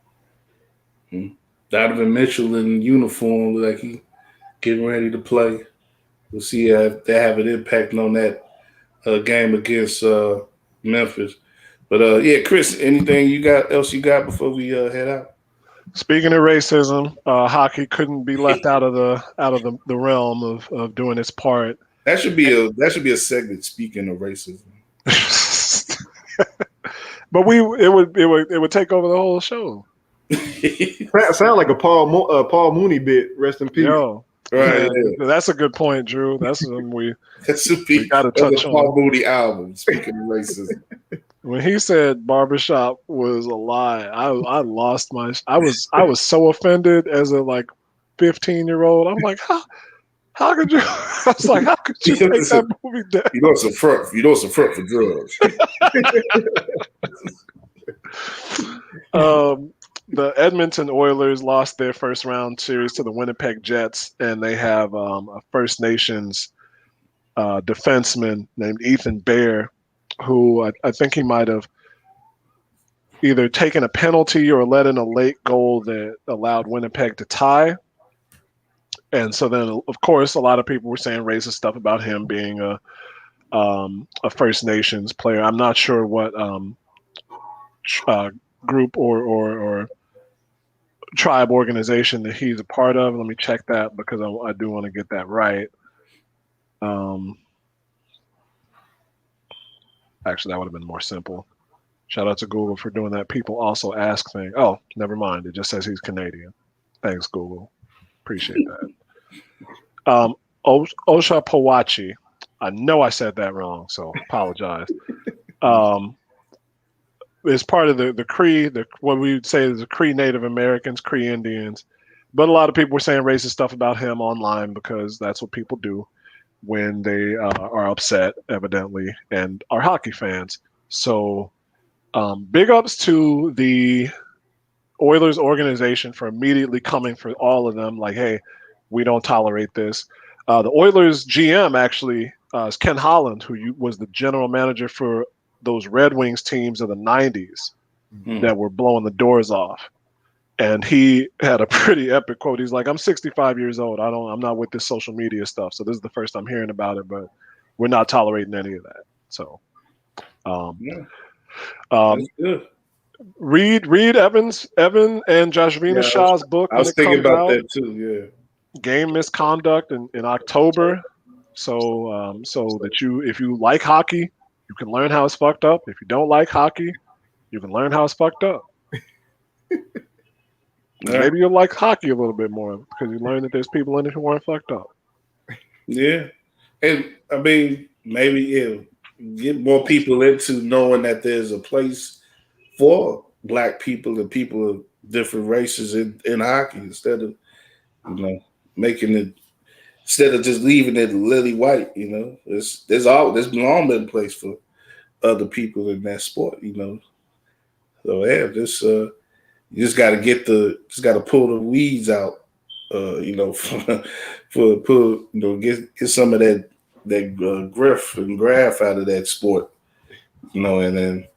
Speaker 1: Donovan Mitchell in uniform, like he getting ready to play. We'll see if they have an impact on that game against Memphis. But Chris, anything else you got before we head out?
Speaker 3: Speaking of racism, hockey couldn't be left out of the realm of doing its part.
Speaker 1: That should be a segment. Speaking of racism,
Speaker 3: but it would take over the whole show.
Speaker 2: Sound like a Paul Mooney bit. Rest in peace.
Speaker 3: Yo,
Speaker 1: right?
Speaker 3: Yeah. That's a good point, Drew. That's something we got to touch on.
Speaker 1: Paul Mooney album. Speaking of racism.
Speaker 3: When he said barbershop was a lie, I lost my. I was so offended as a 15-year-old. I'm like, how could you? I was like, how could you take that movie down?
Speaker 1: You know some front for drugs.
Speaker 3: The Edmonton Oilers lost their first round series to the Winnipeg Jets, and they have a First Nations defenseman named Ethan Bear, who I think he might have either taken a penalty or let in a late goal that allowed Winnipeg to tie. And so then, of course, a lot of people were saying racist stuff about him being a First Nations player. I'm not sure what group or tribe organization that he's a part of. Let me check that, because I do want to get that right. Actually, that would have been more simple. Shout out to Google for doing that. People also ask thing. Oh, never mind. It just says he's Canadian. Thanks, Google. Appreciate that. Osha Pawachi. I know I said that wrong, so apologize. It's part of the Cree, what we would say is the Cree Native Americans, Cree Indians. But a lot of people were saying racist stuff about him online, because that's what people do when they are upset, evidently, and are hockey fans. So big ups to the Oilers organization for immediately coming for all of them, like, hey, we don't tolerate this. The Oilers GM actually is Ken Holland, who was the general manager for those Red Wings teams of the 90s that were blowing the doors off. And he had a pretty epic quote. He's like, "I'm 65 years old. I'm not with this social media stuff. So this is the first I'm hearing about it, but we're not tolerating any of that." So,
Speaker 1: that's good.
Speaker 3: read Evan and Jasvina Shah's book
Speaker 1: I
Speaker 3: when
Speaker 1: was
Speaker 3: it
Speaker 1: thinking
Speaker 3: comes
Speaker 1: about
Speaker 3: out.
Speaker 1: that too. Yeah.
Speaker 3: Game Misconduct in October. So that if you like hockey, you can learn how it's fucked up. If you don't like hockey, you can learn how it's fucked up. And maybe you'll like hockey a little bit more because you learn that there's people in it who aren't fucked up.
Speaker 1: Yeah. And I mean, maybe get more people into knowing that there's a place for black people and people of different races in hockey instead of, making it, instead of just leaving it lily white, there's long been a place for other people in that sport, So yeah, you just got to pull the weeds out, get some of that griff and graft out of that sport, and then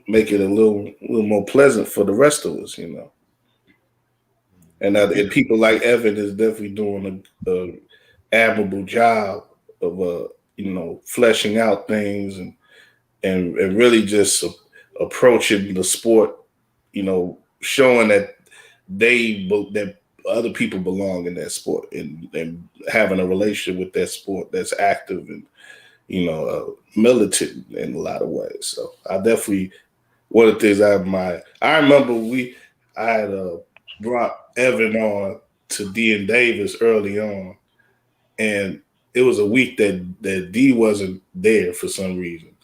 Speaker 1: make it a little more pleasant for the rest of us, And people like Evan is definitely doing a admirable job of fleshing out things and really just approaching the sport, showing that that other people belong in that sport and having a relationship with that sport that's active and militant in a lot of ways. So I definitely, one of the things I admire. I remember I had brought Evan on to D and Davis early on, and it was a week that D wasn't there for some reason,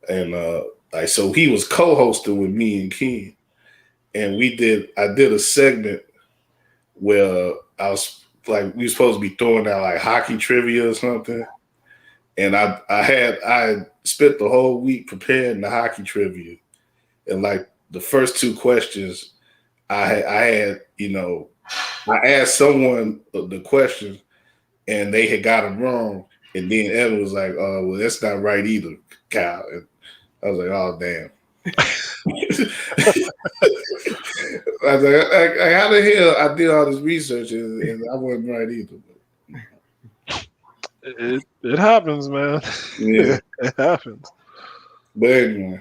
Speaker 1: and so he was co-hosting with me and Ken, and I did a segment where I was like, we were supposed to be throwing out like hockey trivia or something, and I spent the whole week preparing the hockey trivia, and like the first two questions, I had I asked someone the question, and they had got it wrong, and then Evan was like, "Oh, well, that's not right either, Kyle." And I was like, "Oh, damn." I was like, how the hell I did all this research and I wasn't right either.
Speaker 3: It happens, man.
Speaker 1: Yeah,
Speaker 3: it happens.
Speaker 1: But anyway,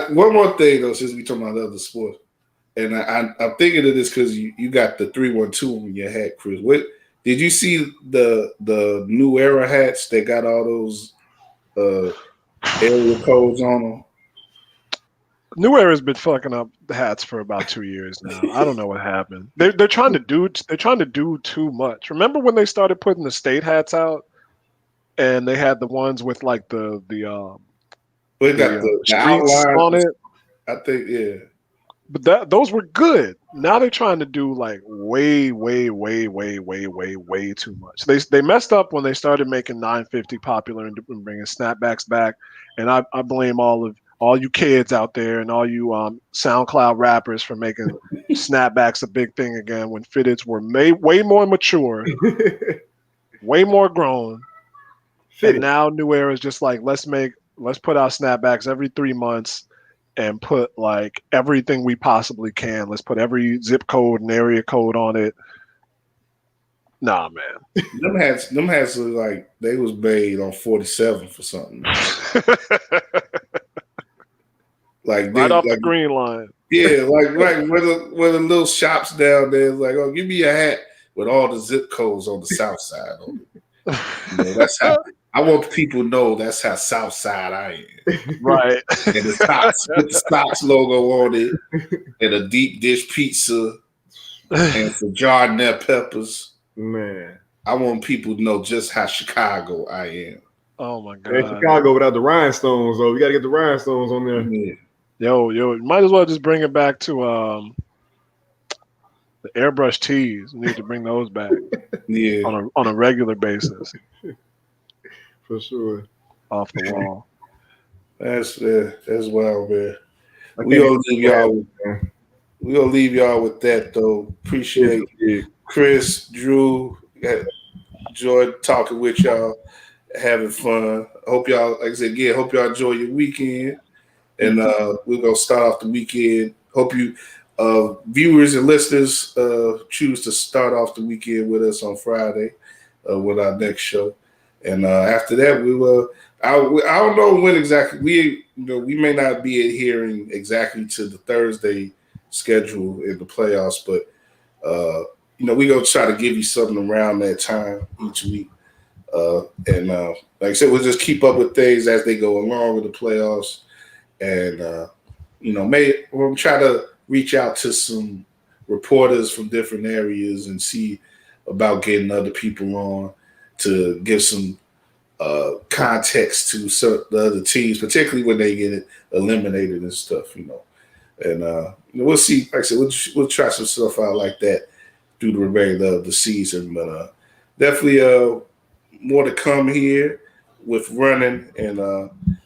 Speaker 1: one more thing though, since we talking about other sports, and I'm thinking of this because you got the 312 on your hat, Chris. What did you see the New Era hats that got all those area codes on them?
Speaker 3: New Era's been fucking up the hats for about 2 years now. I don't know what happened. They're trying to do too much. Remember when they started putting the state hats out, and they had the ones with like the streets on it.
Speaker 1: I think, yeah.
Speaker 3: But those were good. Now they're trying to do like way too much. They messed up when they started making 950 popular and bringing snapbacks back. And I blame all you kids out there and all you SoundCloud rappers for making snapbacks a big thing again when fitteds were way more mature, way more grown. And now New Era is just like, let's put out snapbacks every 3 months and put like everything we possibly can. Let's put every zip code and area code on it. Nah, man.
Speaker 1: Them hats look like they was made on 47th or something. Like
Speaker 3: right off the green line.
Speaker 1: Yeah, like where the little shops down there, like, oh, give me a hat with all the zip codes on the south side on it. That's how I want people to know that's how South Side I am.
Speaker 3: Right.
Speaker 1: And the Stocks logo on it, and a deep dish pizza, and some jardinette peppers.
Speaker 2: Man,
Speaker 1: I want people to know just how Chicago I am.
Speaker 3: Oh my God.
Speaker 2: Hey, Chicago without the rhinestones, though. We got to get the rhinestones on there.
Speaker 1: Yeah.
Speaker 3: Yo, you might as well just bring it back to the airbrush tees. We need to bring those back.
Speaker 1: Yeah.
Speaker 3: On a regular basis.
Speaker 2: For sure.
Speaker 3: Off the wall.
Speaker 1: That's wild, man. We gonna leave y'all with that though. Appreciate Chris, Drew. enjoyed talking with y'all, having fun. Hope y'all, like I said again, hope y'all enjoy your weekend. And we're gonna start off the weekend. Hope you viewers and listeners choose to start off the weekend with us on Friday with our next show. And after that, we will. I don't know when exactly we may not be adhering exactly to the Thursday schedule in the playoffs, but we're gonna try to give you something around that time each week. And like I said, we'll just keep up with things as they go along with the playoffs. And we'll try to reach out to some reporters from different areas and see about getting other people on to give some context to the other teams, particularly when they get eliminated and stuff. And we'll see. Like I said, we'll try some stuff out like that through the remainder of the season. But definitely more to come here with Runnin, and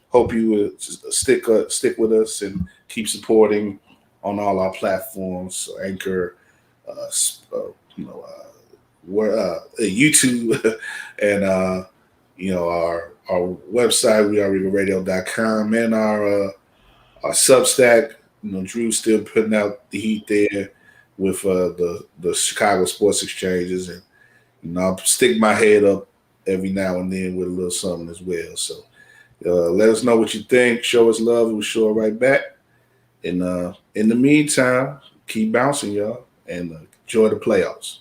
Speaker 1: hope you would stick with us and keep supporting on all our platforms, Anchor, YouTube, and our website, weareradio.com, and our Substack. Drew's still putting out the heat there with the Chicago Sports Exchanges, and I'll stick my head up every now and then with a little something as well. So let us know what you think. Show us love. We'll show it right back. And in the meantime, keep bouncing, y'all, and enjoy the playoffs.